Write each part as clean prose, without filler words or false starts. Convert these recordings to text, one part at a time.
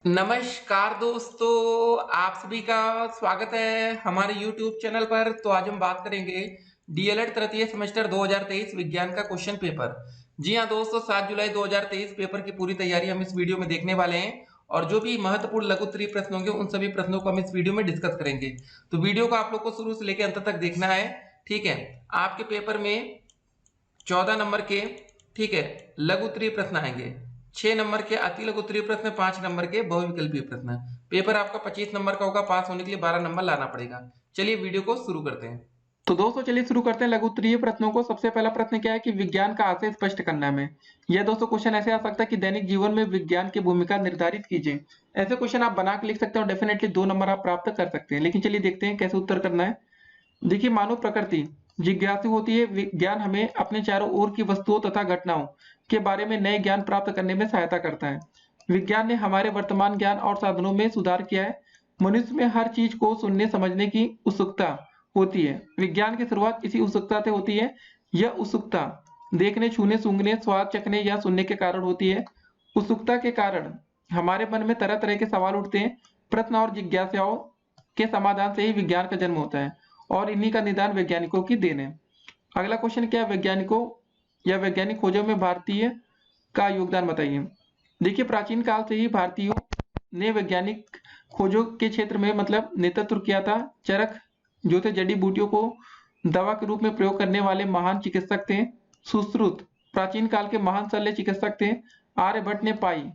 नमस्कार दोस्तों, आप सभी का स्वागत है हमारे YouTube चैनल पर। तो आज हम बात करेंगे डीएलएड तृतीय सेमेस्टर 2023 विज्ञान का क्वेश्चन पेपर। जी हाँ दोस्तों, 7 जुलाई 2023 पेपर की पूरी तैयारी हम इस वीडियो में देखने वाले हैं और जो भी महत्वपूर्ण लघु उत्तरीय प्रश्न होंगे उन सभी प्रश्नों को हम इस वीडियो में डिस्कस करेंगे। तो वीडियो को आप लोग को शुरू से लेकर अंत तक देखना है। ठीक है, आपके पेपर में 14 नंबर के, ठीक है, लघु उत्तरीय प्रश्न आएंगे, 6 नंबर के अति लघु उत्तरीय प्रश्न, 5 नंबर के बहुविकल्पीय प्रश्न। पेपर आपका 25 नंबर का होगा। पास होने के लिए 12 नंबर लाना पड़ेगा। चलिए वीडियो को शुरू करते हैं। तो दोस्तों चलिए शुरू करते हैं लघु उत्तरीय प्रश्नों को। सबसे पहला प्रश्न क्या है कि विज्ञान का आशय स्पष्ट करना में। यह दोस्तों क्वेश्चन ऐसे आ सकता है कि दैनिक जीवन में विज्ञान की भूमिका निर्धारित कीजिए। ऐसे क्वेश्चन आप बना के लिख सकते हैं और डेफिनेटली 2 नंबर आप प्राप्त कर सकते हैं। लेकिन चलिए देखते हैं कैसे उत्तर करना है। देखिए, मानव प्रकृति जिज्ञासु होती है। विज्ञान हमें अपने चारों ओर की वस्तुओं तथा घटनाओं के बारे में नए ज्ञान प्राप्त करने में सहायता करता है। विज्ञान ने हमारे वर्तमान ज्ञान और साधनों में सुधार किया है। मनुष्य में हर चीज को सुनने समझने की उत्सुकता होती है। विज्ञान की शुरुआत इसी उत्सुकता से होती है। यह उत्सुकता देखने, छूने, सूंघने, स्वाद चखने या सुनने के कारण होती है। उत्सुकता के कारण हमारे मन में तरह तरह के सवाल उठते हैं। प्रश्न और जिज्ञासाओं के समाधान से ही विज्ञान का जन्म होता है और इन्हीं का निदान वैज्ञानिकों की देन है। अगला क्वेश्चन क्या है, वैज्ञानिकों या वैज्ञानिक खोजों में भारतीय का योगदान बताइए। देखिए, प्राचीन काल से ही भारतीयों ने वैज्ञानिक खोजों के क्षेत्र में मतलब नेतृत्व किया था। चरक जो थे जड़ी बूटियों को दवा के रूप में प्रयोग करने वाले महान चिकित्सक थे। सुश्रुत प्राचीन काल के महान शल्य चिकित्सक थे। आर्यभट्ट ने पाई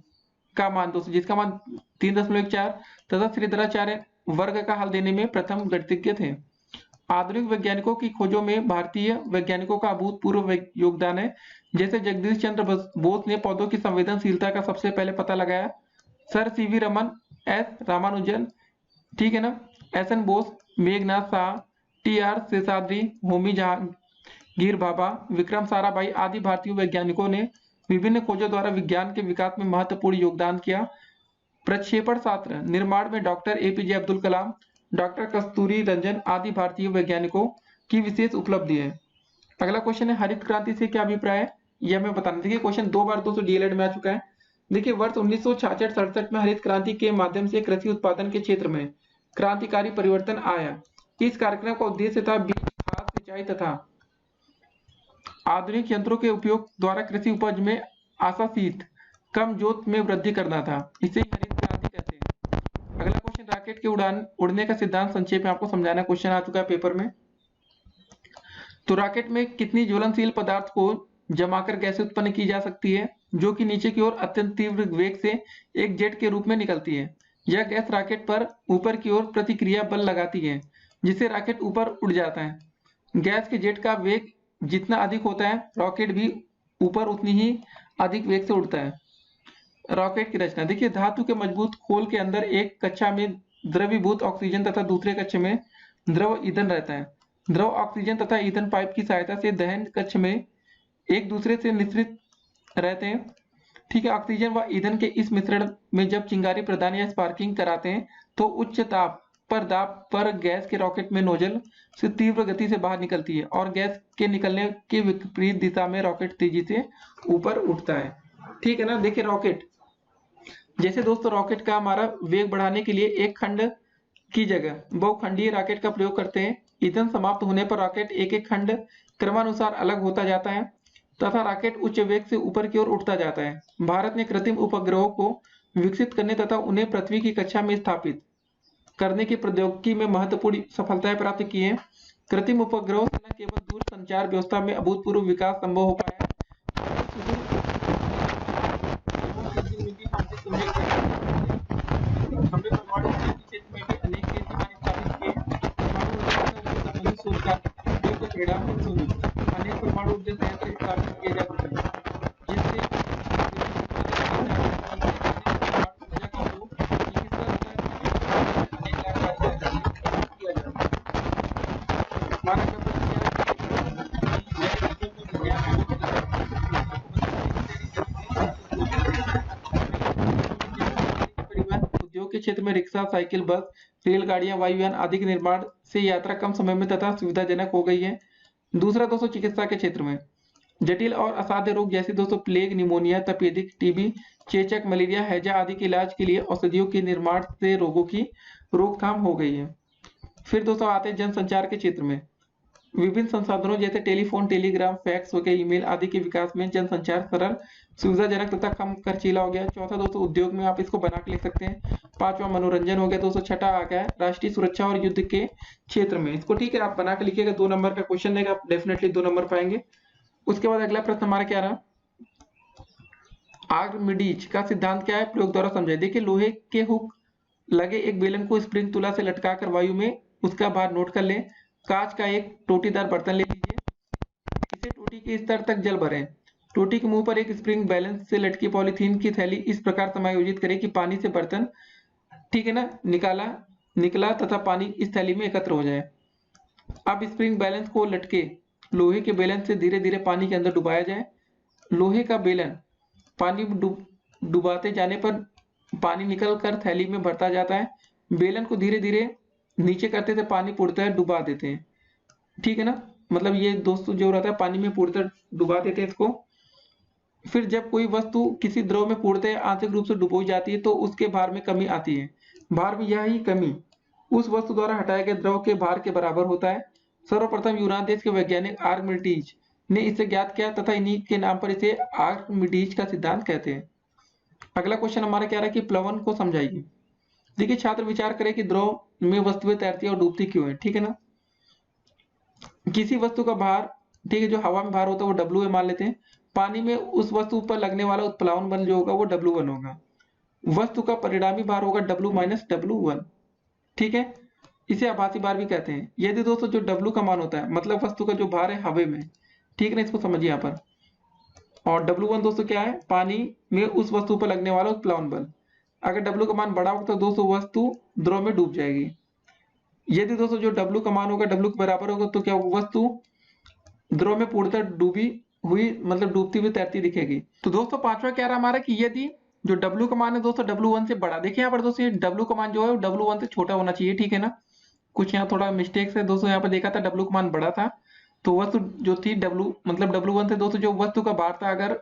का मान दोस्तों जिसका मान 3.4 तथा श्रीधराचार्य वर्ग का हल देने में प्रथम गणितज्ञ थे। आधुनिक वैज्ञानिकों की खोजों में भारतीय वैज्ञानिकों का अभूतपूर्व योगदान है। जैसे जगदीश चंद्र बोस ने पौधों की संवेदनशीलता का सबसे पहले पता लगाया। Sir C V Raman, S Ramanujan, ठीक है ना, S N Bose, Meghnath Shah, T R Seshadri, Homi Jehangir Bhabha, Vikram Sarabhai आदि भारतीय वैज्ञानिकों ने विभिन्न खोजों द्वारा विज्ञान के विकास में महत्वपूर्ण योगदान किया। प्रक्षेपण शास्त्र निर्माण में doctor APJ Abdul Kalam, doctor कस्तूरी रंजन आदि भारतीय वैज्ञानिकों की विशेष उपलब्धि है। अगला क्वेश्चन है, हरित क्रांति से क्या अभिप्राय है, यह हमें बताना। देखिए, क्वेश्चन 2 बार दोस्तों डीएलएड में आ चुका है। देखिए, वर्ष 1966-67 में हरित क्रांति के माध्यम से कृषि उत्पादन के क्षेत्र में क्रांतिकारी परिवर्तन आया। इस कार्यक्रम का उद्देश्य था बीज, खाद, सिंचाई तथा आधुनिक यंत्रों के उपयोग द्वारा कृषि उपज में आशातीत कम जोत में वृद्धि करना था। इसे हरित क्रांति कहते हैं। अगला क्वेश्चन, रॉकेट के उड़ने का सिद्धांत संक्षेप में आपको समझाना। क्वेश्चन आ चुका है पेपर में। तो रॉकेट में कितनी ज्वलनशील पदार्थ को जमाकर गैस उत्पन्न की जा सकती है जो कि नीचे की ओर अत्यंत तीव्र वेग से एक जेट के रूप में निकलती है। यह गैस रॉकेट पर ऊपर की ओर प्रतिक्रिया बल लगाती है जिससे रॉकेट ऊपर उड़ जाता है। गैस के जेट का वेग जितना अधिक होता है रॉकेट भी ऊपर उतनी ही अधिक वेग से उड़ता है। रॉकेट की रचना, देखिए, धातु के मजबूत खोल के अंदर एक कक्षा में द्रवीभूत ऑक्सीजन तथा दूसरे कक्ष में द्रव ईंधन रहता है। द्रव ऑक्सीजन तथा ईंधन पाइप की सहायता से दहन कक्ष में एक दूसरे से मिश्रित रहते हैं। ठीक है, ऑक्सीजन व ईंधन के इस मिश्रण में जब चिंगारी प्रदान या स्पार्किंग कराते हैं तो उच्च दाब पर गैस के रॉकेट में नोजल से तीव्र गति से बाहर निकलती है और गैस के निकलने के विपरीत दिशा में रॉकेट तेजी से ऊपर उठता है। ठीक है ना। देखिए, रॉकेट जैसे दोस्तों रॉकेट का हमारा वेग बढ़ाने के लिए एक खंड की जगह बहुखंडीय रॉकेट का प्रयोग करते हैं। ईंधन समाप्त होने पर रॉकेट एक एक खंड क्रमानुसार अलग होता जाता है तथा रॉकेट उच्च वेग से ऊपर की ओर उठता जाता है। भारत ने कृत्रिम उपग्रहों को विकसित करने तथा उन्हें पृथ्वी की कक्षा में स्थापित करने की प्रौद्योगिकी में महत्वपूर्ण सफलताएं प्राप्त की हैं। कृत्रिम उपग्रहों से न केवल दूर संचार व्यवस्था में अभूतपूर्व विकास संभव हो पाया है, हमने परमाणु ऊर्जा के क्षेत्र में भी अनेक कीर्तिमान स्थापित किए। परमाणु ऊर्जा से संबंधित शोध कार्यों के परिणाम स्वरूप अनेक परमाणु ऊर्जा संयंत्र स्थापित किए जा चुके हैं जिससे ऊर्जा का उपयोग चिकित्सा अनेक लाभकारी किया जा रहा है। हमारा उद्योग के क्षेत्र में रिक्शा, साइकिल, बस, रेलगाड़ियां, वायुयान आदि के निर्माण से यात्रा कम समय में तथा सुविधाजनक हो गई है। दूसरा दोस्तों चिकित्सा के क्षेत्र में जटिल और असाध्य रोग जैसे दोस्तों प्लेग, निमोनिया, तपेदिक, टीबी, चेचक, मलेरिया, हैजा आदि के इलाज के लिए औषधियों के निर्माण से रोगों की रोकथाम हो गई है। फिर दोस्तों आते हैं जनसंचार के क्षेत्र में। विभिन्न संसाधनों जैसे टेलीफोन, टेलीग्राम, फैक्स हो गया, ईमेल आदि के विकास में जनसंचार सरल, सुविधाजनक तथा कम खर्चीला हो गया। चौथा दोस्तों उद्योग में आप इसको बना के लिख सकते हैं। पांचवा मनोरंजन हो गया दोस्तों। छठा आ गया राष्ट्रीय सुरक्षा और युद्ध के क्षेत्र में। इसको ठीक है आप बना के लिखिएगा, 2 नंबर का क्वेश्चन देगा, आप डेफिनेटली 2 नंबर पाएंगे। उसके बाद अगला प्रश्न हमारा क्या रहा, आर्किमिडीज का सिद्धांत क्या है, प्रयोग द्वारा समझाइए। देखिए लोहे के हुक लगे एक बेलन को स्प्रिंग तुला से लटकाकर वायु में उसका भार नोट कर लें। कांच का एक टोटीदार बर्तन ले लीजिए, इसे टोटी के स्तर तक जल भरें। टोटी के मुंह पर एक स्प्रिंग बैलेंस से लटकी पॉलीथीन की थैली इस प्रकार समायोजित करें कि पानी से बर्तन, ठीक है ना, निकला तथा पानी इस थैली में एकत्र हो जाए। अब स्प्रिंग बैलेंस को लटके लोहे के बेलन से धीरे धीरे पानी के अंदर डुबाया जाए। लोहे का बेलन पानी डुबाते जाने पर पानी निकल कर थैली में भरता जाता है। बेलन को धीरे धीरे नीचे करते थे पानी पूर्णतः डुबा देते हैं, ठीक है ना, मतलब ये दोस्तों जो रहता है पानी में पूर्णतः डुबा देते हैं इसको। फिर जब कोई वस्तु किसी द्रव में पूर्णतः आंशिक रूप से डुबोई जाती है तो उसके भार में कमी आती है। भार में यही कमी उस वस्तु द्वारा हटाए गए द्रव के भार के बराबर होता है। सर्वप्रथम यूनान देश के वैज्ञानिक आर्किमिडीज ने इसे ज्ञात किया तथा इन्हीं के नाम पर इसे आर्किमिडीज का सिद्धांत कहते हैं। अगला क्वेश्चन हमारा क्या रहा कि प्लवन को समझाइए। देखिए छात्र विचार करें कि द्रव में वस्तुएं तैरती और डूबती क्यों है, ठीक है ना। किसी वस्तु का भार, ठीक है, जो हवा में भार होता है वो W मान लेते हैं। पानी में उस वस्तु पर लगने वाला उत्प्लावन बल जो होगा वो W1 होगा। वस्तु का परिणामी भार होगा W माइनस W1, ठीक है। इसे आभासी भार भी कहते हैं। यदि दोस्तों जो W का मान होता है मतलब वस्तु का जो भार है हवा में, ठीक है ना, इसको समझिए यहाँ पर। और W1 दोस्तों क्या है, पानी में उस वस्तु पर लगने वाला उत्प्लावन बल। अगर W का मान बड़ा होगा तो दोस्तों वस्तु द्रव में डूब जाएगी। यदि दोस्तों जो W का मान होगा W के बराबर होगा तो क्या वस्तु द्रव में पूर्णतः डूबी हुई, मतलब डूबती हुई तैरती दिखेगी। तो दोस्तों पांचवा क्या रहा हमारा कि यदि जो W का मान है दोस्तों W1 से बड़ा, देखिए यहाँ पर दोस्तों W का मान जो है W1 से छोटा होना चाहिए, ठीक है ना। कुछ यहाँ थोड़ा मिस्टेक है दोस्तों, यहाँ पर देखा था W का मान बड़ा था तो वस्तु जो थी W मतलब W1 से दोस्तों जो वस्तु का भार था अगर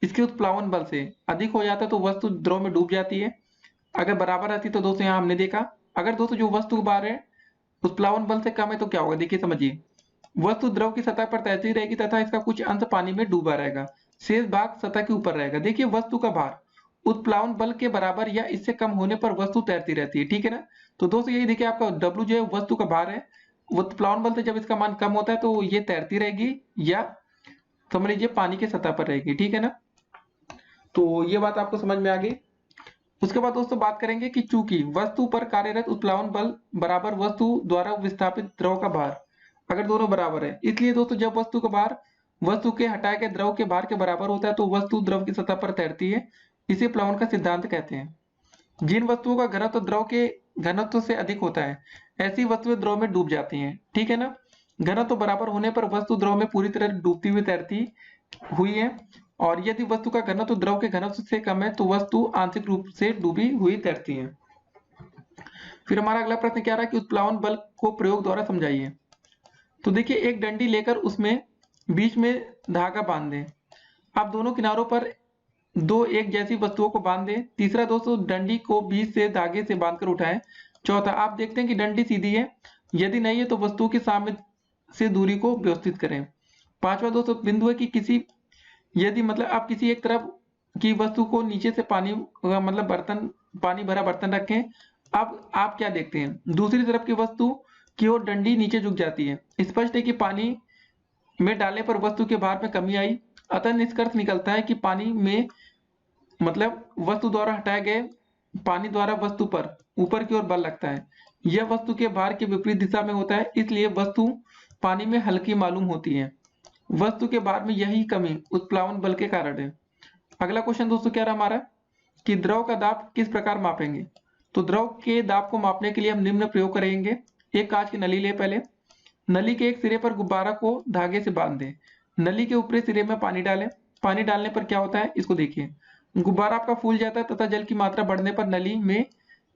इसके उत्प्लावन बल से अधिक हो जाता तो वस्तु द्रव में डूब जाती है। अगर बराबर आती तो दोस्तों यहाँ हमने देखा अगर दोस्तों जो वस्तु का भार है उत्प्लावन बल से कम है तो क्या होगा, देखिए समझिए, वस्तु द्रव की सतह पर तैरती रहेगी तथा इसका कुछ अंश पानी में डूबा रहेगा, शेष भाग सतह के ऊपर रहेगा। देखिए वस्तु का भार उत्प्लावन बल के बराबर या इससे कम होने पर वस्तु तैरती रहती है, ठीक है ना। तो दोस्तों यही देखिए आपका W जो है वस्तु का भार है, उत्प्लावन बल से जब इसका मान कम होता है तो ये तैरती रहेगी या समझ लीजिए पानी की सतह पर रहेगी, ठीक है ना। तो ये बात आपको समझ में आ गई। उसके बाद दोस्तों बात करेंगे कि चूंकि वस्तु पर कार्यरत उत्प्लावन बल बराबर वस्तु द्वारा विस्थापित द्रव का भार, अगर दोनों बराबर है, इसलिए दोस्तों जब वस्तु का भार वस्तु के हटाए गए द्रव के भार के बराबर होता है तो वस्तु द्रव की सतह पर तैरती है। इसे प्लवन का सिद्धांत कहते हैं। जिन वस्तुओं का घनत्व द्रव के घनत्व से अधिक होता है ऐसी वस्तुएं द्रव में डूब जाती हैं, ठीक है ना। घनत्व बराबर होने पर वस्तु द्रव में पूरी तरह डूबती हुई तैरती हुई है और यदि वस्तु का घनत्व द्रव के घनत्व से कम है तो वस्तु आंशिक रूप से डूबी हुई तैरती है। फिर हमारा अगला प्रश्न क्या रहा कि उत्प्लावन बल को प्रयोग द्वारा समझाइए। तो देखिए एक डंडी लेकर उसमें बीच में धागा बांध दें। आप दोनों किनारों पर दो एक जैसी वस्तुओं को बांध दें। तीसरा दोस्तों डंडी को बीच से धागे से बांधकर उठाएं। चौथा आप देखते हैं कि डंडी सीधी है, यदि नहीं है तो वस्तुओं के सामने से दूरी को व्यवस्थित करें। पांचवा दोस्तों बिंदु है कि किसी यदि मतलब आप किसी एक तरफ की वस्तु को नीचे से पानी मतलब बर्तन पानी भरा बर्तन रखें, अब आप क्या देखते हैं दूसरी तरफ की वस्तु की ओर डंडी नीचे झुक जाती है। स्पष्ट है कि पानी में डालने पर वस्तु के भार में कमी आई, अतः निष्कर्ष निकलता है कि पानी में मतलब वस्तु द्वारा हटाए गए पानी द्वारा वस्तु पर ऊपर की ओर बल लगता है। यह वस्तु के भार के विपरीत दिशा में होता है, इसलिए वस्तु पानी में हल्की मालूम होती है। वस्तु के भार में यही कमी उत्प्लावन बल के कारण है। अगला क्वेश्चन दोस्तों क्या रहा हमारा कि द्रव का दाब किस प्रकार मापेंगे। तो द्रव के दाब को मापने के लिए हम निम्न प्रयोग करेंगे। एक कांच की नली ले, पहले नली के एक सिरे पर गुब्बारा को धागे से बांध दें। नली के ऊपरी सिरे में पानी डालें। पानी डालने पर क्या होता है इसको देखिए, गुब्बारा आपका फूल जाता है तथा जल की मात्रा बढ़ने पर नली में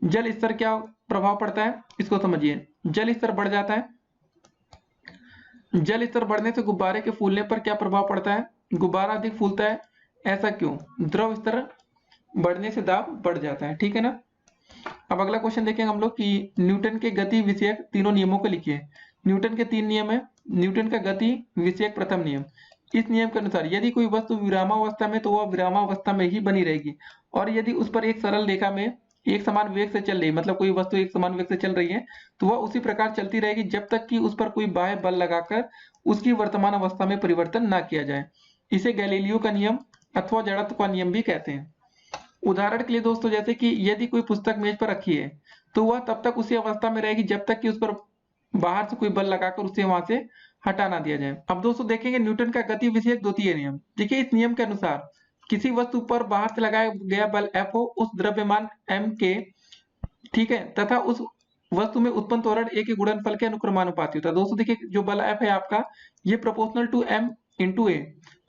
जल स्तर क्या प्रभाव पड़ता है इसको समझिए, जल स्तर बढ़ जाता है। जल स्तर बढ़ने से गुब्बारे के फूलने पर क्या प्रभाव पड़ता है? गुब्बारा अधिक फूलता है, ऐसा क्यों? द्रव स्तर बढ़ने से दाब बढ़ जाता है। ठीक है ना। अब अगला क्वेश्चन देखेंगे हम लोग कि न्यूटन के गति विषयक तीनों नियमों को लिखिए। न्यूटन के 3 नियम है। न्यूटन का गति विषयक प्रथम नियम, इस नियम के अनुसार यदि कोई वस्तु विरामावस्था में तो वह विरामावस्था में ही बनी रहेगी, और यदि उस पर एक सरल रेखा में एक समान वेग से चल रही है, मतलब कोई वस्तु एक समान वेग से चल रही है, तो वह उसी प्रकार चलती रहेगी जब तक कि उस पर कोई बाह्य बल लगाकर उसकी वर्तमान अवस्था में परिवर्तन ना किया जाए। इसे गैलीलियो का नियम अथवा जड़त्व का नियम भी कहते हैं। उदाहरण के लिए दोस्तों, जैसे कि यदि कोई पुस्तक मेज पर रखी है तो वह तब तक उसी अवस्था में रहेगी जब तक कि उस पर बाहर से कोई बल लगाकर उसे वहां से हटा ना दिया जाए। अब दोस्तों देखेंगे न्यूटन का गति विषयक द्वितीय नियम। देखिए, इस नियम के अनुसार किसी वस्तु पर बाहर से लगाया गया बल F हो उस द्रव्यमान m के, ठीक है, तथा उस वस्तु में उत्पन्न त्वरण a के गुणनफल के अनुक्रमानुपाती होता है। दोस्तों देखिए, जो बल F है आपका, ये प्रोपोर्शनल टू m इंटू ए,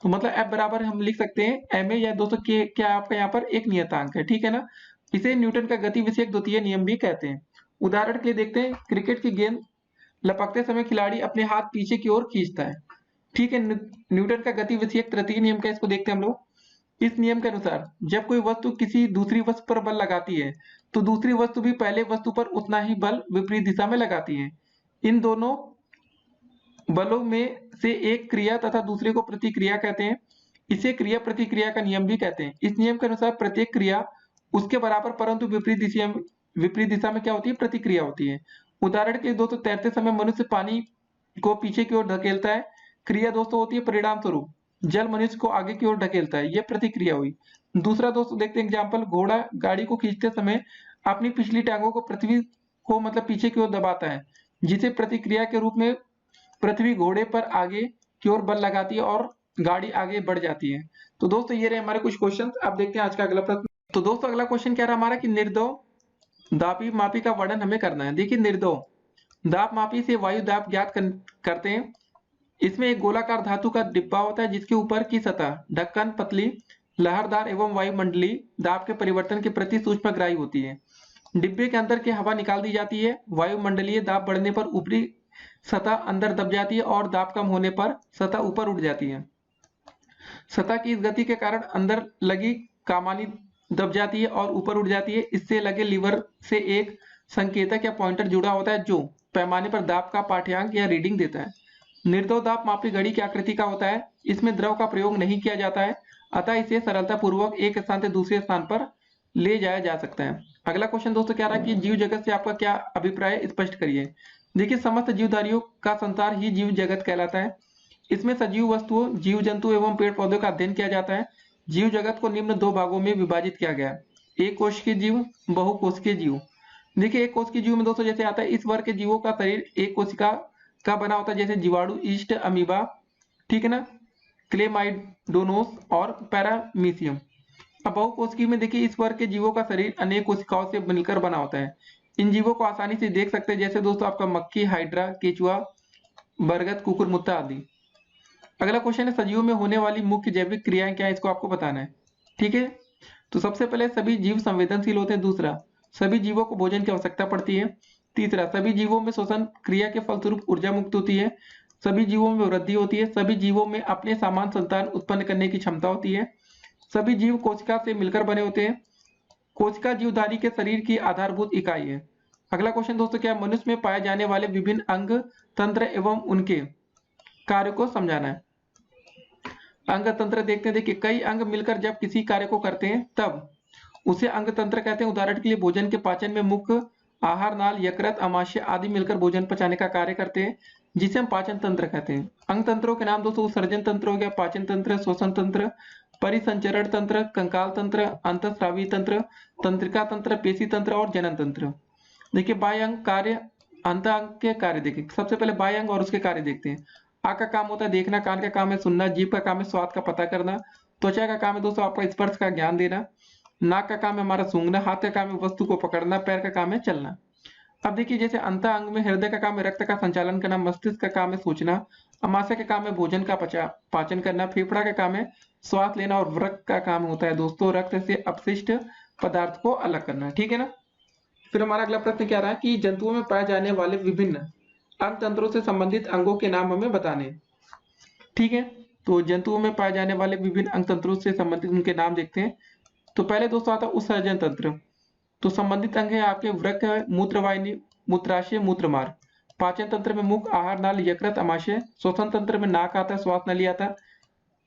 तो मतलब F बराबर हम लिख सकते हैं ma, या दोस्तों के क्या आपका यहाँ पर एक नियतांक है। ठीक है ना। इसे न्यूटन का गति विषयक द्वितीय नियम भी कहते हैं। उदाहरण के लिए देखते हैं, क्रिकेट की गेंद लपकते समय खिलाड़ी अपने हाथ पीछे की ओर खींचता है। ठीक है। न्यूटन का गति विषयक तृतीय नियम का, इसको देखते हैं हम लोग। इस नियम के अनुसार जब कोई वस्तु किसी दूसरी वस्तु पर बल लगाती है तो दूसरी वस्तु भी पहले वस्तु पर उतना ही बल विपरीत दिशा में लगाती है। इन दोनों बलों में से एक क्रिया तथा दूसरे को प्रतिक्रिया कहते हैं। इसे क्रिया प्रतिक्रिया का नियम भी कहते हैं। इस नियम के अनुसार प्रत्येक क्रिया उसके बराबर परंतु विपरीत दिशा में क्या होती है? प्रतिक्रिया होती है। उदाहरण के लिए दोस्तों, तैरते समय मनुष्य पानी को पीछे की ओर धकेलता है, क्रिया दोस्तों होती है परिणाम स्वरूप जल मनुष्य को आगे की ओर ढकेलता है, यह प्रतिक्रिया हुई। दूसरा दोस्तों देखते हैं एग्जाम्पल, घोड़ा गाड़ी को खींचते समय अपनी पिछली टांगों को पृथ्वी को मतलब पीछे की ओर दबाता है, जिसे प्रतिक्रिया के रूप में पृथ्वी घोड़े पर आगे की ओर बल लगाती है और गाड़ी आगे बढ़ जाती है। तो दोस्तों ये रहे हमारे कुछ क्वेश्चन। अब देखते हैं आज का अगला प्रश्न। तो दोस्तों अगला क्वेश्चन क्या रहा हमारा कि निर्दोव दाबी मापी का वर्णन हमें करना है। देखिए, निर्दोव दाब मापी से वायु दाब ज्ञात करते हैं। इसमें एक गोलाकार धातु का डिब्बा होता है जिसके ऊपर की सतह ढक्कन पतली, लहरदार एवं वायुमंडलीय दाब के परिवर्तन के प्रति सूक्ष्मग्राही होती है। डिब्बे के अंदर की हवा निकाल दी जाती है। वायुमंडलीय दाब बढ़ने पर ऊपरी सतह अंदर दब जाती है और दाब कम होने पर सतह ऊपर उठ जाती है। सतह की इस गति के कारण अंदर लगी कामानी दब जाती है और ऊपर उठ जाती है। इससे लगे लीवर से एक संकेतक या पॉइंटर जुड़ा होता है जो पैमाने पर दाब का पाठ्यांक या रीडिंग देता है। निर्दोव दाब मापी घड़ी की आकृति का होता है। इसमें द्रव का प्रयोग नहीं किया जाता है, अतः इसे सरलता पूर्वक एक स्थान से दूसरे स्थान पर ले जाया जा सकता है। अगला क्वेश्चन दोस्तों क्या रहा कि जीव जगत से आपका क्या अभिप्राय है, स्पष्ट करिए। देखिए, समस्त जीवधारियों का संसार ही जीव जगत कहलाता है। इसमें सजीव वस्तुओं, जीव जंतु एवं पेड़ पौधों का अध्ययन किया जाता है। जीव जगत को निम्न 2 भागों में विभाजित किया गया है, एक कोशिकीय जीव, बहुकोशिकीय जीव। देखिए, एक कोशिकीय जीव में दोस्तों जैसे आता है, इस वर्ग के जीवों का शरीर एक कोशिका का बना होता है, जैसे जीवाणु, ईस्ट, अमीबा, ठीक है ना, क्लेमाइडोनोस और पैरामीशियम। अब बहुकोशिकीय में देखिए, इस वर्ग के जीवों का शरीर अनेक कोशिकाओं से मिलकर बना होता है। इन जीवों को आसानी से देख सकते हैं, जैसे दोस्तों आपका मक्खी, हाइड्रा, केचुआ, बरगद, कुकुरमुत्ता आदि। अगला क्वेश्चन है, सजीवों में होने वाली मुख्य जैविक क्रियाएं क्या है, इसको आपको बताना है। ठीक है, तो सबसे पहले सभी जीव संवेदनशील होते हैं। दूसरा, सभी जीवों को भोजन की आवश्यकता पड़ती है। तीसरा, सभी जीवों में श्वसन क्रिया के फलस्वरूप ऊर्जा मुक्त होती है। सभी जीवों में वृद्धि होती है। सभी जीवों में अपने समान संतान उत्पन्न करने की क्षमता होती है। सभी जीव कोशिका से मिलकर बने होते हैं। कोशिका जीवधारी के शरीर की आधारभूत इकाई है। अगला क्वेश्चन दोस्तों क्या है, मनुष्य में पाए जाने वाले विभिन्न अंग, तंत्र एवं उनके कार्य को समझाना है। अंग तंत्र देखते हैं। देखिए, कई अंग मिलकर जब किसी कार्य को करते हैं तब उसे अंग तंत्र कहते हैं। उदाहरण के लिए भोजन के पाचन में मुख्य, आहार नाल, यकृत, अमाशय आदि मिलकर भोजन पचाने का कार्य करते हैं, जिसे हम पाचन तंत्र कहते हैं। अंग तंत्रों के नाम दोस्तों सर्जन तंत्र हो गया, पाचन तंत्र, श्वसन तंत्र, परिसंचरण तंत्र, कंकाल तंत्र, अंतःस्रावी तंत्र, तंत्रिका तंत्र, पेशी तंत्र और जनन तंत्र। देखिए, बाह्य अंग कार्य, अंत अंग के कार्य देखिए। सबसे पहले बाह्य अंग और उसके कार्य देखते हैं। आँख का काम होता है देखना, कान का काम है सुनना, जीभ का काम है स्वाद का पता करना, त्वचा का काम है दोस्तों आपका स्पर्श का ज्ञान देना, नाक का काम है हमारा सूंघना, हाथ का काम है वस्तु को पकड़ना, पैर का काम है चलना। अब देखिए, जैसे अंत अंग में हृदय का काम है रक्त का संचालन करना, मस्तिष्क का काम है सोचना, अमाशय का काम है भोजन का पाचन करना, फेफड़ा का काम है श्वास लेना और वृक्क का काम होता है दोस्तों रक्त से अपशिष्ट पदार्थ को अलग करना। ठीक है ना। फिर हमारा अगला प्रश्न क्या रहा कि जंतुओं में पाए जाने वाले विभिन्न अंग तंत्रों से संबंधित अंगों के नाम हमें बताने। ठीक है, तो जंतुओं में पाए जाने वाले विभिन्न अंग तंत्रों से संबंधित उनके नाम देखते हैं। तो पहले दोस्तों आता है उत्सर्जन तंत्र। तो संबंधित अंग है आपके वृक्क, मूत्रवाहिनी, मूत्राशय, मूत्रमार्ग। पाचन तंत्र में मुख, आहार नाल, यकृत, अमाशय। श्वसन तंत्र में नाक आता है, श्वास नली आता है,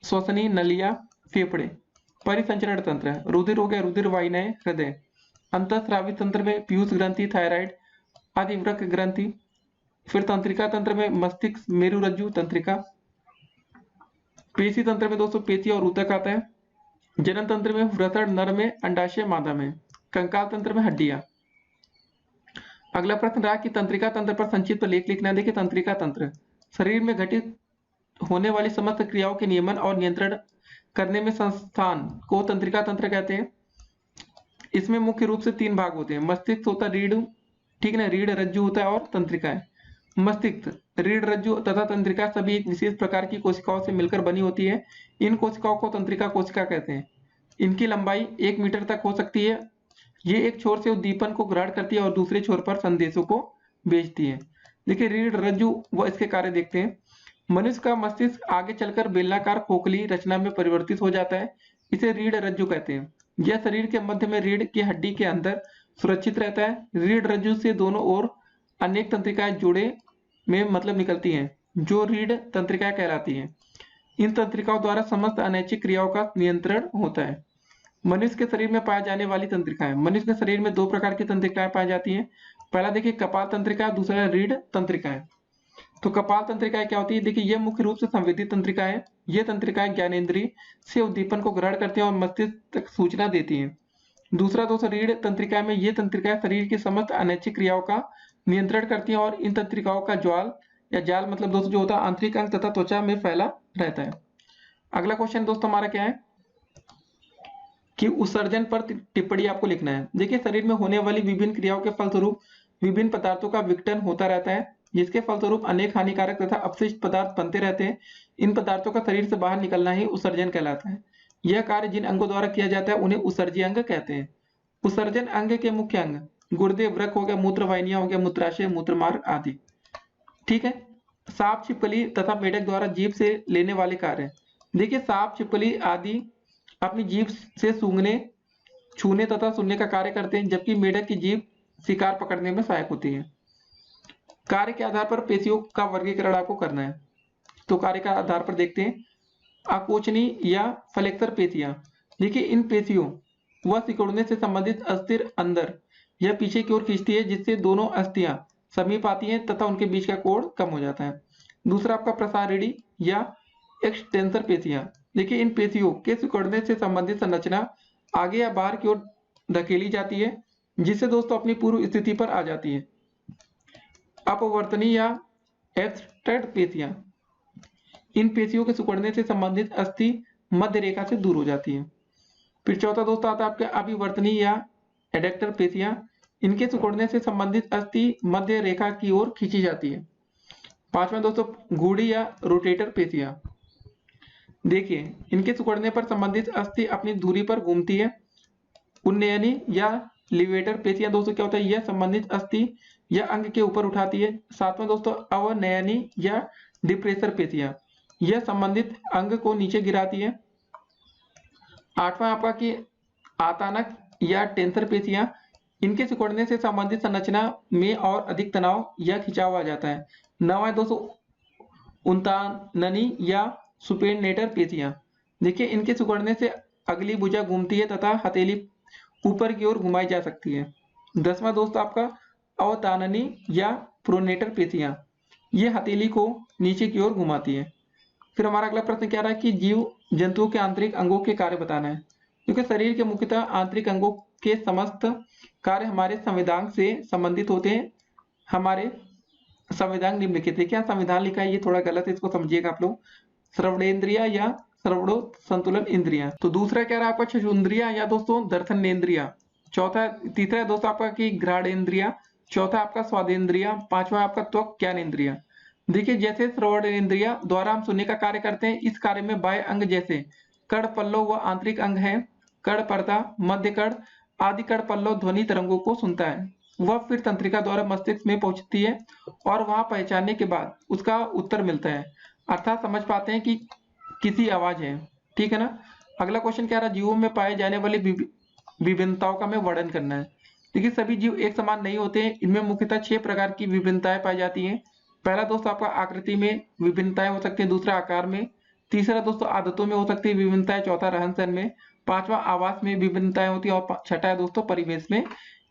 श्वसनी नलियां, फेफड़े। परिसंचरण तंत्र है, रुधिर हो गया, रुधिर वाहिनियां, हृदय। अंतःस्रावी तंत्र में पीयूष ग्रंथि, थायराइड आदि वृक्क ग्रंथि। फिर तंत्रिका तंत्र में मस्तिष्क, मेरुरज्जु, तंत्रिका। पेशी तंत्र में दोस्तों पेशी और ऊतक आता है। जनन तंत्र में वृषण, नर में, अंडाशय मादा में। कंकाल तंत्र में हड्डियां। अगला प्रश्न रहा कि तंत्रिका तंत्र पर संक्षिप्त लेख लिखना। देखिए तंत्रिका तंत्र शरीर में घटित होने वाली समस्त क्रियाओं के नियमन और नियंत्रण करने में संस्थान को तंत्रिका तंत्र कहते हैं। इसमें मुख्य रूप से 3 भाग होते हैं, मस्तिष्क होता है, रीढ़, ठीक है, रीढ़ रज्जु होता है और तंत्रिकाएं। मस्तिष्क, रीढ़ रज्जु तथा तंत्रिका सभी एक विशेष प्रकार की कोशिकाओं से मिलकर बनी होती है। इन कोशिकाओं को तंत्रिका कोशिका कहते हैं। इनकी लंबाई 1 मीटर तक हो सकती है। ये एक छोर से उद्दीपन को ग्रहण करती है और दूसरे छोर पर संदेशों को भेजती है। देखिए रीढ़ रज्जु व इसके कार्य देखते हैं। मनुष्य का मस्तिष्क आगे चलकर बेलनाकार खोखली रचना में परिवर्तित हो जाता है, इसे रीढ़ रज्जु कहते हैं। यह शरीर के मध्य में रीढ़ की हड्डी के अंदर सुरक्षित रहता है। रीढ़ रज्जु से दोनों ओर अनेक तंत्रिकाएं जोड़े में मतलब निकलती हैं, जो रीढ़ तंत्रिकाएं कहलाती हैं। इन तंत्रिकाओं द्वारा समस्त अनैच्छिक क्रियाओं का नियंत्रण होता है। मनुष्य के शरीर में पाए जाने वाली तंत्रिकाएं। मनुष्य के शरीर में 2 प्रकार की तंत्रिकाएं पाई जाती हैं। पहला देखिए कपाल तंत्रिका, दूसरा रीढ़ तंत्रिकाएं। तो कपाल तंत्रिकाएं क्या होती है? देखिए यह मुख्य रूप से संवेदी तंत्रिकाएं हैं। ये तंत्रिकाएं ज्ञानेंद्रिय से उद्दीपन को ग्रहण करती हैं और मस्तिष्क तक सूचना देती हैं। दूसरा दोस्तों रीढ़ तंत्रिका में ये तंत्रिकाएं शरीर की समस्त अनैच्छिक क्रियाओं का नियंत्रण करती हैं और इन तंत्रिकाओं का ज्वाल या जाल मतलब दोस्तों जो होता है आंतरिक अंग तथा त्वचा में फैला रहता है। अगला क्वेश्चन दोस्तों हमारा क्या है कि उत्सर्जन पर टिप्पणी आपको लिखना है। देखिए शरीर में होने वाली विभिन्न क्रियाओं के फलस्वरूप विभिन्न पदार्थों का विघटन होता रहता है, जिसके फलस्वरूप अनेक हानिकारक तथा अपशिष्ट पदार्थ बनते रहते हैं। इन पदार्थों का शरीर से बाहर निकलना ही उत्सर्जन कहलाता है। यह कार्य जिन अंगों द्वारा किया जाता है उन्हें उत्सर्जी अंग कहते हैं। उत्सर्जन अंग के मुख्य अंग गुर्दे, वृक्क हो गया, मूत्र वाहिनियां हो गया, मूत्राशय, मूत्रमार्ग आदि। ठीक है, सांप, छिपकली तथा मेढक द्वारा जीभ से लेने वाले कार्य। देखिए सांप, छिपकली आदि अपनी जीभ से सूंघने, छूने तथा सुनने का कार्य करते हैं, जबकि मेढक की जीभ शिकार पकड़ने में सहायक होती है। कार्य के आधार पर पेशियों का वर्गीकरण आपको करना है। तो कार्य का आधार पर देखते हैं आकोचनी या फ्लेक्सर पेशियां। देखिए इन पेशियों व सिकुड़ने से संबंधित अस्थिर अंदर यह पीछे की ओर खींचती है, जिससे दोनों अस्थियां समीप आती हैं तथा उनके बीच का कोण कम हो जाता है। दूसरा आपका प्रसारिणी या एक्सटेंसर पेशियां। देखिए इन पेशियों के सिकुड़ने से संबंधित संरचना आगे या बाहर की ओर धकेली जाती है, जिससे दोस्तों अपनी पूर्व स्थिति पर आ जाती है। अपवर्तनी या एब्स्ट्रैक्ट पेशियां। इन पेशियों के सिकुड़ने से संबंधित अस्थि मध्य रेखा से दूर हो जाती है। फिर चौथा दोस्तों आता है आपके अभिवर्तनी या एडेक्टर पेशियां। इनके सिकुड़ने से संबंधित अस्थि मध्य रेखा की ओर खींची जाती है। पांचवा दोस्तों घूड़ी या रोटेटर पेशियां। देखिए इनके सिकुड़ने पर संबंधित अस्थि अपनी धुरी पर घूमती है। उन्नयनी या लिवेटर पेशियां दोस्तों क्या होता है, यह संबंधित अस्थि या अंग के ऊपर उठाती है। सातवां दोस्तों अवनयनी या डिप्रेसर पेशियां, यह संबंधित अंग को नीचे गिराती है। आठवां आपका कि आतानक या टेंसर पेशियां, इनके सिकुड़ने से संबंधित संरचना में और अधिक तनाव या खिंचाव आ जाता है। नौवां दोस्तों उन्ताननी या सुपेनेटर पेशियां। देखिए इनके सिकुड़ने से अगली भुजा घूमती है तथा हथेली ऊपर की ओर घुमाई जा सकती है। 10वां दोस्तों आपका अवताननी या प्रोनेटर पेशियां, ये हथेली को नीचे की ओर घुमाती है। फिर हमारा अगला प्रश्न क्या रहा है कि जीव जंतुओं के आंतरिक अंगों के कार्य बताना है। क्योंकि शरीर के मुख्यतः आंतरिक अंगों के समस्त कार्य हमारे संविधान से संबंधित होते हैं। हमारे संविधान निम्नलिखित है। क्या संविधान लिखा है ये थोड़ा गलत है, इसको समझिएगा आप लोग। श्रवणेन्द्रिया या श्रवणो संतुलन इंद्रिया। तो दूसरा क्या रहा आपका चक्षुन्द्रिया या दोस्तों दर्शनेन्द्रिया। चौथा, तीसरा दोस्तों आपका की घ्राणेन्द्रिया। चौथा आपका स्वादेंद्रिया। पांचवा आपका त्वक ज्ञानेन्द्रिया। देखिए जैसे श्रवण इंद्रिया द्वारा हम सुनने का कार्य करते हैं, इस कार्य में बाह्य अंग जैसे कर्ण पल्लव व आंतरिक अंग है। कर्ण पर्दा, मध्य कर्ण आदि कर्ण पल्लव ध्वनि तरंगों को सुनता है। वह फिर तंत्रिका द्वारा मस्तिष्क में पहुंचती है और वहां पहचानने के बाद उसका उत्तर मिलता है, अर्थात समझ पाते हैं कि किसी आवाज है। ठीक है ना। अगला क्वेश्चन क्या रहा, जीवों में पाए जाने वाली विभिन्नताओं का हमें वर्णन करना है। देखिए सभी जीव एक समान नहीं होते हैं, इनमें मुख्यतः 6 प्रकार की विभिन्नताएं पाई जाती हैं। पहला दोस्तों आपका आकृति में विभिन्नताएं हो सकती है, दूसरा आकार में, तीसरा दोस्तों आदतों में हो सकती है विभिन्नताएं, चौथा रहन सहन में, पांचवा आवास में विभिन्नताएं होती है और छठा है दोस्तों परिवेश में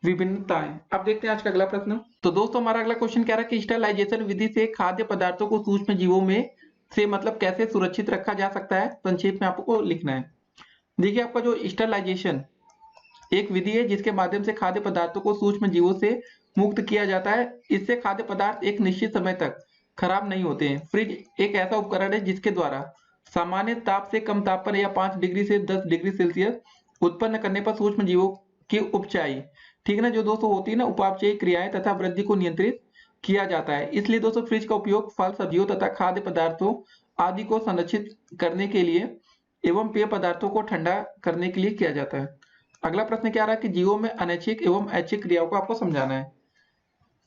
विभिन्नताएं। अब देखते हैं आज का अगला प्रश्न। तो दोस्तों हमारा अगला क्वेश्चन कह रहा है कि स्टरलाइजेशन विधि से खाद्य पदार्थों को सूक्ष्म जीवों में से मतलब कैसे सुरक्षित रखा जा सकता है, संक्षेप में आपको लिखना है। देखिए आपका जो स्टरलाइजेशन एक विधि है जिसके माध्यम से खाद्य पदार्थों को सूक्ष्म जीवों से मुक्त किया जाता है। इससे खाद्य पदार्थ एक निश्चित समय तक खराब नहीं होते हैं। फ्रिज एक ऐसा उपकरण है जिसके द्वारा सामान्य ताप से कम तापमान या 5 डिग्री से 10 डिग्री सेल्सियस उत्पन्न करने पर सूक्ष्म जीवों की उपचाई, ठीक है ना, जो दोस्तों होती है ना उपापचयी क्रियाएं तथा वृद्धि को नियंत्रित किया जाता है। इसलिए दोस्तों फ्रिज का उपयोग फल सब्जियों तथा खाद्य पदार्थों आदि को संरक्षित करने के लिए एवं पेय पदार्थों को ठंडा करने के लिए किया जाता है। अगला प्रश्न क्या रहा है कि जीवों में अनैच्छिक एवं ऐच्छिक क्रियाओं को आपको समझाना है।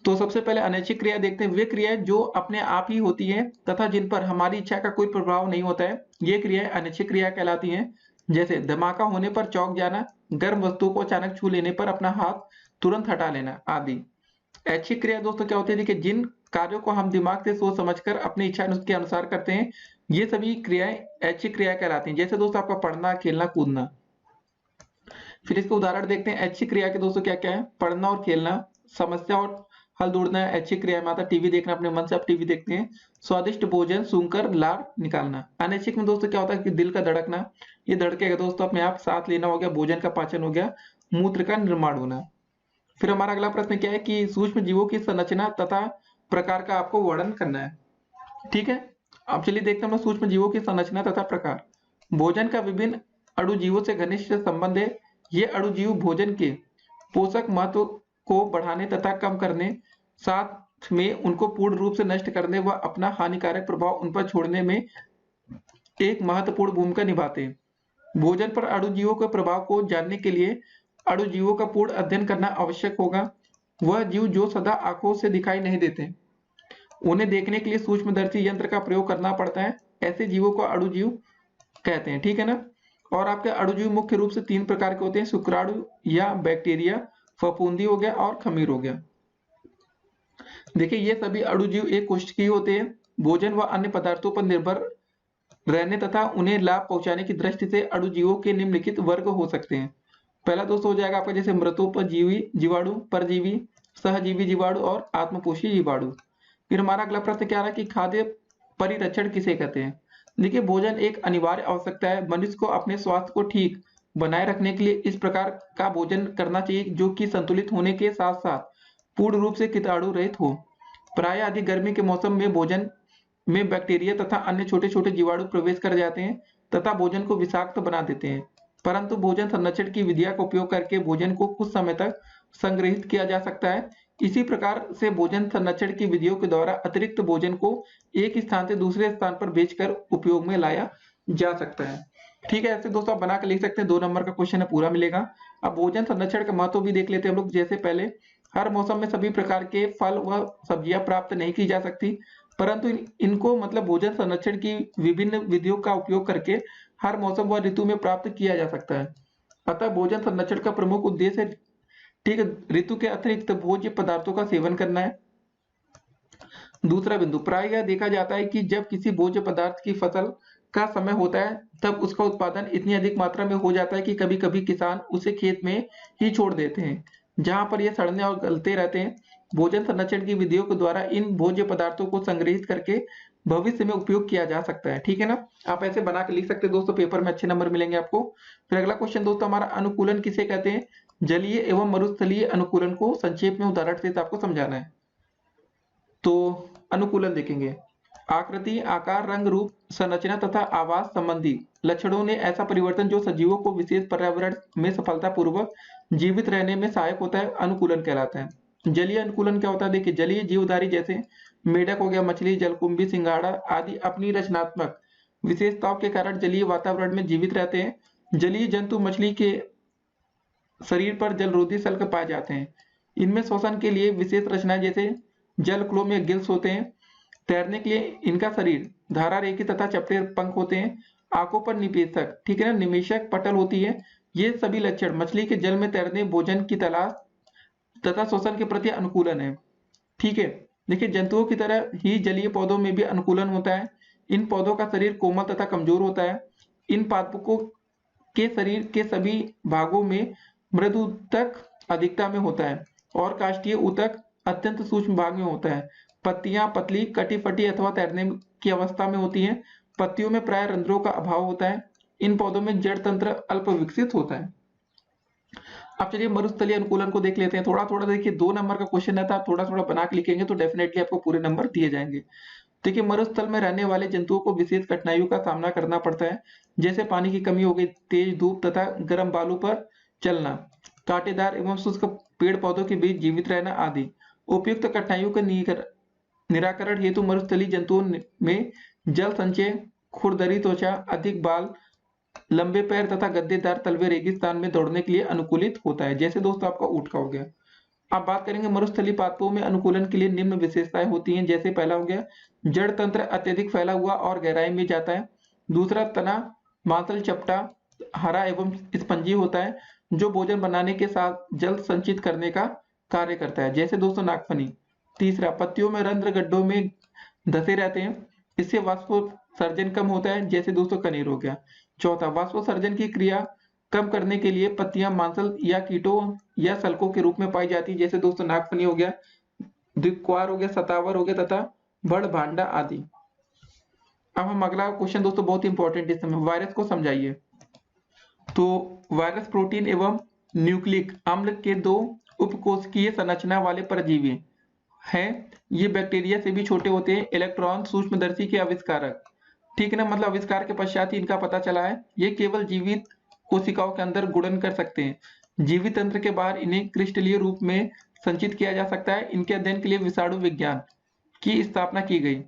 तो सबसे पहले अनैच्छिक क्रिया देखते हैं। वे क्रियाएं जो अपने आप ही होती हैं तथा जिन पर हमारी इच्छा का कोई प्रभाव नहीं होता है, ये क्रियाएं अनैच्छिक क्रिया कहलाती हैं। जैसे धमाका होने पर चौंक जाना, गर्म वस्तु को अचानक छू लेने पर अपना हाथ तुरंत हटा लेना आदि। ऐच्छिक क्रिया दोस्तों क्या होती है, देखिए जिन कार्यों को हम दिमाग से सोच समझकर अपनी इच्छा के अनुसार करते हैं, ये सभी क्रियाएं ऐच्छिक क्रिया कहलाती हैं। जैसे दोस्तों आपका पढ़ना, खेलना, कूदना। फिर इसके उदाहरण देखते हैं। ऐच्छिक क्रिया के दोस्तों क्या क्या है, पढ़ना और खेलना, समस्या और हल ढूंढना है ऐच्छिक क्रिया में आता। टीवी देखना, अपने मन से आप टीवी देखते हैं। स्वादिष्ट भोजन सूंघकर लार निकालना। अनैच्छिक में दोस्तों क्या होता है कि दिल का धड़कना, ये धड़केगा दोस्तों अपने आप, सांस लेना हो गया, भोजन का पाचन हो गया, मूत्र का निर्माण होना। फिर हमारा अगला प्रश्न क्या है कि सूक्ष्म जीवों की संरचना तथा प्रकार का आपको वर्णन करना है। ठीक है, अब चलिए देखते हैं हम सूक्ष्म जीवों की संरचना तथा प्रकार। भोजन का विभिन्न अणुजीवों से घनिष्ठ संबंध है। ये अणुजीव भोजन के पोषक महत्व को बढ़ाने तथा कम करने, साथ में उनको पूर्ण रूप से नष्ट करने व अपना हानिकारक प्रभाव उन पर छोड़ने में एक महत्वपूर्ण भूमिका निभाते हैं। भोजन पर अणुजीवों के प्रभाव को जानने के लिए अणुजीवों का पूर्ण अध्ययन करना आवश्यक होगा। वह जीव जो सदा आंखों से दिखाई नहीं देते, उन्हें देखने के लिए सूक्ष्मदर्शी यंत्र का प्रयोग करना पड़ता है। ऐसे जीवों को अणुजीव कहते हैं। ठीक है ना। और आपके अणुजीव मुख्य रूप से 3 प्रकार के होते हैं, शुक्राणु या बैक्टीरिया, फफूंदी हो गया और खमीर हो गया। देखिए ये सभी अणुजीव एक कोशिकीय होते हैं। भोजन व अन्य पदार्थों पर निर्भर रहने तथा उन्हें लाभ पहुंचाने की दृष्टि से अणुजीवों के निम्नलिखित वर्ग हो सकते हैं। पहला दोस्तों हो जाएगा आपका जैसे मृतोपजीवी जीवाणु, परजीवी, सहजीवी जीवाणु और आत्मपोषी जीवाणु। फिर हमारा अगला प्रश्न क्या रहा कि खाद्य परिरक्षण किसे कहते हैं। देखिए भोजन एक अनिवार्य आवश्यकता है। मनुष्य को अपने स्वास्थ्य को ठीक बनाए रखने के लिए इस प्रकार का भोजन करना चाहिए जो कि संतुलित होने के साथ साथ पूर्ण रूप से कीटाणु रहित हो। प्राय अधिक गर्मी के मौसम में भोजन में बैक्टीरिया तथा अन्य छोटे छोटे जीवाणु प्रवेश कर जाते हैं तथा भोजन को विषाक्त बना देते हैं। परंतु भोजन संरक्षण की विधियां का उपयोग करके भोजन को कुछ समय तक संग्रहित किया जा सकता है। इसी प्रकार से भोजन संरक्षण की विधियों के द्वारा अतिरिक्त भोजन को एक स्थान से दूसरे स्थान पर भेजकर उपयोग में लाया जा सकता है। ठीक है, ऐसे दोस्तों आप बना के लिख सकते हैं। 2 नंबर का क्वेश्चन है, पूरा मिलेगा। अब भोजन संरक्षण का महत्व भी देख लेते हैं हम लोग। जैसे पहले हर मौसम में सभी प्रकार के फल व सब्जियां प्राप्त नहीं की जा सकती, परंतु इनको मतलब भोजन संरक्षण की विभिन्न विधियों का उपयोग करके हर मौसम व ऋतु में प्राप्त किया जा सकता है। अतः भोजन संरक्षण का प्रमुख उद्देश्य ठीक ऋतु के अतिरिक्त भोज्य पदार्थों का सेवन करना है। दूसरा बिंदु, प्राय यह देखा जाता है कि जब किसी भोज्य पदार्थ की फसल का समय होता है तब उसका उत्पादन इतनी अधिक मात्रा में हो जाता है कि कभी कभी किसान उसे खेत में ही छोड़ देते हैं, जहां पर यह सड़ने और गलते रहते हैं। भोजन संरक्षण की विधियों के द्वारा इन भोज्य पदार्थों को संग्रहित करके भविष्य में उपयोग किया जा सकता है। ठीक है ना, आप ऐसे बना के लिख सकते हैं दोस्तों, पेपर में अच्छे नंबर मिलेंगे आपको। फिर अगला क्वेश्चन दोस्तों हमारा, अनुकूलन किसे कहते हैं। जलीय एवं मरुस्थलीय अनुकूलन को संक्षेप में उदाहरण से आपको समझाना है। तो अनुकूलन देखेंगे, आकृति, आकार, रंग, रूप, संरचना तथा आवास संबंधी लक्षणों ने ऐसा परिवर्तन जो सजीवों को विशेष पर्यावरण में सफलतापूर्वक जीवित रहने में सहायक होता है, अनुकूलन कहलाता है। जलीय अनुकूलन क्या होता है, देखिए जलीय जीवधारी जैसे मेढक हो गया, मछली, जलकुंभी, सिंघाड़ा आदि अपनी रचनात्मक विशेषताओं के कारण जलीय वातावरण में जीवित रहते हैं। जलीय जंतु मछली के शरीर पर जलरोधी शल्क पाए जाते हैं। इनमें श्वसन के लिए विशेष रचनाएं जैसे जल क्लोम या गिल्स होते हैं। तैरने के लिए इनका शरीर धारा रेखी तथा चपटे पंख होते हैं। आंखों पर निपेशक, ठीक है ना, निमेशक पटल होती है। ये सभी लक्षण मछली के जल में तैरने, भोजन की तलाश तथा श्वसन के प्रति अनुकूलन है। ठीक है, देखिए जंतुओं की तरह ही जलीय पौधों में भी अनुकूलन होता है। इन पौधों का शरीर कोमल तथा कमजोर होता है। इन पादपों के शरीर के सभी भागों में मृदु ऊतक अधिकता में होता है और काष्ठीय ऊतक अत्यंत सूक्ष्म भाग में होता है। पत्तियां पतली, कटी फटी अथवा तैरने की अवस्था में होती हैं। पत्तियों में प्राय रंध्रों का अभाव होता है। इन पौधों में जड़ तंत्र अल्प विकसित होता है। अब चलिए मरुस्थलीय अनुकूलन को देख लेते हैं। थोड़ा थोड़ा देखिए, 2 नंबर का क्वेश्चन है, आप थोड़ा थोड़ा बना के लिखेंगे तो डेफिनेटली आपको पूरे नंबर दिए जाएंगे। देखिए मरुस्थल में रहने वाले जंतुओं को विशेष कठिनाइयों का सामना करना पड़ता है, जैसे पानी की कमी हो गई, तेज धूप तथा गर्म बालू पर चलना, कांटेदार एवं शुष्क पेड़ पौधों के बीच जीवित रहना आदि। उपयुक्त कठिनाइयों का निराकरण हेतु मरुस्थलीय जंतुओं में जल संचय, खुरदरी त्वचा, अधिक बाल, लंबे पैर तथा गद्देदार तलवे रेगिस्तान में दौड़ने के लिए अनुकूलित होता है, जैसे दोस्तों आपका ऊंट का हो गया। अब बात करेंगे मरुस्थलीय पादपों में अनुकूलन के लिए निम्न विशेषताएं होती हैं, जैसे पहला हो गया जड़ तंत्र अत्यधिक फैला हुआ और गहराई में जाता है। दूसरा, तना मांसल चपटा, हरा एवं स्पंजी होता है, जो भोजन बनाने के साथ जल संचित करने का कार्य करता है, जैसे दोस्तों नागफनी। तीसरा, पत्तियों में रंध्र गड्ढों में धसे रहते हैं, इससे वाष्पोत्सर्जन कम होता है, जैसे दोस्तों कनेर हो गया। चौथा, वाष्पोत्सर्जन की क्रिया कम करने के लिए पत्तियां मांसल या कीटों या सल्कों के रूप में पाई जाती है, जैसे दोस्तों नागफनी हो गया, द्विक्वार हो गया, सतावर हो गया तथा बड़ भांडा आदि। अब हम अगला क्वेश्चन दोस्तों बहुत इंपॉर्टेंट इस समय, वायरस को समझाइए। तो वायरस प्रोटीन एवं न्यूक्लिक अम्ल के 2 उपकोशिकीय संरचना वाले परजीवी हैं। ये बैक्टीरिया से भी छोटे होते हैं। इलेक्ट्रॉन सूक्ष्मदर्शी के आविष्कारक, ठीक है ना, मतलब आविष्कार के पश्चात ही इनका पता चला है। ये केवल जीवित कोशिकाओं के अंदर गुणन कर सकते हैं। जीवित तंत्र के बाहर इन्हें क्रिस्टलीय रूप में संचित किया जा सकता है। इनके अध्ययन के लिए विषाणु विज्ञान की स्थापना की गई।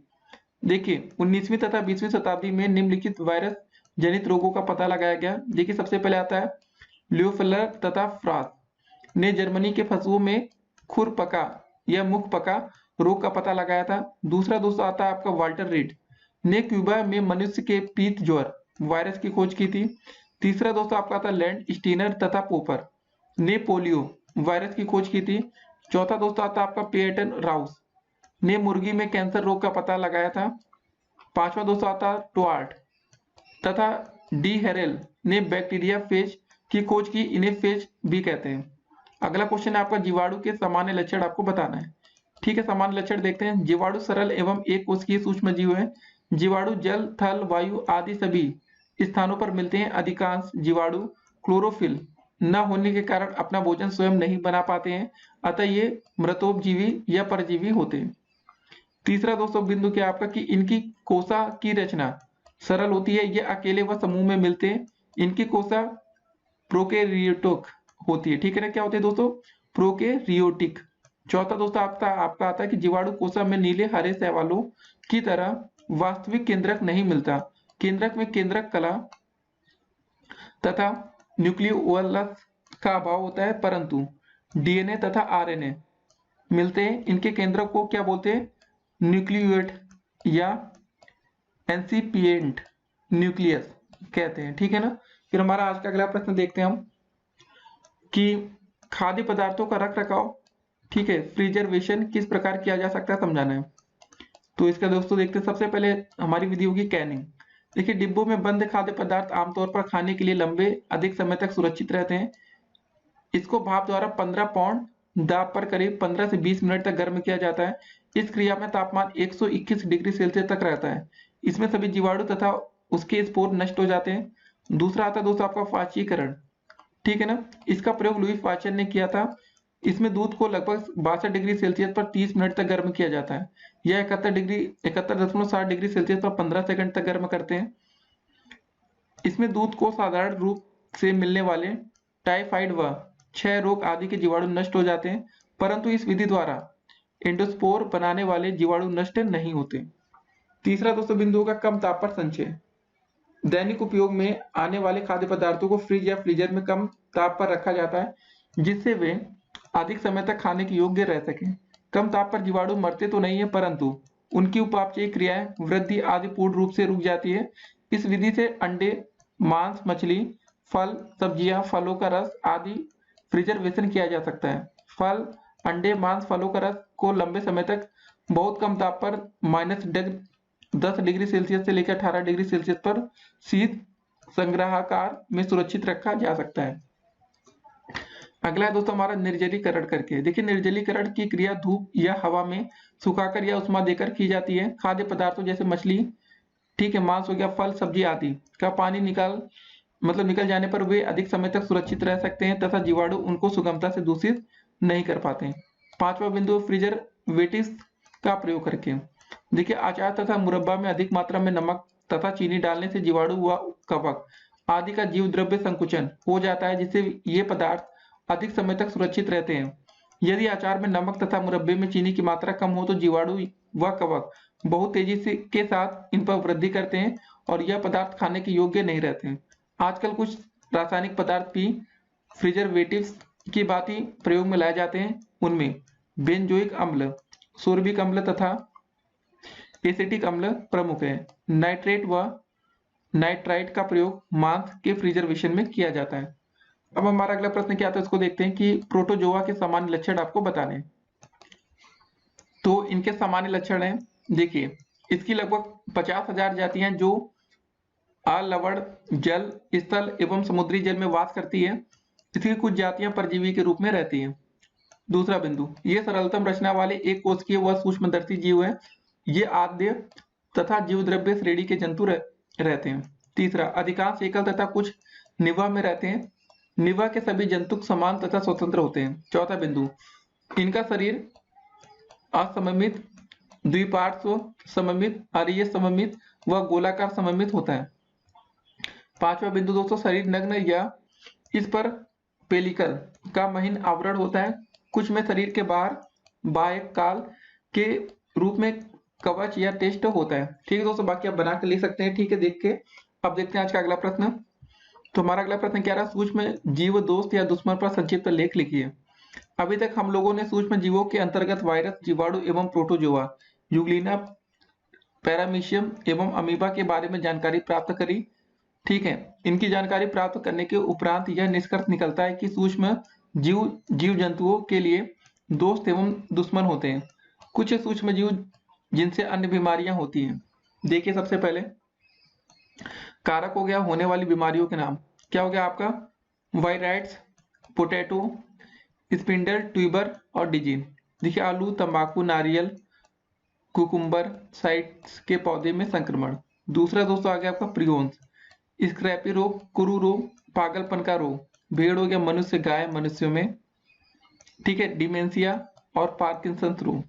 देखिए 19वीं तथा 20वीं शताब्दी में निम्नलिखित वायरस जनित रोगों का पता लगाया गया। देखिए सबसे पहले आता है ल्यूफलर तथा फ्रास ने जर्मनी के पशुओं में खुरपका या मुखपका रोग का पता लगाया था। दूसरा दोस्तों आता है आपका वाल्टर रीड ने क्यूबा में मनुष्य के पीत ज्वर वायरस की खोज की थी। तीसरा दोस्तों आपका आता है लैंड स्टीनर तथा पोपर ने पोलियो वायरस की खोज की थी। चौथा दोस्तों आता है आपका पेयटन राउस ने मुर्गी में कैंसर रोग का पता लगाया था। पांचवा दोस्तों आता है टोआर्ट तथा डी हेरेल ने बैक्टीरिया फेज की खोज की, इन्हें फेज भी कहते हैं। अगला क्वेश्चन है आपका जीवाणु के सामान्य लक्षण आपको बताना है। ठीक है, सामान्य लक्षण देखते हैं। जीवाणु सरल एवं एक कोशिकीय सूक्ष्म जीव है। जीवाणु जल, थल, वायु आदि सभी स्थानों पर मिलते हैं। अधिकांश जीवाणु क्लोरोफिल न होने के कारण अपना भोजन स्वयं नहीं बना पाते हैं, अतः ये मृतोपजीवी या परजीवी होते हैं। तीसरा दोस्तों बिंदु क्या आपका कि इनकी कोशा की रचना सरल होती है। ये अकेले व समूह में मिलते हैं। इनकी कोशा प्रोकैरियोटिक होती है। ठीक है ना, क्या होती है दोस्तों? प्रोकैरियोटिक। चौथा दोस्तों आपका आता है कि जीवाणु कोशा में नीले हरे शैवालों की तरह वास्तविक केंद्रक नहीं मिलता। केंद्रक में केंद्रक कला तथा न्यूक्लियोलस का अभाव होता है, परंतु डीएनए तथा आरएनए मिलते हैं। इनके केंद्रक को क्या बोलते हैं? न्यूक्लियोइड या एनसिपिएंट न्यूक्लियस कहते हैं। ठीक है ना। फिर हमारा आज का अगला प्रश्न देखते हैं हम कि खाद्य पदार्थों का रख रखाव, ठीक है, प्रिजर्वेशन किस प्रकार किया जा सकता है, समझाना है। तो इसका दोस्तों देखते हैं। सबसे पहले हमारी विधि होगी कैनिंग। देखिए डिब्बों में बंद खाद्य पदार्थ आमतौर पर खाने के लिए लंबे अधिक समय तक सुरक्षित रहते हैं। इसको भाप द्वारा 15 पाउंड दाब पर करीब 15 से 20 मिनट तक गर्म किया जाता है। इस क्रिया में तापमान 121 डिग्री सेल्सियस तक रहता है। इसमें सभी जीवाणु तथा उसके स्पोर नष्ट हो जाते हैं। दूसरा आता है दोस्तों आपका फाचीकरण। ठीक है ना, इसका प्रयोग लुईस पाश्चर ने किया था। इसमें दूध को लगभग 62 डिग्री सेल्सियस पर 30 मिनट तक गर्म किया जाता है। यह 71.7 डिग्री सेल्सियस पर 15 सेकंड तक गर्म करते हैं। इसमें दूध को साधारण रूप से मिलने वाले टाइफाइड व क्षय रोग आदि के जीवाणु नष्ट हो जाते हैं, परंतु इस विधि द्वारा एंडोस्पोर बनाने वाले जीवाणु नष्ट नहीं होते। तीसरा दोस्तों बिंदु का कम ताप पर संचय। दैनिक उपयोग में आने वाले खाद्य पदार्थों को फ्रिज या फ्रीजर में कम ताप पर रखा जाता है, जिससे वे अधिक समय तक खाने के योग्य रह सके। कम ताप पर जीवाणु मरते तो नहीं है, परंतु उनकी उपापचयी क्रियाएं, वृद्धि आदि पूर्ण रूप से रुक जाती है। इस विधि से अंडे, मांस, मछली, फल, सब्जियां, फलों का रस आदि प्रिजर्वेशन किया जा सकता है। फल, अंडे, मांस, फलों का रस को लंबे समय तक बहुत कम ताप पर -10 डिग्री सेल्सियस से लेकर 18 डिग्री सेल्सियस पर शीत संग्रहाकार में सुरक्षित रखा जा सकता है। अगला है दोस्तों हमारा निर्जलीकरण करके। देखिए, निर्जलीकरण की क्रिया धूप या हवा में सुखाकर या उष्मा देकर की जाती है। खाद्य पदार्थों जैसे मछली, ठीक है, मांस हो गया, फल, सब्जी आदि का पानी निकल जाने पर वे अधिक समय तक सुरक्षित रह सकते हैं तथा जीवाणु उनको सुगमता से दूषित नहीं कर पाते हैं। पांचवा बिंदु, प्रिजर्वेटिव्स का प्रयोग करके। देखिए, अचार तथा मुरब्बा में अधिक मात्रा में नमक तथा चीनी डालने से जीवाणु व कवक आदि का जीव द्रव्य संकुचन हो जाता है, जिससे ये पदार्थ अधिक समय तक सुरक्षित रहते हैं। यदि अचार में नमक तथा मुरब्बे में चीनी की मात्रा कम हो तो जीवाणु व कवक बहुत तेजी से के साथ इन पर वृद्धि करते हैं और यह पदार्थ खाने के योग्य नहीं रहते हैं। आजकल कुछ रासायनिक पदार्थ भी प्रिजर्वेटिव्स की भांति प्रयोग में लाए जाते हैं। उनमें बेंजोइक अम्ल, सोर्बिक अम्ल तथा एसिटिक अम्ल प्रमुख है। नाइट्रेट व नाइट्राइट का प्रयोग मांस के प्रिजर्वेशन में किया जाता है। अब हमारा अगला प्रश्न क्या आता है, उसको देखते हैं कि प्रोटोजोआ के सामान्य लक्षण आपको बताने हैं। तो इनके सामान्य लक्षण हैं, देखिए, इसकी लगभग 50,000 जातियां जो अलवण जल, स्थल एवं समुद्री जल में वास करती है। इसकी कुछ जातियां परजीवी के रूप में रहती हैं। दूसरा बिंदु, ये सरलतम रचना वाले एक कोशिकीय व सूक्ष्मदर्शी जीव है। ये आद्य तथा जीव द्रव्य श्रेणी के जंतु रहते हैं। तीसरा, अधिकांश एकल तथा कुछ निवह में रहते हैं। निवह के सभी जंतु समान तथा स्वतंत्र होते हैं। चौथा बिंदु, इनका शरीर असममित, द्विपार्श्व सममित, अरीय सममित व गोलाकार सममित होता है। पांचवा बिंदु दोस्तों, शरीर नग्न या इस पर पेलिकल का महीन आवरण होता है। कुछ में शरीर के बाहर बाह्य काल के रूप में कवच या टेस्ट होता है। ठीक है दोस्तों, बाकी आप बना के ले सकते हैं, ठीक है, देख के। अब देखते हैं आज का अगला प्रश्न। तो हमारा अगला प्रश्न क्या रहा, सूक्ष्म जीव दोस्त या दुश्मन पर संक्षिप्त लेख लिखिए। अभी तक हम लोगों ने सूक्ष्म जीवों के अंतर्गत वायरस, जीवाणु एवं प्रोटोजोआ, यूग्लिना, पैरामीशियम एवं अमीबा के बारे में जानकारी प्राप्त करी। ठीक है, इनकी जानकारी प्राप्त करने के उपरांत यह निष्कर्ष निकलता है कि सूक्ष्म जीव जंतुओं के लिए दोस्त एवं दुश्मन होते हैं। कुछ सूक्ष्म जीव जिनसे अन्य बीमारियां होती हैं। देखिए, सबसे पहले कारक हो गया होने वाली बीमारियों के नाम। क्या हो गया आपका, वायराइड्स, पोटैटो, स्पिंडल ट्यूबर और डिजीन। देखिए, आलू, तंबाकू, नारियल, कुकुम्बर, साइट्स के पौधे में संक्रमण। दूसरा दोस्तों आ गया आपका प्रियोन्स, स्क्रैपी रोग, कुरु रोग, पागलपन का रोग। भेड़ हो गया, मनुष्य, गाय, मनुष्यों में। ठीक है, डिमेंशिया और पार्किंसंस रोग।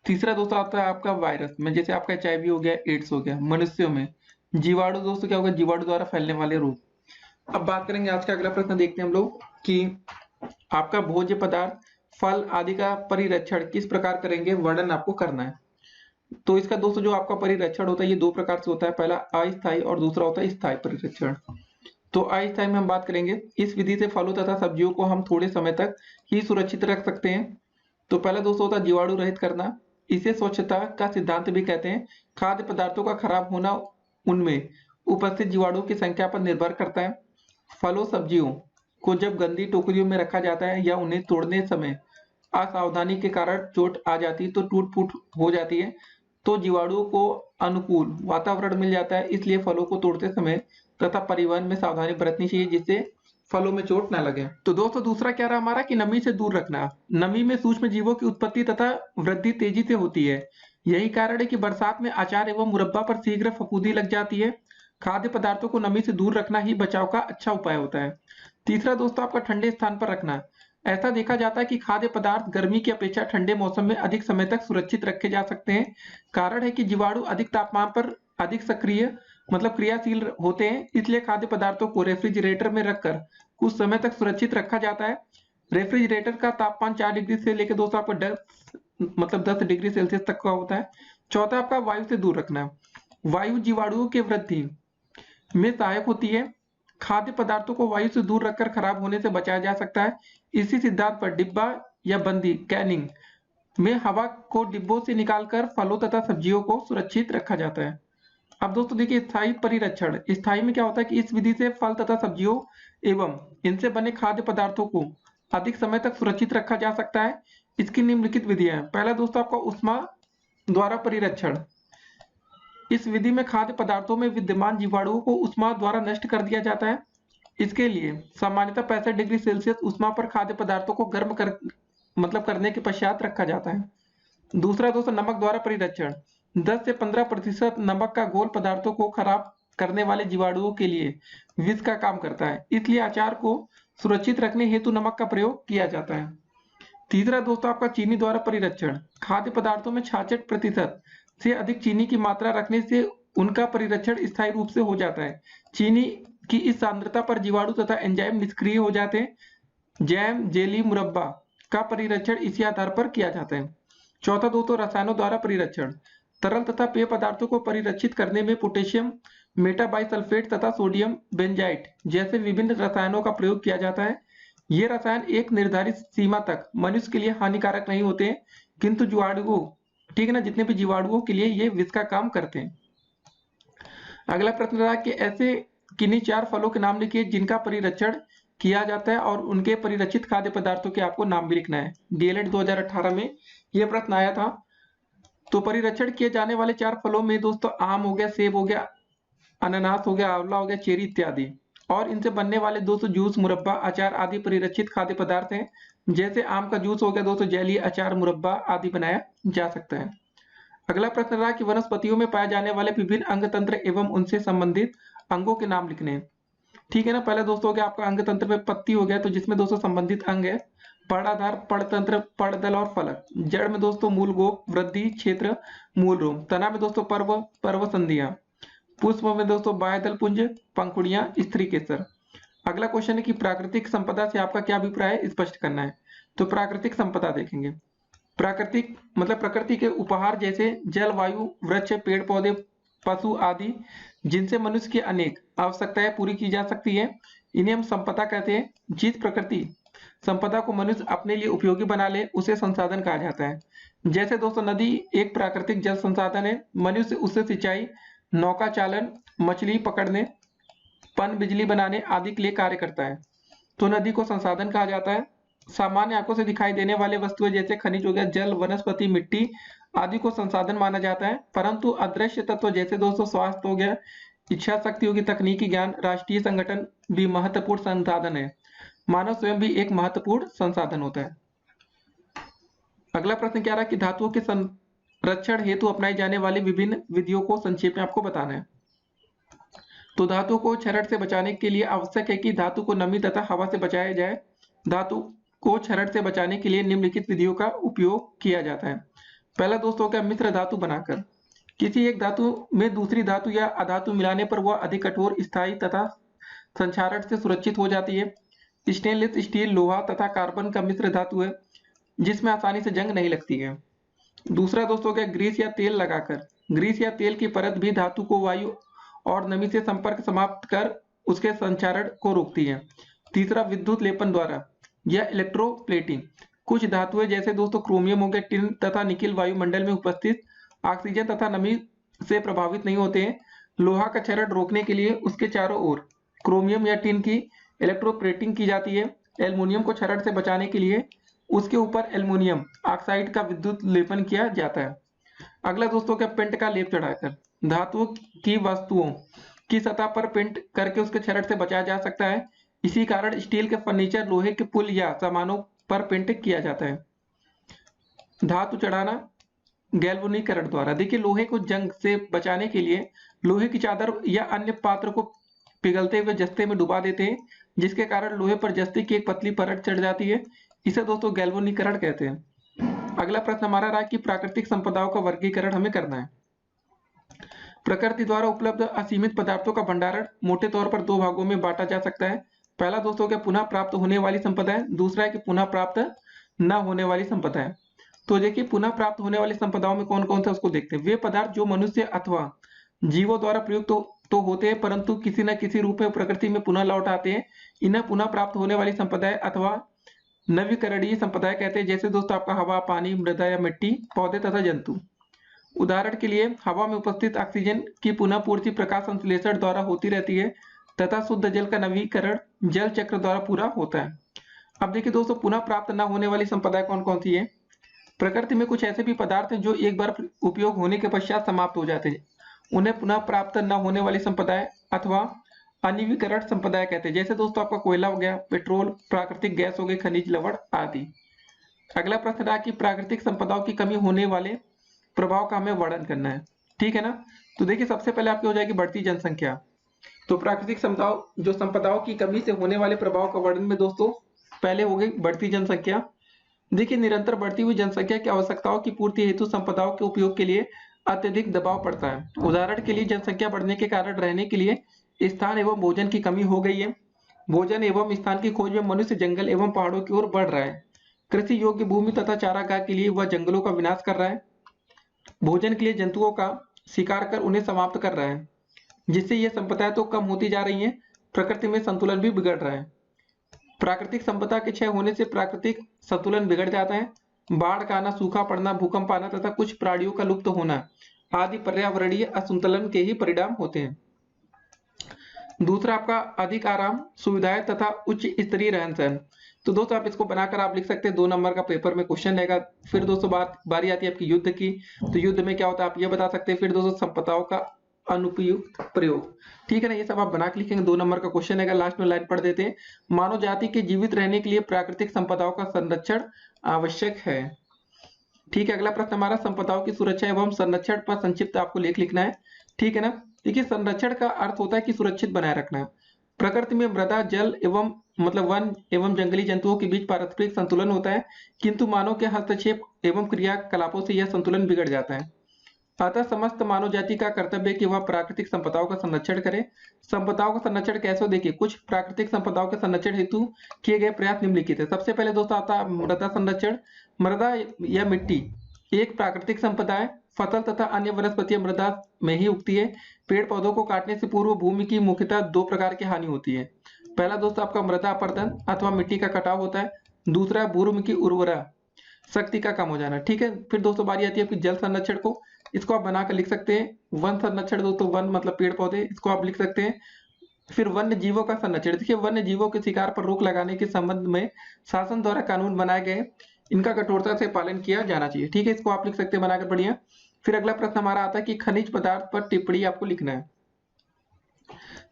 तीसरा दोस्तों आता है आपका वायरस में, जैसे आपका HIV हो गया, एड्स हो गया, मनुष्यों में। जीवाणु दोस्तों क्या होगा, जीवाणु द्वारा फैलने वाले रोग। अब बात करेंगे आज का अगला प्रश्न, देखते हैं हम लोग कि आपका भोज्य पदार्थ, फल आदि का परिरक्षण किस प्रकार करेंगे, वर्णन आपको करना है। तो इसका दोस्तों जो आपका परिरक्षण होता है ये दो प्रकार से होता है, पहला अस्थायी और दूसरा होता है स्थायी परिरक्षण। तो अस्थायी में हम बात करेंगे, इस विधि से फलों तथा सब्जियों को हम थोड़े समय तक ही सुरक्षित रख सकते हैं। तो पहला दोस्तों होता है जीवाणु रहित करना, इसे स्वच्छता का सिद्धांत भी कहते हैं। खाद्य पदार्थों का खराब होना उनमें उपस्थित जीवाणुओं की संख्या पर निर्भर करता है। फलों सब्जियों को जब गंदी टोकरियों में रखा जाता है या उन्हें तोड़ने समय असावधानी के कारण चोट आ जाती है तो टूट फूट हो जाती है, तो जीवाणुओं को अनुकूल वातावरण मिल जाता है। इसलिए फलों को तोड़ते समय तथा परिवहन में सावधानी बरतनी चाहिए, जिससे फलों में चोट ना लगे। तो दोस्तों दूसरा क्या रहा हमारा कि नमी से दूर रखना। नमी में सूक्ष्म जीवों की उत्पत्ति तथा वृद्धि तेजी से होती है। यही कारण है कि बरसात में अचार एवं मुरब्बा पर शीघ्र फफूंदी लग जाती है। खाद्य पदार्थों को नमी से दूर रखना ही बचाव का अच्छा उपाय होता है। तीसरा दोस्तों आपका ठंडे स्थान पर रखना। ऐसा देखा जाता है कि खाद्य पदार्थ गर्मी की अपेक्षा ठंडे मौसम में अधिक समय तक सुरक्षित रखे जा सकते हैं। कारण है कि जीवाणु अधिक तापमान पर अधिक सक्रिय क्रियाशील होते हैं, इसलिए खाद्य पदार्थों को रेफ्रिजरेटर में रखकर कुछ समय तक सुरक्षित रखा जाता है। रेफ्रिजरेटर का तापमान 4 डिग्री से लेकर दोस्तों आपका 10 डिग्री सेल्सियस तक का होता है। चौथा आपका वायु से दूर रखना। वायु जीवाणुओं के वृद्धि में सहायक होती है। खाद्य पदार्थों को वायु से दूर रखकर खराब होने से बचाया जा सकता है। इसी सिद्धांत पर डिब्बा या बंदी कैनिंग में हवा को डिब्बों से निकालकर फलों तथा सब्जियों को सुरक्षित रखा जाता है। अब दोस्तों देखिए स्थायी परिरक्षण। स्थायी में क्या होता है कि इस विधि से फल तथा सब्जियों एवं इनसे बने खाद्य पदार्थों को अधिक समय तक सुरक्षित रखा जा सकता है। इसकी निम्नलिखित विधियां हैं। पहला दोस्तों आपका ऊष्मा द्वारा परिरक्षण। इस विधि में खाद्य पदार्थों में विद्यमान जीवाणुओं को ऊष्मा द्वारा नष्ट कर दिया जाता है। इसके लिए सामान्यतः 65 डिग्री सेल्सियस ऊष्मा पर खाद्य पदार्थों को गर्म करने के पश्चात रखा जाता है। दूसरा दोस्तों नमक द्वारा परिरक्षण। 10 से 15% नमक का घोल पदार्थों को खराब करने वाले जीवाणुओं के लिए विष का काम करता है, इसलिए अचार को सुरक्षित रखने हेतु नमक का प्रयोग किया जाता है। तीसरा दोस्तों आपका चीनी द्वारा परिरक्षण। खाद्य पदार्थों में 66% से अधिक चीनी की मात्रा रखने से उनका परिरक्षण स्थायी रूप से हो जाता है। चीनी की इस सांद्रता पर जीवाणु तथा एंजाइम निष्क्रिय हो जाते हैं। जैम, जेली, मुरब्बा का परिरक्षण इसी आधार पर किया जाता है। चौथा दोस्तों रसायनों द्वारा परिरक्षण। तरल तथा पेय पदार्थों को परिरक्षित करने में पोटेशियम मेटाबाइसल्फेट तथा सोडियम बेंजाइट जैसे विभिन्न रसायनों का प्रयोग किया जाता है। ये रसायन एक निर्धारित सीमा तक मनुष्य के लिए हानिकारक नहीं होते, किंतु जीवाणुओं, ठीक है ना, जितने भी जीवाणुओं के लिए ये विष का काम करते हैं। अगला प्रश्न रहा कि ऐसे किन्हीं 4 फलों के नाम लिखिए जिनका परिरक्षण किया जाता है और उनके परिरक्षित खाद्य पदार्थों के आपको नाम भी लिखना है। डीएलएड 2018 में यह प्रश्न आया था। तो परिरक्षण किए जाने वाले 4 फलों में दोस्तों आम हो गया, सेब हो गया, अनानास हो गया, आंवला हो गया, चेरी इत्यादि। और इनसे बनने वाले दोस्तों जूस, मुरब्बा, अचार आदि परिरक्षित खाद्य पदार्थ हैं। जैसे आम का जूस हो गया दोस्तों, जेली, अचार, मुरब्बा आदि बनाया जा सकता है। अगला प्रश्न रहा कि वनस्पतियों में पाए जाने वाले विभिन्न अंग तंत्र एवं उनसे संबंधित अंगों के नाम लिखने हैं। ठीक है ना। पहले दोस्तों हो गया आपका अंग तंत्र में पत्ती हो गया, तो जिसमें दोस्तों संबंधित अंग है पर्णाधार, पर्णतंत्र, पर्णदल और फलक। जड़ में दोस्तों मूल गोप, वृद्धि क्षेत्र, मूल रोम। तना में दोस्तों पर्व, पर्व संधियां। पुष्प में दोस्तों बाह्यदल पुंज, पंखुड़ियां, स्त्री केसर। अगला क्वेश्चन है कि प्राकृतिक संपदा से आपका क्या अभिप्राय है, स्पष्ट करना है। तो प्राकृतिक संपदा देखेंगे। प्राकृतिक मतलब प्रकृति के उपहार जैसे जल, वायु, वृक्ष, पेड़ पौधे, पशु आदि जिनसे मनुष्य की अनेक आवश्यकताएं पूरी की जा सकती है, इन्हें हम संपदा कहते हैं। जिस प्रकृति संपदा को मनुष्य अपने लिए उपयोगी बना ले उसे संसाधन कहा जाता है। जैसे दोस्तों नदी एक प्राकृतिक जल संसाधन है। मनुष्य उससे सिंचाई, नौका चालन, मछली पकड़ने, पन बिजली बनाने आदि के लिए कार्य करता है, तो नदी को संसाधन कहा जाता है। सामान्य आंखों से दिखाई देने वाले वस्तुएं जैसे खनिज हो गया, जल, वनस्पति, मिट्टी आदि को संसाधन माना जाता है। परंतु अदृश्य तत्व जैसे दोस्तों स्वास्थ्य हो गया, इच्छा शक्ति होगी, तकनीकी ज्ञान, राष्ट्रीय संगठन भी महत्वपूर्ण संसाधन है। मानव स्वयं भी एक महत्वपूर्ण संसाधन होता है। अगला प्रश्न क्या रहा कि धातुओं के संरक्षण हेतु अपनाई जाने वाली विभिन्न विधियों को संक्षेप में आपको बताना है। तो धातु को क्षरण से बचाने के लिए आवश्यक है कि धातु को नमी तथा हवा से बचाया जाए। धातु को क्षरण से बचाने के लिए निम्नलिखित विधियों का उपयोग किया जाता है। पहला दोस्तों क्या, मिश्र धातु बनाकर। किसी एक धातु में दूसरी धातु या अधातु मिलाने पर वह अधिक कठोर, स्थायी तथा संक्षारण से सुरक्षित हो जाती है। स्टेनलेस स्टील, लोहा तथा कार्बन का मिश्र धातु है जिसमें आसानी से जंग नहीं लगती है। दूसरा दोस्तों क्या, ग्रीस या तेल लगाकर। ग्रीस या तेल की परत भी धातु को वायु और नमी से संपर्क समाप्त कर उसके संचारण को रोकती है। तीसरा विद्युत लेपन द्वारा या इलेक्ट्रोप्लेटिंग। कुछ धातुएं जैसे दोस्तों क्रोमियम हो गया, टिन तथा निकिल वायुमंडल में उपस्थित ऑक्सीजन तथा नमी से प्रभावित नहीं होते हैं। लोहा का क्षरण रोकने के लिए उसके चारों ओर क्रोमियम या टिन की इलेक्ट्रोप्लेटिंग की जाती है। एल्युमिनियम को क्षरण से बचाने के लिए उसके ऊपर एल्युमिनियम ऑक्साइड का विद्युत लेपन किया जाता है। अगला दोस्तों क्या, पेंट का लेप चढ़ाकर। धातुओं की वस्तुओं की सतह पर पेंट करके उसके क्षरण से बचाया जा सकता है। इसी कारण स्टील के फर्नीचर, लोहे के पुल या सामानों पर पेंट किया जाता है। धातु चढ़ाना गैल्वेनीकरण द्वारा। देखिए लोहे को जंग से बचाने के लिए लोहे की चादर या अन्य पात्र को पिघलते हुए जस्ते में डुबा देते हैं, जिसके कारण लोहे पर जस्ते की एक पतली परत चढ़ जाती है। इसे दोस्तों गैल्वेनीकरण कहते हैं। अगला प्रश्न हमारा रहा कि प्राकृतिक संपदाओं का वर्गीकरण हमें करना है। प्रकृति द्वारा उपलब्ध असीमित पदार्थों का भंडारण मोटे तौर पर 2 भागों में बांटा जा सकता है। पहला दोस्तों क्या, पुनः प्राप्त होने वाली संपदा है। दूसरा है कि पुनः प्राप्त न होने वाली संपदा है। तो देखिए पुनः प्राप्त होने वाली संपदाओं में कौन कौन से उसको देखते हैं। वे पदार्थ जो मनुष्य अथवा जीवों द्वारा प्रयुक्त तो होते हैं परंतु किसी न किसी रूप में प्रकृति में पुनः लौट आते हैं, इन्हें पुनः प्राप्त होने वाली संपदाएं अथवा नवीकरणीय संपदाएं कहते हैं, जैसे दोस्तों आपका हवा, पानी, मृदा या मिट्टी, पौधे तथा जंतु। उदाहरण के लिए हवा में उपस्थित ऑक्सीजन की पुनः पूर्ति प्रकाश संश्लेषण द्वारा होती रहती है तथा शुद्ध जल का नवीकरण जल चक्र द्वारा पूरा होता है। अब देखिए दोस्तों, पुनः प्राप्त न होने वाली संपदाएं कौन कौन सी है। प्रकृति में कुछ ऐसे भी पदार्थ हैं जो एक बार उपयोग होने के पश्चात समाप्त हो जाते हैं, उन्हें पुनः प्राप्त न होने वाली संपदाएं अथवा अनवीकरण संपदाएं कहते हैं। जैसे दोस्तों आपका कोयला हो गया, पेट्रोल, प्राकृतिक गैस हो गई, खनिज लवण आदि। अगला प्रश्न रहा कि प्राकृतिक संपदाओं की कमी होने वाले प्रभाव का हमें वर्णन करना है, ठीक है ना। तो देखिए सबसे पहले आपकी हो जाएगी बढ़ती जनसंख्या। तो प्राकृतिक संपदाओं की कमी से होने वाले प्रभाव का वर्णन में दोस्तों पहले हो गई बढ़ती जनसंख्या। देखिए निरंतर बढ़ती हुई जनसंख्या की आवश्यकताओं की पूर्ति हेतु संपदाओं के उपयोग के लिए अत्यधिक दबाव पड़ता है। उदाहरण के लिए जनसंख्या बढ़ने के कारण रहने के लिए स्थान एवं भोजन की कमी हो गई है। भोजन एवं स्थान की खोज में मनुष्य जंगल एवं पहाड़ों की ओर बढ़ रहा है। कृषि योग्य भूमि तथा चारागाह के लिए वह जंगलों का विनाश कर रहा है। भोजन के लिए जंतुओं का शिकार कर उन्हें समाप्त कर रहा है, जिससे ये संपदाएं तो कम होती जा रही हैं, प्रकृति में संतुलन भी बिगड़ रहा है। प्राकृतिक संपदा के क्षय होने से प्राकृतिक संतुलन बिगड़ जाता है। बाढ़ का आना, सूखा पड़ना, भूकंप आना तथा कुछ प्राणियों का लुप्त होना आदि पर्यावरणीय असंतुलन के ही परिणाम होते हैं। दूसरा आपका अधिक आराम, सुविधाएं तथा उच्च स्तरीय रहन सहन। तो दोस्तों आप इसको बनाकर आप लिख सकते हैं, 2 नंबर का पेपर में क्वेश्चन रहेगा। फिर दोस्तों बारी आती है आपकी युद्ध की। तो युद्ध में क्या होता है आप ये बता सकते हैं। फिर दोस्तों संपदाओं का अनुपयुक्त प्रयोग, ठीक है ना, ये सब आप बना के लिखेंगे। 2 नंबर का क्वेश्चन है। लास्ट में लाइन पढ़ देते हैं, मानव जाति के जीवित रहने के लिए प्राकृतिक संपदाओं का संरक्षण आवश्यक है। ठीक है, अगला प्रश्न हमारा संपदाओं की सुरक्षा एवं संरक्षण पर संक्षिप्त आपको लेख लिखना है, ठीक है ना। देखिए संरक्षण का अर्थ होता है कि सुरक्षित बनाए रखना। प्रकृति में मृदा, जल एवं मतलब वन एवं जंगली जंतुओं के बीच पारस्परिक संतुलन होता है, किंतु मानव के हस्तक्षेप एवं क्रियाकलापों से यह संतुलन बिगड़ जाता है। अतः समस्त मानव जाति का कर्तव्य है कि वह प्राकृतिक संपदाओं का संरक्षण करे। संपदाओं का संरक्षण कैसे, देखिए कुछ प्राकृतिक संपदाओं के संरक्षण हेतु किए गए प्रयास निम्नलिखित है। सबसे पहले दोस्तों आता है मृदा संरक्षण। मृदा या मिट्टी एक प्राकृतिक संपदा है। फसल तथा अन्य वनस्पतियां मृदा में ही उगती है। पेड़ पौधों को काटने से पूर्व भूमि की मुख्यतः 2 प्रकार की हानि होती है। पहला दोस्तों आपका मृदा अपरदन अथवा मिट्टी का कटाव होता है। दूसरा भूमि की उर्वरा शक्ति का कम हो जाना, ठीक है। फिर दोस्तों बारी आती है आपकी जल संरक्षण को। इसको आप बनाकर लिख सकते हैं। वन संरक्षण दोस्तों, वन मतलब पेड़ पौधे, इसको आप लिख सकते हैं। फिर वन्य जीवों का संरक्षण, देखिए वन्य जीवों के शिकार पर रोक लगाने के संबंध में शासन द्वारा कानून बनाए गए, इनका कठोरता से पालन किया जाना चाहिए, ठीक है। इसको आप लिख सकते हैं बनाकर, बढ़िया। फिर अगला प्रश्न हमारा आता है कि खनिज पदार्थ पर टिप्पणी आपको लिखना है।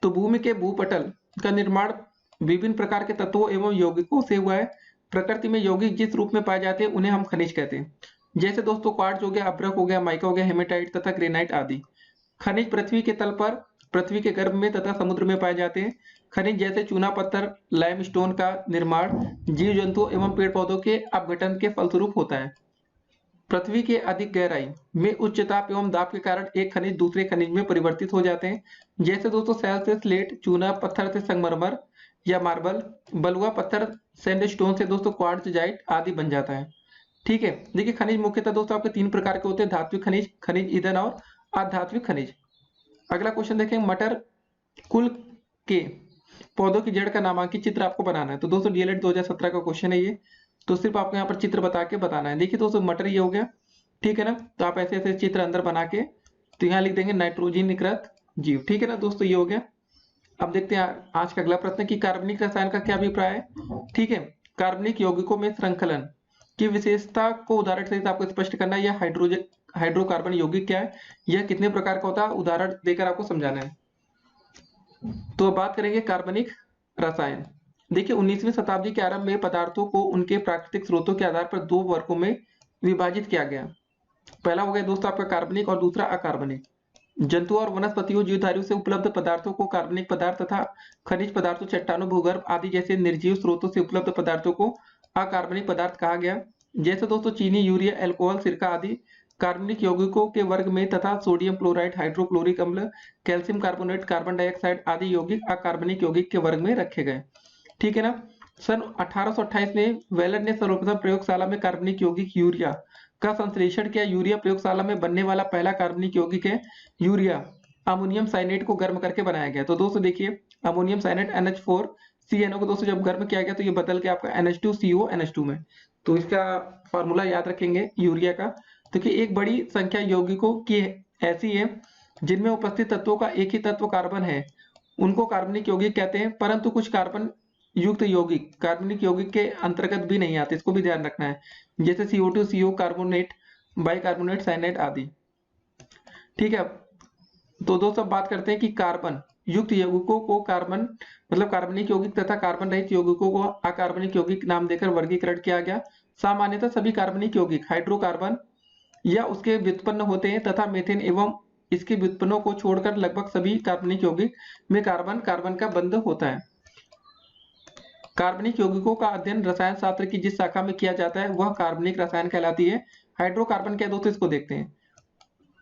तो भूमि के भूपटल का निर्माण विभिन्न प्रकार के तत्वों एवं यौगिकों से हुआ है। प्रकृति में यौगिक जिस रूप में पाए जाते हैं उन्हें हम खनिज कहते हैं। जैसे दोस्तों क्वार्ट्ज हो गया, अभ्रक हो गया, माइका हो गया, हेमेटाइट तथा ग्रेनाइट आदि। खनिज पृथ्वी के तल पर, पृथ्वी के गर्भ में तथा समुद्र में पाए जाते हैं। खनिज जैसे चूना पत्थर, लाइमस्टोन का निर्माण जीव जंतुओं एवं पेड़ पौधों के अपघटन के फलस्वरूप होता है। पृथ्वी के अधिक गहराई में उच्च ताप एवं दाब के कारण एक खनिज दूसरे खनिज में परिवर्तित हो जाते हैं। जैसे दोस्तों सैल से स्लेट, चूना पत्थर से संगमरमर या मार्बल, बलुआ पत्थर सैंडस्टोन से दोस्तों क्वार्ट्जजाइट आदि बन जाता है, ठीक है। देखिए खनिज मुख्यतः दोस्तों आपके 3 प्रकार के होते हैं, धात्विक खनिज, खनिज ईंधन और अधात्विक खनिज। अगला क्वेश्चन देखें, मटर कुल के पौधों की जड़ का नामांकित चित्र आपको बनाना है। तो दोस्तों डीएलएड 2017 का क्वेश्चन है ये, तो सिर्फ आपको यहाँ पर चित्र बता के बताना है। देखिए दोस्तों मटर ये हो गया, ठीक है ना। तो आप ऐसे ऐसे चित्र अंदर बना के तो यहाँ लिख देंगे नाइट्रोजन निकृत जीव, ठीक है ना दोस्तों, ये हो गया। अब देखते हैं आज का अगला प्रश्न कि कार्बनिक रसायन का क्या अभिप्राय है, ठीक है। कार्बनिक यौगिकों में श्रृंखलन की विशेषता को उदाहरण सहित आपको स्पष्ट करना है। यह हाइड्रोकार्बन यौगिक क्या है, यह कितने प्रकार का होता है, उदाहरण देकर आपको समझाना है। तो बात करेंगे कार्बनिक रसायन। देखिए 19वीं शताब्दी के आरंभ में पदार्थों को उनके प्राकृतिक स्रोतों के आधार पर 2 वर्गों में विभाजित किया गया। पहला हो गया दोस्तों आपका कार्बनिक और दूसरा अकार्बनिक। जंतुओं और वनस्पतियों जीवधारियों से उपलब्ध पदार्थों को कार्बनिक पदार्थ तथा खनिज पदार्थों, चट्टानों, भूगर्भ आदि जैसे निर्जीव स्रोतों से उपलब्ध पदार्थों को अकार्बनिक पदार्थ कहा गया। जैसे दोस्तों चीनी, यूरिया, अल्कोहल, सिरका आदि कार्बनिक यौगिकों के वर्ग में तथा सोडियम क्लोराइड, हाइड्रोक्लोरिक अम्ल, कैल्शियम कार्बोनेट, कार्बन डाइऑक्साइड आदि यौगिक अकार्बनिक यौगिक के वर्ग में रखे गए, ठीक है ना। सन 1828 में वेलर ने सर्वप्रथम प्रयोगशाला में कार्बनिक यौगिक यूरिया का संश्लेषण किया। यूरिया प्रयोगशाला में बनने वाला पहला कार्बनिक यौगिक है। यूरिया अमोनियम साइनेट को गर्म करके बनाया गया। तो दोस्तों देखिए अमोनियम साइनेट NH4 CNO को दोस्तों जब गर्म किया गया तो ये बदल के आपका NH2CO NH2 में। तो इसका फॉर्मूला याद रखेंगे यूरिया का। तो कि एक बड़ी संख्या यौगिकों की ऐसी है जिनमें उपस्थित तत्वों का एक ही तत्व कार्बन है, उनको कार्बनिक यौगिक कहते हैं। परंतु कुछ कार्बन युक्त यौगिक कार्बनिक यौगिक के अंतर्गत भी नहीं आते, इसको भी ध्यान रखना है, जैसे CO2, CO carbonate, bicarbonate, cyanide आदि। ठीक है, तो दोस्तों बात करते हैं कि कार्बन युक्त यौगिकों को कार्बन मतलब कार्बनिक यौगिक तथा कार्बन रहित यौगिकों को अकार्बनिक यौगिक नाम देकर वर्गीकरण किया गया। सामान्यतः सभी कार्बनिक यौगिक हाइड्रोकार्बन या उसके व्युत्पन्न होते हैं तथा मीथेन एवं इसके व्युत्पन्नों को छोड़कर लगभग सभी कार्बनिक यौगिक में कार्बन कार्बन का बंध होता है। कार्बनिक यौगिकों का अध्ययन रसायन शास्त्र की जिस शाखा में किया जाता है वह कार्बनिक रसायन कहलाती है। हाइड्रोकार्बन क्या दोस्तों, इसको देखते हैं।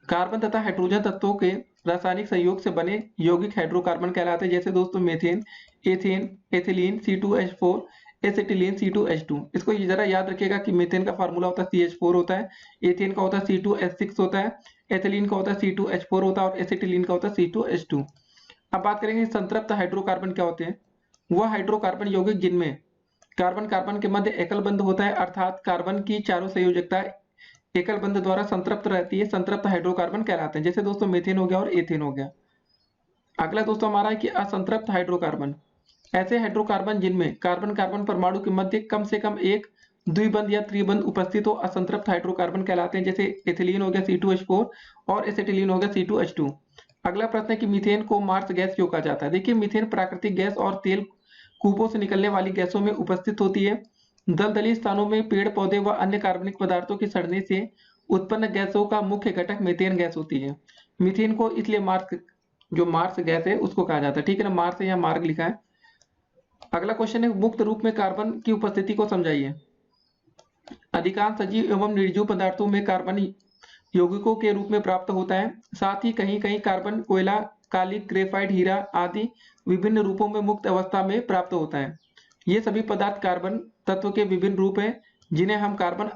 कार्बन तथा हाइड्रोजन तत्वों के रासायनिक संयोग से बने यौगिक हाइड्रोकार्बन कहलाते हैं, जैसे दोस्तों methane, ethane, ethylene, C2H4, acetylene, C2H2। इसको जरा याद रखिएगा कि मीथेन का फार्मूला होता है CH4 होता है, एथेन का होता है C2H6 होता है, एथिलीन का होता है C2H4 होता है और एसिटिलीन का होता है C2H2। अब बात करेंगे संतृप्त हाइड्रोकार्बन क्या होते हैं। वह हाइड्रोकार्बन यौगिक जिनमें कार्बन कार्बन के मध्य एकल बंध होता है, अर्थात कार्बन की चारों संयोजकता एकल बंध द्वारा संतृप्त रहती है, संतृप्त हाइड्रोकार्बन कहलाते हैं, जैसे दोस्तों मीथेन हो गया और एथेन हो गया। अगला दोस्तों हमारा है कि असंतृप्त हाइड्रोकार्बन, ऐसे हाइड्रोकार्बन जिनमें कार्बन कार्बन परमाणु के मध्य कम से कम एक द्विबंध या त्रिबंध उपस्थित हो, असंतृप्त हाइड्रोकार्बन कहलाते हैं, जैसे एथिलीन हो गया C2H4 और एसिटिलीन हो गया C2H2। अगला प्रश्न है कि मीथेन को मार्स गैस क्यों कहा जाता है। देखिए, मीथेन प्राकृतिक गैस और तेल कूपों से निकलने वाली गैसों में उपस्थित होती है। दलदली स्थानों में पेड़ पौधे व अन्य कार्बनिक पदार्थों के सड़ने से उत्पन्न गैसों का मुख्य घटक मीथेन गैस होती है। मीथेन को इसलिए मार्स गैस है उसको कहा जाता है। ठीक है ना, मार्स है या मार्ग लिखा है। अगला क्वेश्चन है मुक्त रूप में कार्बन की उपस्थिति को समझाइए। अधिकांश सजीव एवं निर्जीव पदार्थों में कार्बन यौगिकों के रूप में प्राप्त होता है। साथ ही कहीं कहीं कार्बन कोयला, कालिक, ग्रेफाइट, हीरा आदि विभिन्न रूपों में मुक्त अवस्था में प्राप्त होता है। ये सभी पदार्थ कार्बन तत्व के विभिन्न रूप हैं, जिन्हें हम कार्बन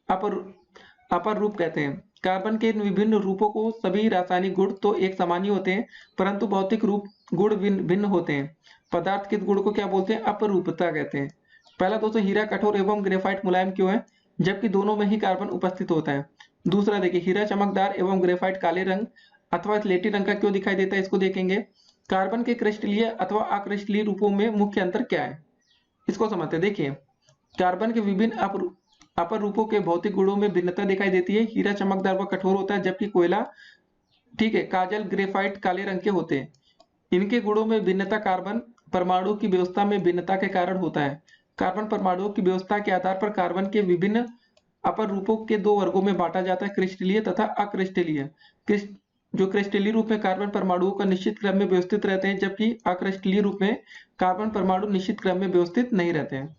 अपर रूप कहते हैं। कार्बन के इन विभिन्न रूपों को सभी रासायनिक गुण तो एक समान ही होते हैं, परंतु भौतिक रूप गुण भिन्न होते हैं। पदार्थ के गुण को क्या बोलते हैं, अपरूपता कहते हैं। पहला दोस्तों, हीरा कठोर एवं ग्रेफाइट मुलायम क्यों है, जबकि दोनों में ही कार्बन उपस्थित होता है। दूसरा देखिए, हीरा चमकदार एवं ग्रेफाइट काले रंग अथवा स्लेटी रंग का क्यों दिखाई देता है, इसको देखेंगे। कार्बन के क्रिस्टलीय अथवा अक्रिस्टलीय रूपों में मुख्य अंतर क्या है, इसको समझते हैं। देखिए, कार्बन के विभिन्न अपर रूपों के भौतिक गुणों में भिन्नता दिखाई देती है। हीरा चमकदार व कठोर होता है, जबकि कोयला, ठीक है, काजल, ग्रेफाइट काले रंग के होते हैं। इनके गुणों में भिन्नता कार्बन परमाणु की व्यवस्था में भिन्नता के कारण होता है। कार्बन परमाणुओं की व्यवस्था के आधार पर कार्बन के विभिन्न अपर रूपों के दो वर्गों में बांटा जाता है, क्रिस्टलीय तथा अक्रिस्टलीय। जो क्रिस्टलीय रूप में कार्बन परमाणुओं का निश्चित क्रम में व्यवस्थित रहते हैं, जबकि अक्रिस्टलीय रूप में कार्बन परमाणु निश्चित क्रम में व्यवस्थित नहीं रहते हैं।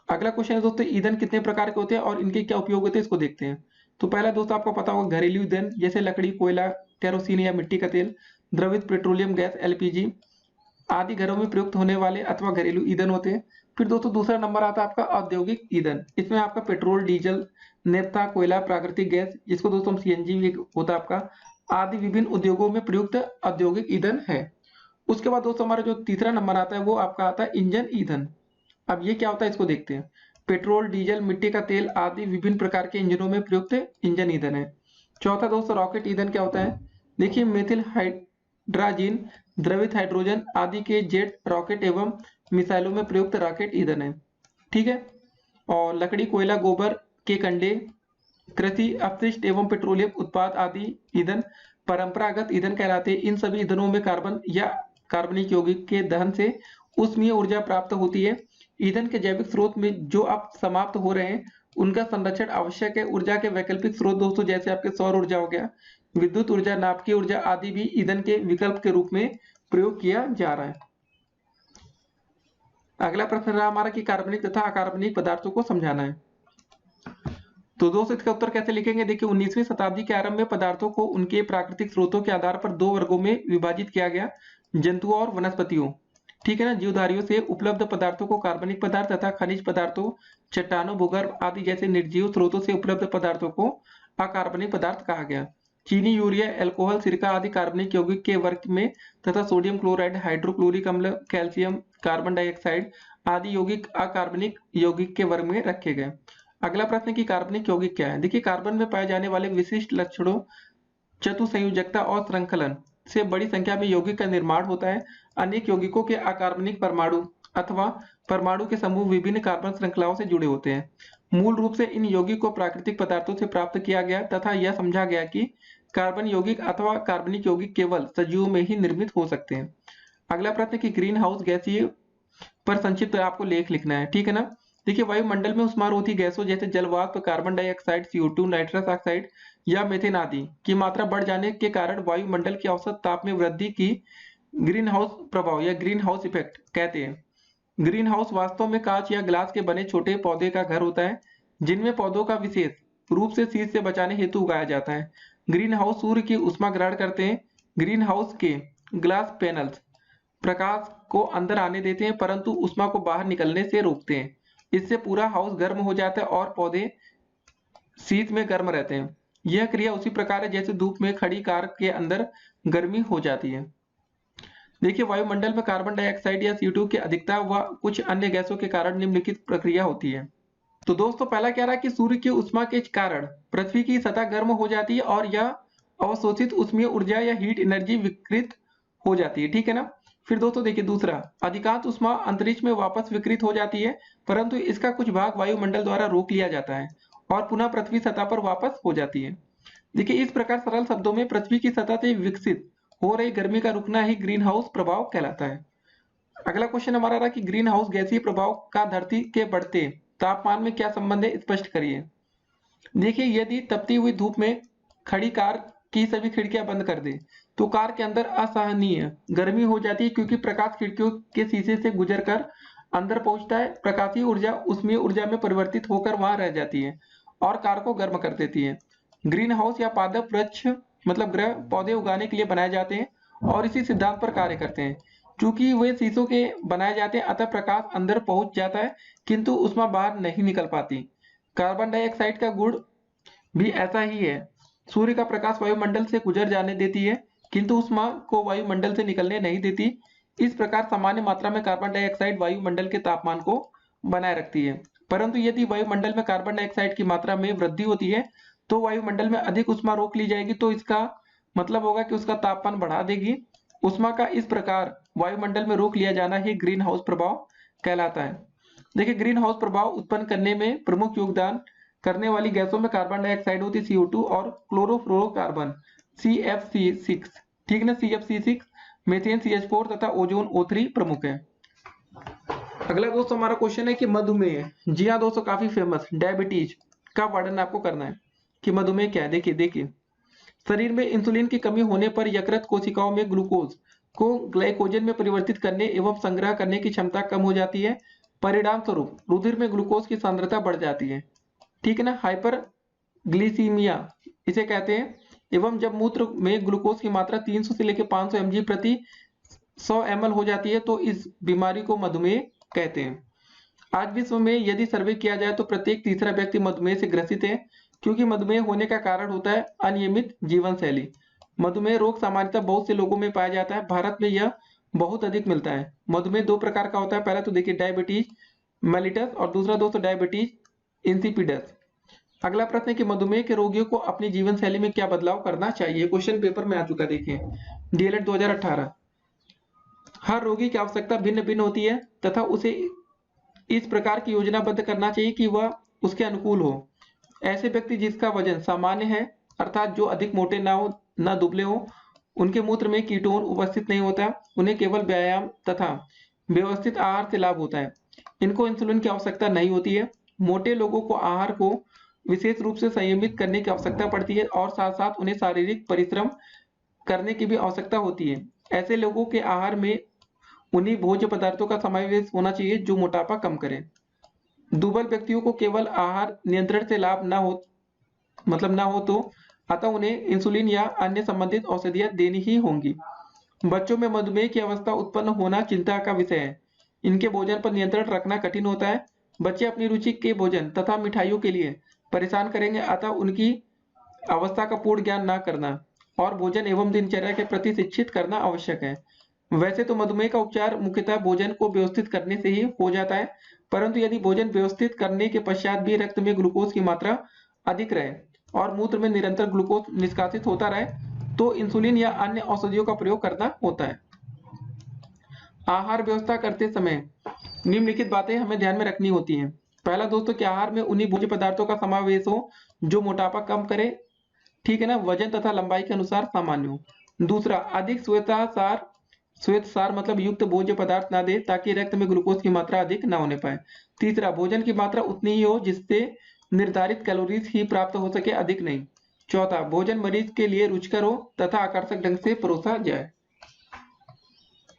अगला क्वेश्चन है दोस्तों, ईंधन कितने प्रकार के होते हैं और इनके क्या उपयोग होते हैं, इसको देखते हैं। तो पहला दोस्तों आपको पता होगा घरेलू ईंधन, जैसे लकड़ी, कोयला, केरोसिन या मिट्टी का तेल, द्रवित पेट्रोलियम गैस LPG आदि घरों में प्रयुक्त होने वाले अथवा घरेलू ईंधन होते हैं। फिर दोस्तों दूसरा नंबर आता है आपका औद्योगिक ईंधन। इसमें आपका पेट्रोल, डीजल, नेफ्था, कोयला, प्राकृतिक गैस, जिसको दोस्तों CNG भी होता है आपका, आदि विभिन्न उद्योगों में प्रयुक्त औद्योगिक ईंधन है। उसके बाद दोस्तों हमारा जो तीसरा नंबर आता है वो आपका आता है इंजन ईंधन। अब ये क्या होता है, इसको देखते हैं। पेट्रोल, डीजल, मिट्टी का तेल आदि विभिन्न प्रकार के इंजनों में प्रयुक्त इंजन ईंधन है। चौथा दोस्तों रॉकेट ईंधन क्या होता है। देखिए, मेथिल हाइड्राजीन, द्रवित हाइड्रोजन आदि के जेट रॉकेट एवं मिसाइलों में प्रयुक्त रॉकेट ईंधन है। ठीक है, और लकड़ी, कोयला, गोबर के कंडे, कृषि अपशिष्ट एवं पेट्रोलियम उत्पाद आदि ईंधन परंपरागत ईंधन कहलाते हैं। इन सभी ईंधनों में कार्बन या कार्बनिक यौगिक के दहन से ऊष्मीय ऊर्जा प्राप्त होती है। ईंधन के जैविक स्रोत में जो अब समाप्त हो रहे हैं उनका संरक्षण आवश्यक है। ऊर्जा के वैकल्पिक स्रोत दोस्तों जैसे आपके सौर ऊर्जा हो गया, विद्युत ऊर्जा, नाभिकीय ऊर्जा आदि भी ईंधन के विकल्प के रूप में प्रयोग किया जा रहा है। अगला प्रश्न रहा हमारा कि कार्बनिक तथा अकार्बनिक पदार्थों को समझाना है। तो दोस्तों इसका उत्तर कैसे लिखेंगे। देखिए, 19वीं शताब्दी के आरंभ में पदार्थों को उनके प्राकृतिक स्रोतों के आधार पर दो वर्गों में विभाजित किया गया, जंतुओं और वनस्पतियों। ठीक है ना, जीवधारियों से उपलब्ध पदार्थों को कार्बनिक पदार्थ तथा खनिज पदार्थों, चट्टानों, भूगर्भ आदि जैसे निर्जीव स्रोतों से उपलब्ध पदार्थों को अकार्बनिक पदार्थ कहा गया। चीनी, यूरिया, अल्कोहल, सिरका आदि कार्बनिक यौगिक के वर्ग में तथा सोडियम क्लोराइड, हाइड्रोक्लोरिक अम्ल, कैल्शियम, कार्बन डाइऑक्साइड आदि यौगिक अकार्बनिक यौगिक के वर्ग में रखे गए। अगला प्रश्न कि कार्बनिक यौगिक क्या है। देखिए, कार्बन में पाए जाने वाले विशिष्ट लक्षणों, चतुसंयोजकता और श्रृंखलन से बड़ी संख्या में यौगिक का निर्माण होता है। अनेक यौगिकों के अकार्बनिक परमाणु अथवा परमाणु के समूह विभिन्न कार्बन श्रृंखलाओं से जुड़े होते हैं। मूल रूप से इन यौगिक को प्राकृतिक पदार्थों से प्राप्त किया गया तथा यह समझा गया कि कार्बन यौगिक अथवा कार्बनिक यौगिक केवल सजीवों में ही निर्मित हो सकते हैं। अगला प्रश्न कि ग्रीन हाउस गैसीय पर संक्षिप्त आपको लेख लिखना है, ठीक है ना। देखिए, वायुमंडल में उष्मारोधी गैसों जैसे जलवाष्प, carbon dioxide, CO2, nitrous oxide या मीथेन आदि की मात्रा बढ़ जाने के कारण वायुमंडल के औसत ताप में वृद्धि की ग्रीन हाउस प्रभाव या ग्रीन हाउस इफेक्ट कहते हैं। ग्रीन हाउस वास्तव में कांच या ग्लास के बने छोटे पौधे का घर होता है, जिनमें पौधों का विशेष रूप से शीत से बचाने हेतु उगाया जाता है। ग्रीन हाउस सूर्य की उष्मा ग्रहण करते हैं। ग्रीन हाउस के ग्लास पैनल्स प्रकाश को अंदर आने देते हैं, परंतु उष्मा को बाहर निकलने से रोकते हैं। इससे पूरा हाउस गर्म हो जाता है और पौधे शीत में गर्म रहते हैं। यह क्रिया उसी प्रकार है जैसे धूप में खड़ी कार के अंदर गर्मी हो जाती है। देखिए, वायुमंडल में कार्बन डाइऑक्साइड या CO2 की अधिकता व कुछ अन्य गैसों के कारण निम्नलिखित प्रक्रिया होती है। तो दोस्तों, पहला कह रहा है कि सूर्य की उष्मा के कारण पृथ्वी की सतह गर्म हो जाती है और यह अवशोषित उष्मीय ऊर्जा या हीट एनर्जी विकृत हो जाती है, ठीक है ना। फिर दोस्तों देखिए, दूसरा, अधिकांश उष्मा अंतरिक्ष में वापस विकृत हो जाती है, परंतु इसका कुछ भाग वायुमंडल द्वारा रोक लिया जाता है और पुनः पृथ्वी सतह पर वापस हो जाती है। देखिए, इस प्रकार सरल शब्दों में पृथ्वी की सतह से विकसित हो रही गर्मी का रुकना ही ग्रीन हाउस प्रभाव कहलाता है। अगला क्वेश्चन हमारा रहा कि ग्रीन हाउस गैसीय प्रभाव का धरती के बढ़ते तापमान में क्या संबंध है, स्पष्ट करिए। देखिए, यदि तपती हुई धूप में खड़ी कार की सभी खिड़कियां बंद कर दे तो कार के अंदर असहनीय गर्मी हो जाती है, क्योंकि प्रकाश खिड़कियों के शीशे से गुजरकर अंदर पहुंचता है। प्रकाशीय ऊर्जा उष्मीय ऊर्जा में परिवर्तित होकर वहां रह जाती है और कार को गर्म कर देती है। ग्रीन हाउस या पादप वृक्ष मतलब ग्रह पौधे उगाने के लिए बनाए जाते हैं और इसी सिद्धांत पर कार्य करते हैं। चूंकि वे शीशों के बनाए जाते हैं, अतः प्रकाश अंदर पहुंच जाता है किंतु उष्मा बाहर नहीं निकल पाती। कार्बन डाइऑक्साइड का गुण भी ऐसा ही है। सूर्य का प्रकाश वायुमंडल से गुजर जाने देती है किंतु उष्मा को वायुमंडल से निकलने नहीं देती। इस प्रकार सामान्य मात्रा में कार्बन डाइऑक्साइड वायुमंडल के तापमान को बनाए रखती है, परंतु यदि वायुमंडल में कार्बन डाइऑक्साइड की मात्रा में वृद्धि होती है तो वायुमंडल में अधिक उष्मा रोक ली जाएगी, तो इसका मतलब होगा कि उसका तापमान बढ़ा देगी। उष्मा का इस प्रकार वायुमंडल में रोक लिया जाना ही ग्रीन हाउस प्रभाव कहलाता है। देखिए, ग्रीन हाउस प्रभाव उत्पन्न करने में प्रमुख योगदान करने वाली गैसों में कार्बन डाइऑक्साइड होती है CO2 और क्लोरोफ्लोरोकार्बन CFC6, ठीक ना, CFC6, मीथेन CH4 तथा ओजोन O3 प्रमुख है। अगला दोस्तों हमारा क्वेश्चन है कि मधुमेह, जी हाँ दोस्तों, काफी फेमस डायबिटीज का वर्णन आपको करना है कि मधुमेह क्या है। देखिए, शरीर में इंसुलिन की कमी होने पर यकृत कोशिकाओं में ग्लूकोज को ग्लाइकोजन में परिवर्तित करने एवं संग्रह करने की क्षमता कम हो जाती है। परिणाम स्वरूप रुधिर में ग्लूकोज की सांद्रता बढ़ जाती है, ठीक है ना, हाइपरग्लिसीमिया इसे कहते हैं। एवं जब मूत्र में ग्लूकोज की मात्रा 300 से लेकर 500 mg प्रति 100 ml हो जाती है तो इस बीमारी को मधुमेह कहते हैं। आज विश्व में यदि सर्वे किया जाए तो प्रत्येक तीसरा व्यक्ति मधुमेह से ग्रसित है, क्योंकि मधुमेह होने का कारण होता है अनियमित जीवन शैली। मधुमेह रोग सामान्यतः बहुत से लोगों में पाया जाता है, भारत में यह बहुत अधिक मिलता है। मधुमेह दो प्रकार का होता है, पहला तो देखिए डायबिटीज मेलिटस और दूसरा दोस्तों डायबिटीज इंसिपिडस। अगला प्रश्न है कि मधुमेह के रोगियों को अपनी जीवन शैली में क्या बदलाव करना चाहिए। क्वेश्चन पेपर में आ चुका, देखिए DLED 2018। हर रोगी की आवश्यकता भिन्न भिन्न होती है तथा उसे इस प्रकार की योजनाबद्ध करना चाहिए कि वह उसके अनुकूल हो। ऐसे व्यक्ति जिसका वजन सामान्य है, अर्थात जो अधिक मोटे ना हो ना दुबले हो, उनके मूत्र में कीटोन उपस्थित नहीं होता, उन्हें केवल व्यायाम तथा व्यवस्थित आहार से लाभ होता है। इनको इंसुलिन की आवश्यकता नहीं होती है। मोटे लोगों को आहार को विशेष रूप से संयमित करने की आवश्यकता पड़ती है और साथ साथ उन्हें शारीरिक परिश्रम करने की भी आवश्यकता होती है। ऐसे लोगों के आहार में उन्हीं भोज्य पदार्थों का समावेश होना चाहिए जो मोटापा कम करें। दुर्बल व्यक्तियों को केवल आहार नियंत्रण से लाभ ना हो तो अतः उन्हें इंसुलिन या अन्य संबंधित औषधियां देनी ही होंगी। बच्चों में मधुमेह की अवस्था उत्पन्न होना चिंता का विषय है। इनके भोजन पर नियंत्रण रखना कठिन होता है। बच्चे अपनी रुचि के भोजन तथा मिठाइयों के लिए परेशान करेंगे, अतः उनकी अवस्था का पूर्ण ज्ञान न करना और भोजन एवं दिनचर्या के प्रति शिक्षित करना आवश्यक है। वैसे तो मधुमेह का उपचार मुख्यतः भोजन को व्यवस्थित करने से ही हो जाता है, परंतु यदि भोजन व्यवस्थित करने के पश्चात भी रक्त में ग्लूकोज की मात्रा अधिक रहे और मूत्र में निरंतर ग्लूकोज निष्कासित होता रहे तो इंसुलिन या अन्य औषधियों का प्रयोग करना होता है। आहार व्यवस्था करते समय निम्नलिखित बातें हमें ध्यान में रखनी होती हैं। पहला दोस्तों कि आहार में उन्हीं भोज्य पदार्थों का समावेश हो जो मोटापा कम करे, ठीक है ना, वजन तथा लंबाई के अनुसार सामान्य हो। दूसरा, अधिक श्वेतसार मतलब युक्त भोज्य पदार्थ ना दे ताकि रक्त में ग्लूकोज की मात्रा अधिक ना होने पाए। तीसरा, भोजन की मात्रा उतनी ही हो जिससे निर्धारित कैलोरीज ही प्राप्त हो सके, अधिक नहीं। चौथा, भोजन मरीज के लिए रुचिकर हो तथा आकर्षक ढंग से परोसा जाए।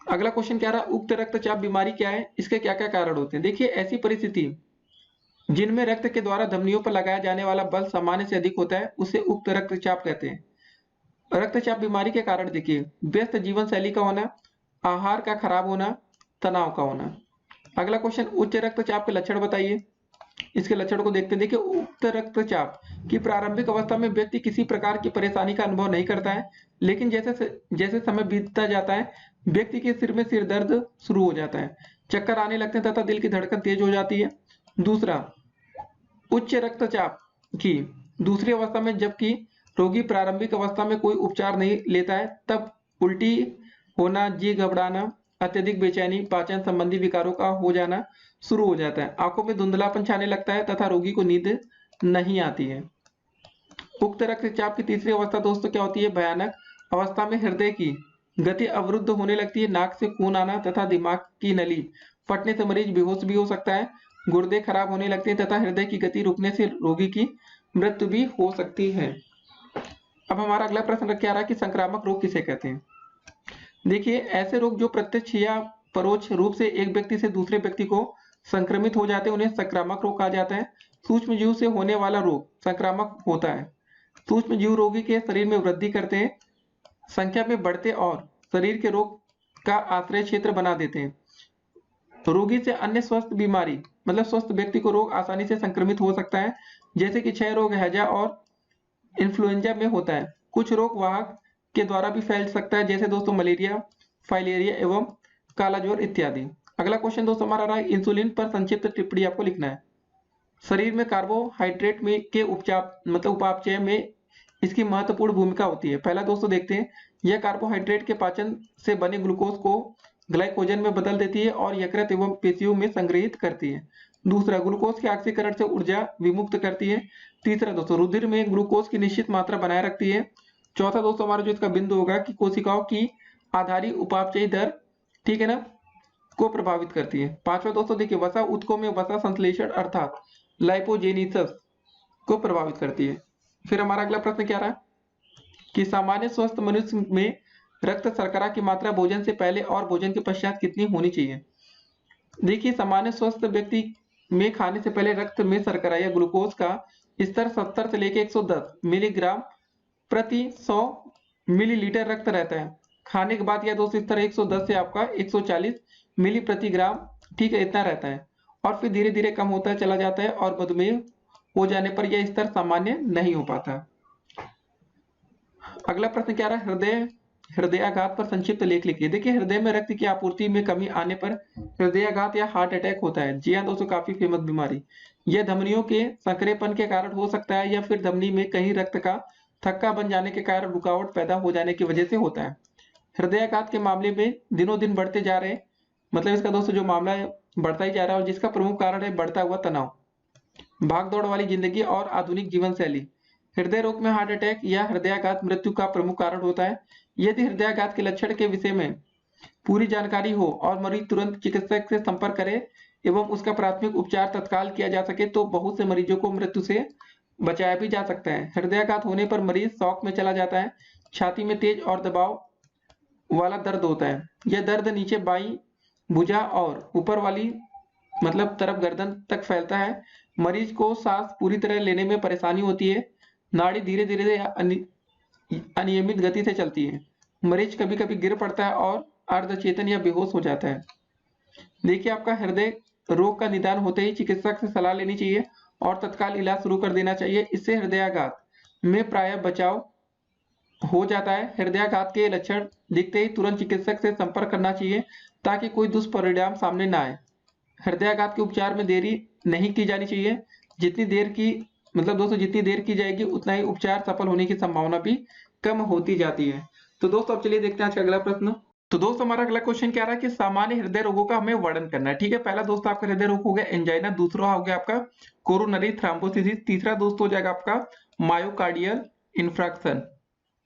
अगला क्वेश्चन क्या रहा, उक्त रक्तचाप बीमारी क्या है, इसके क्या क्या कारण होते हैं। देखिए, ऐसी परिस्थिति जिनमें रक्त के द्वारा धमनियों पर लगाया जाने वाला बल सामान्य से अधिक होता है उसे उक्त रक्तचाप कहते हैं। रक्तचाप बीमारी के कारण देखिए, व्यस्त जीवन शैली का होना, आहार का खराब होना, तनाव का होना। अगला क्वेश्चन, उच्च रक्तचाप के लक्षण बताइए। इसके लक्षण को देखते हैं। देखिए, उक्त रक्तचाप की प्रारंभिक अवस्था में व्यक्ति किसी प्रकार की परेशानी का अनुभव नहीं करता है, लेकिन जैसे समय बीतता जाता है व्यक्ति के सिर में सिर दर्द शुरू हो जाता है, चक्कर आने लगते हैं तथा दिल की धड़कन तेज हो जाती है। दूसरा, उच्च रक्तचाप की दूसरी अवस्था में जबकि रोगी प्रारंभिक अवस्था में कोई उपचार नहीं लेता है तब उल्टी होना, जी घबराना, अत्यधिक बेचैनी, पाचन संबंधी विकारों का हो जाना शुरू हो जाता है, आंखों में धुंधलापन छाने लगता है तथा रोगी को नींद नहीं आती है। उक्त रक्तचाप की तीसरी अवस्था दोस्तों क्या होती है, भयानक अवस्था में हृदय की गति अवरुद्ध होने लगती है, नाक से खून आना तथा दिमाग की नली फटने से मरीज बेहोश भी हो सकता है, गुर्दे खराब होने लगते हैं तथा हृदय की गति रुकने से रोगी की मृत्यु भी हो सकती है। अब हमारा अगला प्रश्न क्या रहा कि संक्रामक रोग किसे कहते हैं। देखिए, ऐसे रोग जो प्रत्यक्ष या परोक्ष रूप से एक व्यक्ति से दूसरे व्यक्ति को संक्रमित हो जाते हैं उन्हें संक्रामक रोग कहा जाता है। सूक्ष्म जीव से होने वाला रोग संक्रामक होता है। सूक्ष्म जीव रोगी के शरीर में वृद्धि करते हैं, संख्या में बढ़ते और शरीर के रोग का आश्रय क्षेत्र बना देते हैं। रोगी से अन्य स्वस्थ बीमारी मतलब स्वस्थ व्यक्ति को रोग आसानी से संक्रमित हो सकता है, जैसे कि क्षय रोग, हैजा और इन्फ्लुएंजा में होता है। कुछ रोग वाहक के द्वारा भी फैल सकता है, जैसे दोस्तों मलेरिया, फाइलेरिया एवं काला ज्वर इत्यादि। अगला क्वेश्चन दोस्तों हमारा रहा है, इंसुलिन पर संक्षिप्त टिप्पणी आपको लिखना है। शरीर में कार्बोहाइड्रेट में के उपापचय में इसकी महत्वपूर्ण भूमिका होती है। पहला दोस्तों देखते हैं, यह कार्बोहाइड्रेट के पाचन से बने ग्लूकोज को ग्लाइकोजन में बदल देती है और यकृत एवं पेशियों में संग्रहित करती है। दूसरा, ग्लूकोज के ऑक्सीकरण से ऊर्जा विमुक्त करती है। तीसरा दोस्तों, रुधिर में ग्लूकोज की निश्चित मात्रा बनाए रखती है। चौथा दोस्तों हमारा जो इसका बिंदु होगा कि कोशिकाओं की आधारी उपापचयी दर, ठीक है ना, को प्रभावित करती है। पांचवा दोस्तों देखिए, वसा ऊतकों में वसा संश्लेषण अर्थात लाइपोजेनेसिस को प्रभावित करती है। फिर हमारा अगला प्रश्न क्या रहा कि सामान्य स्वस्थ मनुष्य में रक्त शर्करा की मात्रा भोजन से पहले और भोजन के पश्चात कितनी होनी चाहिए। देखिए, सामान्य स्वस्थ व्यक्ति में खाने से पहले रक्त में शर्करा या ग्लूकोज का स्तर 70 से लेकर 110 मिलीग्राम प्रति 100 मिलीलीटर रक्त रहता है। खाने के बाद यह दोस्तों स्तर 110 से आपका 140 मिली प्रति ग्राम, ठीक है, इतना रहता है और फिर धीरे धीरे कम होता चला जाता है और मधुमेह हो जाने पर यह स्तर सामान्य नहीं हो पाता। अगला प्रश्न क्या रहा, हृदयाघात पर संक्षिप्त लेख लिखिए। देखिए, हृदय में रक्त की आपूर्ति में कमी आने पर हृदयाघात या हार्ट अटैक होता है। जी हाँ दोस्तों, काफी फेमस बीमारी। यह धमनियों के संकरेपन के कारण हो सकता है या फिर धमनी में कहीं रक्त का थक्का बन जाने के कारण रुकावट पैदा हो जाने की वजह से होता है। हृदयाघात के मामले में दिनों दिन बढ़ते जा रहे, मतलब इसका दोस्तों जो मामला है बढ़ता ही जा रहा है और जिसका प्रमुख कारण है बढ़ता हुआ तनाव, भागदौड़ वाली जिंदगी और आधुनिक जीवन शैली। हृदय रोग में हार्ट अटैक या हृदयाघात मृत्यु का प्रमुख कारण होता है। यदि हृदयाघात के लक्षण के विषय में पूरी जानकारी हो और मरीज तुरंत चिकित्सक से संपर्क करे एवं उसका प्राथमिक उपचार तत्काल किया जा सके तो बहुत से मरीजों को मृत्यु से बचाया भी जा सकता है। हृदयाघात होने पर मरीज शॉक में चला जाता है, छाती में तेज और दबाव वाला दर्द होता है। यह दर्द नीचे बाईं भुजा और ऊपर वाली मतलब तरफ गर्दन तक फैलता है। मरीज को सांस पूरी तरह लेने में परेशानी होती है। नाड़ी धीरे धीरे अनियमित गति से चलती है। मरीज कभी कभी गिर पड़ता है और अर्धचेतन या बेहोश हो जाता है। देखिए, आपका हृदय रोग का निदान होते ही चिकित्सक से सलाह लेनी चाहिए और तत्काल इलाज शुरू कर देना चाहिए। इससे हृदयाघात में प्रायः बचाव हो जाता है। हृदयाघात के लक्षण दिखते ही तुरंत चिकित्सक से संपर्क करना चाहिए ताकि कोई दुष्परिणाम सामने ना आए। हृदयाघात के उपचार में देरी नहीं की जानी चाहिए। जितनी देर की मतलब दोस्तों जितनी देर की जाएगी उतना ही उपचार सफल होने की संभावना भी कम होती जाती है। तो दोस्तों अब चलिए देखते हैं आज का अगला प्रश्न। तो दोस्तों हमारा अगला क्वेश्चन क्या रहा है कि सामान्य हृदय रोगों का हमें वर्णन करना है। ठीक है, पहला दोस्तों आपका हृदय रोग हो गया एंजाइना, दूसरा हो गया आपका कोरोनरी थ्रोम्बोसिस, तीसरा दोस्त हो जाएगा आपका मायोकार्डियल इंफ्राक्शन।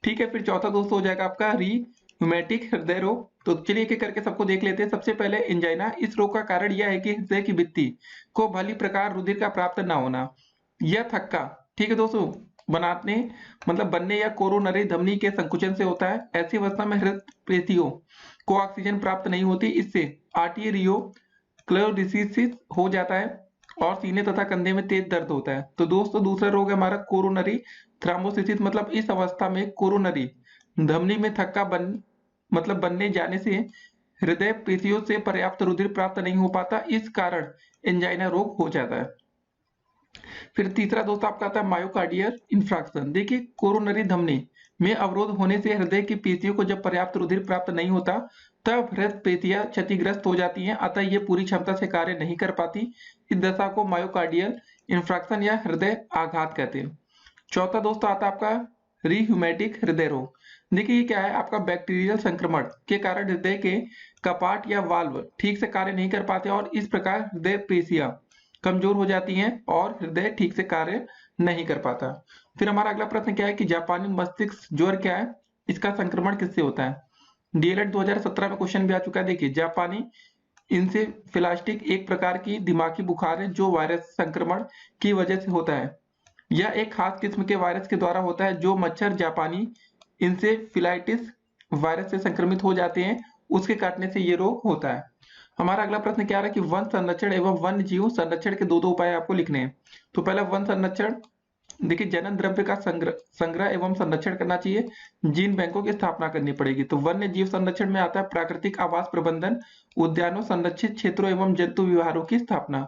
ठीक है, फिर चौथा दोस्त हो जाएगा आपका रीयूमेटिक हृदय रोग। तो चलिए एक एक करके सबको देख लेते हैं। सबसे पहले एंजाइना, इस रोग का कारण यह है कि हृदय की भित्ति को भली प्रकार रुधिर का प्राप्त न होना, यह थक्का, ठीक है दोस्तों, बनने या कोरोनरी धमनी के संकुचन से होता है। ऐसी अवस्था में हृदय पेशियों को ऑक्सीजन प्राप्त नहीं होती, इससे आर्टेरियोस्क्लेरोसिस हो जाता है और सीने तथा कंधे में तेज दर्द होता है। तो दोस्तों दूसरा रोग है हमारा कोरोनरी थ्रोम्बोसिस, मतलब इस अवस्था में कोरोनरी धमनी में थक्का बनने जाने से हृदय पेशियों से पर्याप्त रुधिर प्राप्त नहीं हो पाता, इस कारण एंजाइना रोग हो जाता है। फिर तीसरा दोस्त आपका आता है मायोकार्डियल इंफ्राक्शन। देखिए कोरोनरी धमनी में अवरोध होने से हृदय की पेशियों को जब पर्याप्त रुधिर प्राप्त नहीं होता तब हृदय पेशियां क्षतिग्रस्त हो जाती हैं, अतः ये पूरी क्षमता से कार्य नहीं कर पाती। इस दशा को मायोकार्डियल इंफ्राक्शन या हृदय आघात कहते हैं। चौथा दोस्त आता है आपका रीह्यूमेटिक हृदय रोग। देखिए ये क्या है, आपका बैक्टीरियल संक्रमण के कारण हृदय के कपाट या वाल्व ठीक से कार्य नहीं कर पाते और इस प्रकार हृदय पेशियां कमजोर हो जाती हैं और हृदय ठीक से कार्य नहीं कर पाता। फिर हमारा अगला प्रश्न क्या है कि जापानी मस्तिष्क ज्वर क्या है, इसका संक्रमण किससे होता है। डीएलएड 2017 में क्वेश्चन भी आ चुका है। देखिए जापानी इंसेफेलास्टिक एक प्रकार की दिमागी बुखार है जो वायरस संक्रमण की वजह से होता है। यह एक खास किस्म के वायरस के द्वारा होता है जो मच्छर जापानी इंसेफेलाइटिस वायरस से संक्रमित हो जाते हैं, उसके काटने से ये रोग होता है। हमारा अगला प्रश्न क्या रहा है कि वन संरक्षण एवं वन जीव संरक्षण के दो उपाय आपको लिखने हैं। तो पहला वन संरक्षण, देखिए जनन द्रव्य का संग्रह एवं संरक्षण करना चाहिए, जीन बैंकों की स्थापना करनी पड़ेगी। तो वन्य जीव संरक्षण में आता है प्राकृतिक आवास प्रबंधन, उद्यानों, संरक्षित क्षेत्रों एवं जंतु विहारों की स्थापना।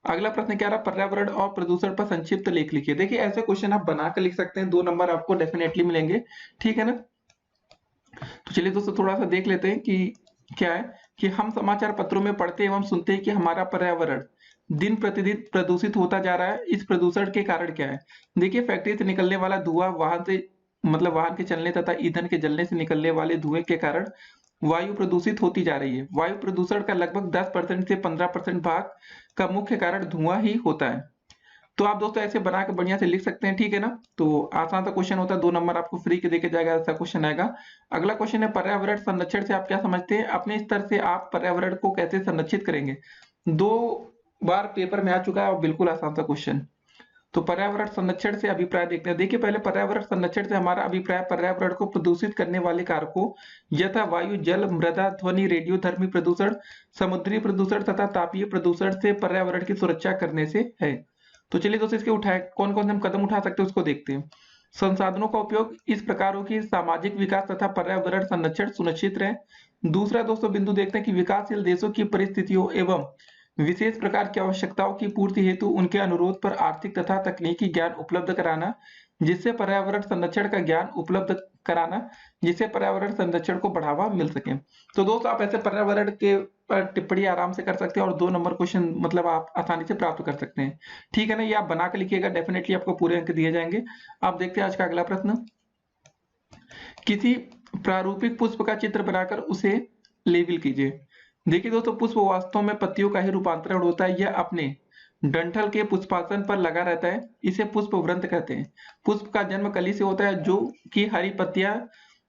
अगला प्रश्न क्या रहा, पर्यावरण और प्रदूषण पर संक्षिप्त लेख लिखिए। देखिए ऐसे क्वेश्चन आप बनाकर लिख सकते हैं, 2 नंबर आपको डेफिनेटली मिलेंगे, ठीक है ना। तो चलिए दोस्तों थोड़ा सा देख लेते हैं कि क्या है कि हम समाचार पत्रों में पढ़ते एवं सुनते हैं कि हमारा पर्यावरण दिन प्रतिदिन प्रदूषित होता जा रहा है। इस प्रदूषण के कारण क्या है, देखिए फैक्ट्री से निकलने वाला धुआं, वाहन के चलने तथा ईंधन के जलने से निकलने वाले धुएं के कारण वायु प्रदूषित होती जा रही है। वायु प्रदूषण का लगभग 10% से 15% भाग का मुख्य कारण धुआं ही होता है। तो आप दोस्तों ऐसे बना के बढ़िया से लिख सकते हैं, ठीक है ना। तो आसान सा क्वेश्चन होता है, 2 नंबर आपको फ्री के देके जाएगा, ऐसा क्वेश्चन आएगा। अगला क्वेश्चन है पर्यावरण संरक्षण से आप क्या समझते हैं, अपने स्तर से आप पर्यावरण को कैसे संरक्षित करेंगे। 2 बार पेपर में आ चुका है और बिल्कुल आसान सा क्वेश्चन। तो पर्यावरण संरक्षण से अभिप्राय देखते हैं। देखिए पहले पर्यावरण संरक्षण से हमारा अभिप्राय पर्यावरण को प्रदूषित करने वाले कारकों यथा वायु, जल, मृदा, ध्वनि, रेडियोधर्मी प्रदूषण, समुद्री प्रदूषण तथा तापीय प्रदूषण से पर्यावरण की सुरक्षा करने से है। तो चलिए दोस्तों इसके उठाए कौन कौन से हम कदम उठा सकते हैं उसको देखते हैं। संसाधनों का उपयोग इस प्रकार हो कि सामाजिक विकास तथा पर्यावरण संरक्षण सुनिश्चित रहे। दूसरा दोस्तों बिंदु देखते हैं कि विकासशील देशों की परिस्थितियों एवं विशेष प्रकार की आवश्यकताओं की पूर्ति हेतु उनके अनुरोध पर आर्थिक तथा तकनीकी ज्ञान उपलब्ध कराना, जिससे पर्यावरण संरक्षण का ज्ञान उपलब्ध कराना, जिससे पर्यावरण संरक्षण को बढ़ावा मिल सके। तो दोस्तों आप ऐसे पर्यावरण के पर टिप्पणी आराम से कर सकते हैं और 2 नंबर क्वेश्चन मतलब आप आसानी से प्राप्त कर सकते हैं, ठीक है ना। ये आप बना के लिखिएगा, डेफिनेटली आपको पूरे अंक दिए जाएंगे। आप देखते हैं आज का अगला प्रश्न, किसी प्रारूपिक पुष्प का चित्र बनाकर उसे लेबल कीजिए। देखिए दोस्तों पुष्प वास्तव में पत्तियों का ही रूपांतरण होता है, यह अपने डंठल के पुष्पासन पर लगा रहता है, इसे पुष्प वृंत कहते हैं। पुष्प का जन्म कली से होता है जो कि हरी पत्तियां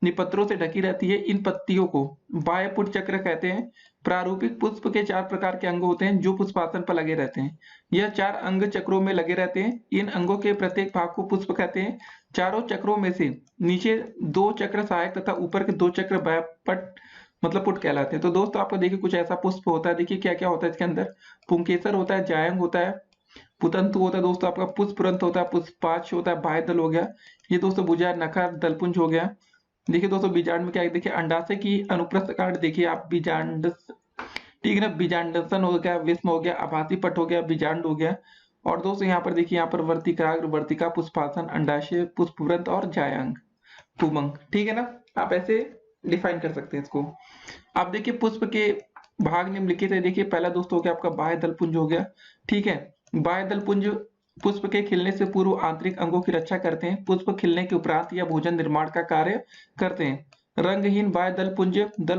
निपत्रों से ढकी रहती है। इन पत्तियों को बाह्य पुट चक्र कहते हैं। प्रारूपिक पुष्प के 4 प्रकार के अंग होते हैं जो पुष्पासन पर लगे रहते हैं। यह 4 अंग चक्रों में लगे रहते हैं। इन अंगों के प्रत्येक भाग को पुष्प कहते हैं। चारों चक्रों में से नीचे 2 चक्र सहायक तथा ऊपर के 2 चक्र बाह्यपट पुट कहलाते हैं। तो दोस्तों आपको देखिए कुछ ऐसा पुष्प होता है। देखिए क्या क्या होता है इसके अंदर, पुंकेसर होता है, जायंग होता है, पुतंतु होता है, दोस्तों आपका पुष्परंत होता है, पुष्पाक्ष होता है, बाह्य दल हो गया, ये दोस्तों भुजा, नखर, दलपुंज हो गया। देखिए दोस्तों बीजांड में क्या है, देखिए अंडाशय की अनुप्रस्थ कांड देखिए आप, बीजांड, ठीक है ना, बीजांडसन हो गया, विस्म हो गया, आभासी पट हो गया, बीजांड हो गया। और दोस्तों यहाँ पर देखिए, यहाँ पर वर्तिकाग्र, वर्तिका, पुष्पासन, अंडाशय, पुष्पवृंत और जायांग, पुमंग। ठीक है ना, आप ऐसे डिफाइन कर सकते हैं इसको। आप देखिए पुष्प के भाग निम्नलिखित है। देखिए पहला दोस्तों हो गया आपका बाह्य दल पुंज हो गया। ठीक है, बाह्य दल पुंज पुष्प के खिलने से पूर्व आंतरिक अंगों की रक्षा करते हैं। पुष्प खिलने के उपरांत या भोजन निर्माण का कार्य करते हैं। रंगहीन बाह्य दल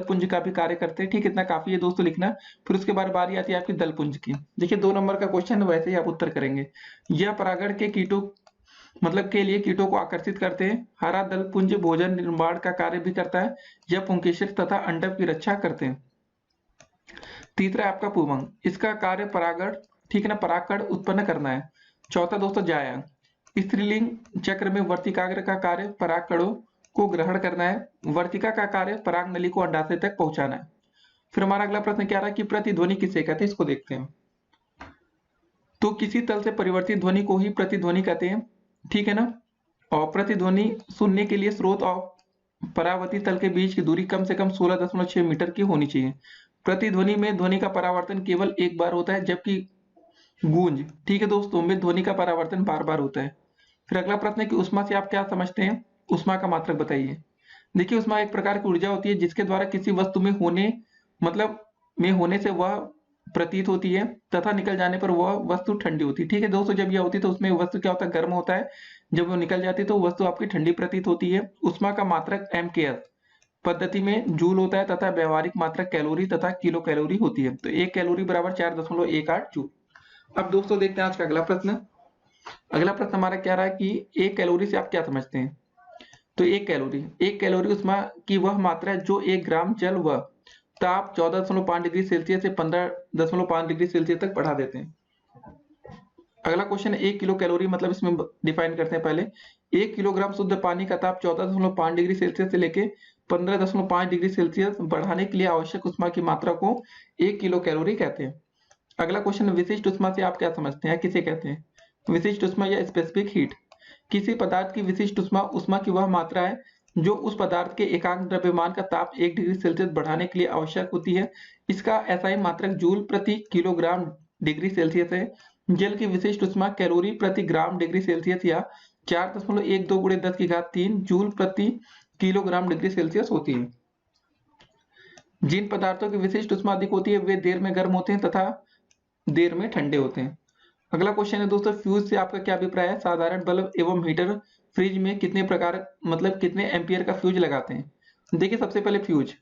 पुंज का भी कार्य करते हैं। ठीक, इतना काफी है दोस्तों लिखना। फिर उसके बाद बारी आती है आपकी दल पुंज की। देखिए 2 नंबर का क्वेश्चन है, वैसे ही आप उत्तर करेंगे। यह परागण के कीटों मतलब के लिए कीटों को आकर्षित करते हैं। हरा दल पुंज भोजन निर्माण का कार्य भी करता है। यह पुंकेसर तथा अंडक की रक्षा करते हैं। तीसरा है आपका पुमंग, इसका कार्य परागण, ठीक है ना, परागकण उत्पन्न करना है। चौथा दोस्तों जायांग, स्त्रीलिंग चक्र में वर्तिकाग्र का कार्य परागकणों को ग्रहण करना है। वर्तिका का कार्य पराग नली को अंडाशय तक पहुंचाना है। फिर हमारा अगला प्रश्न क्या रहा कि प्रतिध्वनि किसे कहते हैं, इसको देखते हैं। तो किसी तल से परिवर्तित ध्वनि को ही प्रतिध्वनि कहते हैं। ठीक है ना, और प्रतिध्वनि सुनने के लिए स्रोत और परावर्ती तल के बीच की दूरी कम से कम 16.6 मीटर की होनी चाहिए। प्रतिध्वनि में ध्वनि का परावर्तन केवल एक बार होता है, जबकि गूंज, ठीक है दोस्तों, में ध्वनि का परावर्तन बार बार होता है। फिर अगला प्रश्न है कि उष्मा से आप क्या समझते हैं, उष्मा का मात्रक बताइए। देखिए उष्मा एक प्रकार की ऊर्जा होती है जिसके द्वारा किसी वस्तु में होने से वह प्रतीत होती है तथा निकल जाने पर वह वस्तु ठंडी होती है। ठीक है दोस्तों, जब यह होती है तो उसमें वस्तु क्या होता है, गर्म होता है। जब वो निकल जाती है तो वस्तु आपकी ठंडी प्रतीत होती है। उष्मा का मात्रक MKS पद्धति में जूल होता है तथा व्यवहारिक मात्रक कैलोरी तथा किलो कैलोरी होती है। तो 1 कैलोरी बराबर 4.18 जूल। अब दोस्तों देखते हैं आज का अगला प्रश्न। अगला प्रश्न हमारा क्या रहा है कि 1 कैलोरी से आप क्या समझते हैं। तो 1 कैलोरी उष्मा की वह मात्रा है जो 1 ग्राम जल व ताप 14.5 डिग्री सेल्सियस से 15.5 डिग्री सेल्सियस तक बढ़ा देते हैं। अगला क्वेश्चन है 1 किलो कैलोरी, मतलब इसमें डिफाइन करते हैं पहले। 1 किलोग्राम शुद्ध पानी का ताप 14.5 डिग्री सेल्सियस से लेके 15.5 डिग्री सेल्सियस बढ़ाने के लिए आवश्यक उष्मा की मात्रा को 1 किलो कैलोरी कहते हैं। अगला क्वेश्चन, विशिष्ट उष्मा से आप क्या समझते हैं, किसे कहते हैं। विशिष्ट उष्मा या स्पेसिफिक हीट, किसी पदार्थ की विशिष्ट उष्मा उष्मा की वह मात्रा है जो उस पदार्थ के एकांक द्रव्यमान का ताप 1 डिग्री सेल्सियस बढ़ाने के लिए आवश्यक होती है। इसका SI मात्रक जूल प्रति किलोग्राम डिग्री सेल्सियस है। जल की विशिष्ट उष्मा कैलोरी प्रति ग्राम डिग्री सेल्सियस या 4.12 गुणे 10⁻³ जूल प्रति किलोग्राम डिग्री सेल्सियस होती है। जिन पदार्थों की विशिष्ट उष्मा अधिक होती है वे देर में गर्म होते हैं तथा देर में ठंडे होते हैं। अगला क्वेश्चन है दोस्तों, फ्यूज से आपका क्या अभिप्राय है। साधारण बल्ब एवं हीटर फ्रिज में कितने प्रकार मतलब कितने एम्पियर का फ्यूज लगाते हैं। देखिए सबसे पहले फ्यूज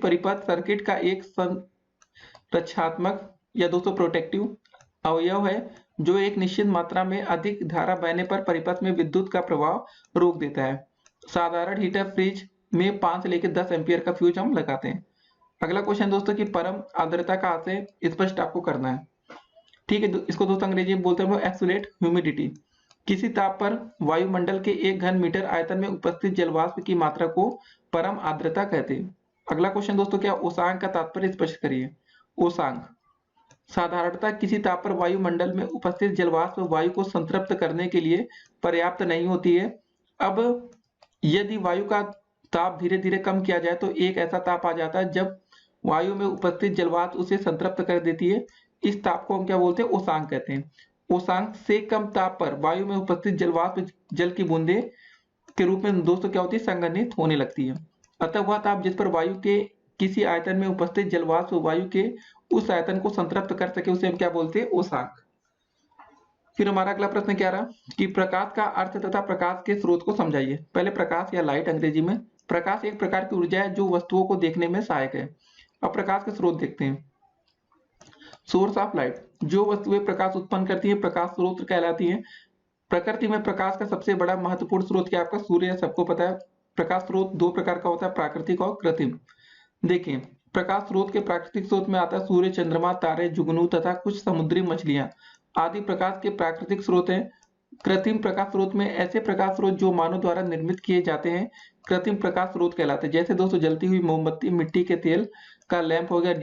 परिपथ सर्किट का एक संरक्षात्मक या दोस्तों प्रोटेक्टिव अवयव है जो एक निश्चित मात्रा में अधिक धारा बहने पर परिपथ में विद्युत का प्रवाह रोक देता है। साधारण हीटर फ्रिज में 5 से लेकर 10 एम्पियर का फ्यूज हम लगाते हैं। अगला क्वेश्चन दोस्तों की परम आर्द्रता का आशय स्पष्ट आपको करना है। ठीक है, इसको दोस्तों अंग्रेजी में बोलते हैं एब्सोल्यूट ह्यूमिडिटी। किसी ताप पर वायुमंडल के 1 घन मीटर आयतन में उपस्थित जलवाष्प की मात्रा को परम आर्द्रता कहते हैं। अगला क्वेश्चन दोस्तों क्या, उषांक का तात्पर्य स्पष्ट करिए। उषांक साधारणतः किसी ताप पर वायुमंडल में उपस्थित जलवाष्प वायु को संतृप्त करने के लिए पर्याप्त नहीं होती है। अब यदि वायु का ताप धीरे धीरे कम किया जाए तो एक ऐसा ताप आ जाता है जब वायु में उपस्थित जलवाष्प उसे संतृप्त कर देती है। इस ताप को हम क्या बोलते हैं, उषांक कहते हैं। उषांक से कम ताप पर वायु में उपस्थित जलवाष्प जल की बूंदे के रूप में दोस्तों क्या होती है, संघनित होने लगती है। अतः वह ताप जिस पर वायु के किसी आयतन में उपस्थित जलवाष्प वायु के उस आयतन को संतृप्त कर सके उसे हम क्या बोलते हैं, उषांक। फिर हमारा अगला प्रश्न क्या रहा कि प्रकाश का अर्थ तथा प्रकाश के स्रोत को समझाइए। पहले प्रकाश या लाइट अंग्रेजी में। प्रकाश एक प्रकार की ऊर्जा है जो वस्तुओं को देखने में सहायक है। अब प्रकाश के स्रोत देखते हैं। सोर्स ऑफ लाइट, जो वस्तुएं प्रकाश उत्पन्न करती है प्रकाश स्रोत कहलाती है। प्रकृति में प्रकाश का सबसे बड़ा महत्वपूर्ण स्रोत क्या आपका सूर्य है, सबको पता है। प्रकाश स्रोत 2 प्रकार का होता है, प्राकृतिक और कृत्रिम। देखिए प्रकाश स्रोत के प्राकृतिक स्रोत में आता है सूर्य, चंद्रमा, तारे, जुगनू तथा कुछ समुद्री मछलियां आदि प्रकाश के प्राकृतिक स्रोत हैं। कृत्रिम प्रकाश स्रोत में ऐसे प्रकाश स्रोत जो मानव द्वारा निर्मित किए जाते हैं कृत्रिम प्रकाश स्रोत कहलाते हैं। जैसे दोस्तों जलती हुई मोमबत्ती, मिट्टी के तेल का लैंप हो गया,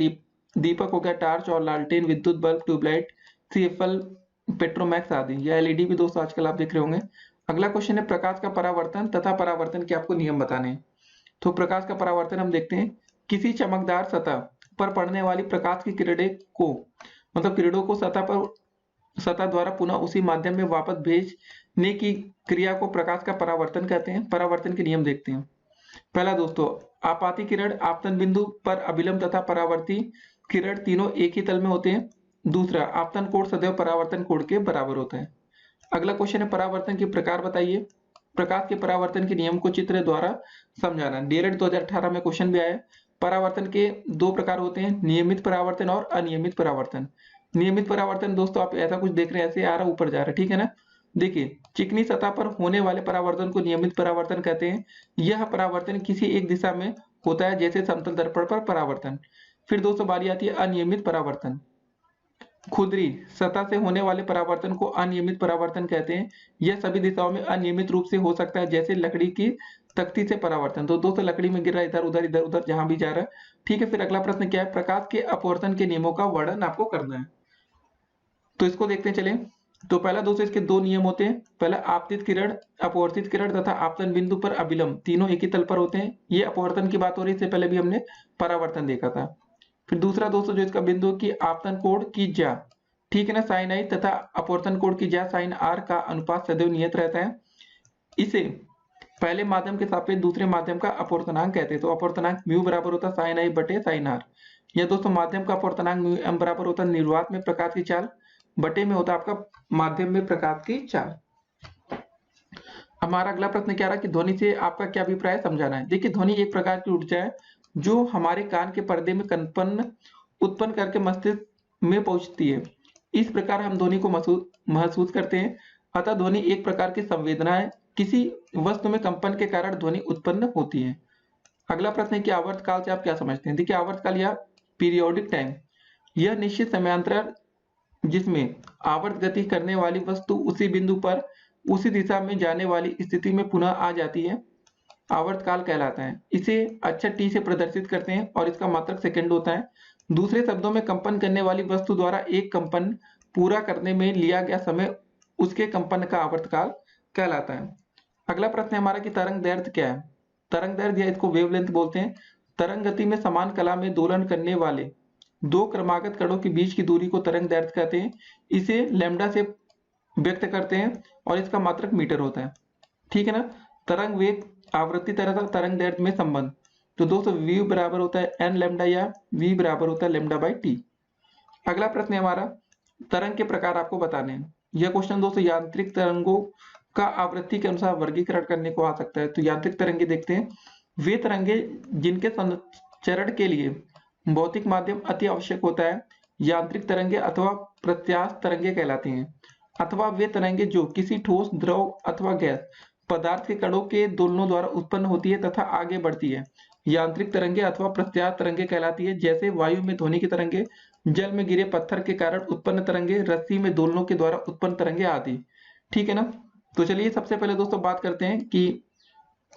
दीपक हो गया, टार्च और लालटेन, विद्युत बल्ब, ट्यूबलाइट, CFL, पेट्रोमैक्स आदि। या LED भी दोस्तों आजकल आप देख रहे होंगे। अगला क्वेश्चन है प्रकाश का परावर्तन तथा परावर्तन के आपको नियम बताने हैं। तो प्रकाश का परावर्तन हम देखते हैं, किसी चमकदार सतह पर पड़ने वाली प्रकाश की किरणों को सतह पर सतह द्वारा पुनः उसी माध्यम में वापस भेजने की क्रिया को प्रकाश का परावर्तन कहते हैं। परावर्तन के नियम देखते हैं। पहला दोस्तों, आपाती किरण आपतन बिंदु पर अभिलंब तथा परावर्ती किरण तीनों एक ही तल में होते हैं। दूसरा, आपतन कोण सदैव परावर्तन कोण के बराबर होता है। अगला क्वेश्चन है, परावर्तन के प्रकार बताइए। प्रकाश के परावर्तन के नियम को चित्र द्वारा समझाना। डीएलएड 2018 में क्वेश्चन भी आया। परावर्तन के दो प्रकार होते हैं, नियमित परावर्तन और अनियमित परावर्तन। नियमित परावर्तन दोस्तों आप ऐसा कुछ देख रहे हैं, ऐसे आ रहा है ऊपर जा रहा है, ठीक है ना। देखिए, चिकनी सतह पर होने वाले परावर्तन को नियमित परावर्तन कहते हैं। यह परावर्तन किसी एक दिशा में होता है, जैसे समतल दर्पण पर परावर्तन। फिर दोस्तों बारी आती है अनियमित परावर्तन। खुरदरी सतह से होने वाले परावर्तन को अनियमित परावर्तन कहते हैं। यह सभी दिशाओं में अनियमित रूप से हो सकता है, जैसे लकड़ी की तख्ती से परावर्तन। तो दोस्तों लकड़ी में गिर रहा है, इधर उधर जहां भी जा रहा है, ठीक है। फिर अगला प्रश्न क्या है, प्रकाश के अपवर्तन के नियमों का वर्णन आपको करना है। तो इसको देखते हैं चले। तो पहला दोस्तों इसके दो नियम होते हैं। पहला, आपतित किरण, अपवर्तित किरण तथा आपतन बिंदु पर अभिलंब तीनों एक ही तल पर होते हैं। ये अपवर्तन की बात हो रही है, इससे पहले भी हमने परावर्तन देखा था। फिर दूसरा दोस्तों जो इसका बिंदु की आपतन कोण की ज्या, ठीक है ना, साइन आई तथा अपवर्तन कोण की ज्या साइन आर का अनुपात सदैव नियत रहता है। इसे पहले माध्यम के सापेक्ष दूसरे माध्यम का अपवर्तनांक कहते हैं। तो अपवर्तनांक म्यू बराबर होता है साइन आई बटे साइन आर। यह दोस्तों माध्यम का अपवर्तनांक म्यू एम बराबर होता है निर्वात में प्रकाश की चाल बटे में होता है आपका माध्यम में प्रकाश की चाल। हमारा अगला प्रश्न क्या रहा कि ध्वनि से आपका क्या अभिप्राय है, समझाना है। देखिए, ध्वनि एक प्रकार की ऊर्जा है जो हमारे कान के पर्दे में कंपन उत्पन्न करके मस्तिष्क में पहुंचती है। इस प्रकार हम ध्वनि को महसूस करते हैं। अतः ध्वनि एक प्रकार की संवेदना है, किसी वस्तु में कंपन के कारण ध्वनि उत्पन्न होती है। अगला प्रश्न है कि आवर्तकाल से आप क्या समझते हैं। देखिए, आवर्तकाल या पीरियोडिक टाइम यह निश्चित समयांतराल जिसमें आवर्त गति करने वाली वस्तु उसी बिंदु पर उसी दिशा में जाने वाली स्थिति में पुनः आ जाती है, आवर्तकाल कहलाता है। इसे अक्षर टी से प्रदर्शित करते हैं और इसका मात्रक सेकंड होता है। दूसरे शब्दों में कंपन करने वाली वस्तु द्वारा एक कंपन पूरा करने में लिया गया समय उसके कंपन का आवर्तकाल कहलाता है। अगला प्रश्न है हमारा कि तरंग दैर्ध्य क्या है। तरंग दैर्ध्य या इसको वेवलेंथ बोलते हैं। तरंग गति में समान कला में दोलन करने वाले दो क्रमागत कणों के बीच की दूरी को तरंग दैर्ध्य कहते हैं। इसे लैम्डा से व्यक्त करते हैं और इसका मात्रक मीटर होता है, ठीक है ना। तरंग वेग, आवृत्ति तरंग, तरंग दैर्ध्य में संबंध। तो दोस्तों v बराबर होता है n लैम्डा या v बराबर होता है लैम्डा बाई टी। अगला प्रश्न है हमारा, तरंग के प्रकार आपको बताने हैं। यह क्वेश्चन दोस्तों यांत्रिक तरंगों का आवृत्ति के अनुसार वर्गीकरण करने को आ सकता है। तो यांत्रिक तरंगे देखते हैं। वे तरंगे जिनके संचरण के लिए भौतिक माध्यम अति आवश्यक होता है यांत्रिक तरंगे अथवा प्रत्यास्थ तरंगे कहलाती हैं। अथवा वे तरंगे जो किसी ठोस, द्रव अथवा गैस पदार्थ के कणों के दोलनों द्वारा उत्पन्न होती है तथा आगे बढ़ती है, यांत्रिक तरंगे अथवा प्रत्यास्थ तरंगे कहलाती है। जैसे वायु में ध्वनि की तरंगे, जल में गिरे पत्थर के कारण उत्पन्न तरंगे, रस्सी में दोलनों के द्वारा उत्पन्न तरंगे आदि, ठीक है ना। तो चलिए सबसे पहले दोस्तों बात करते हैं कि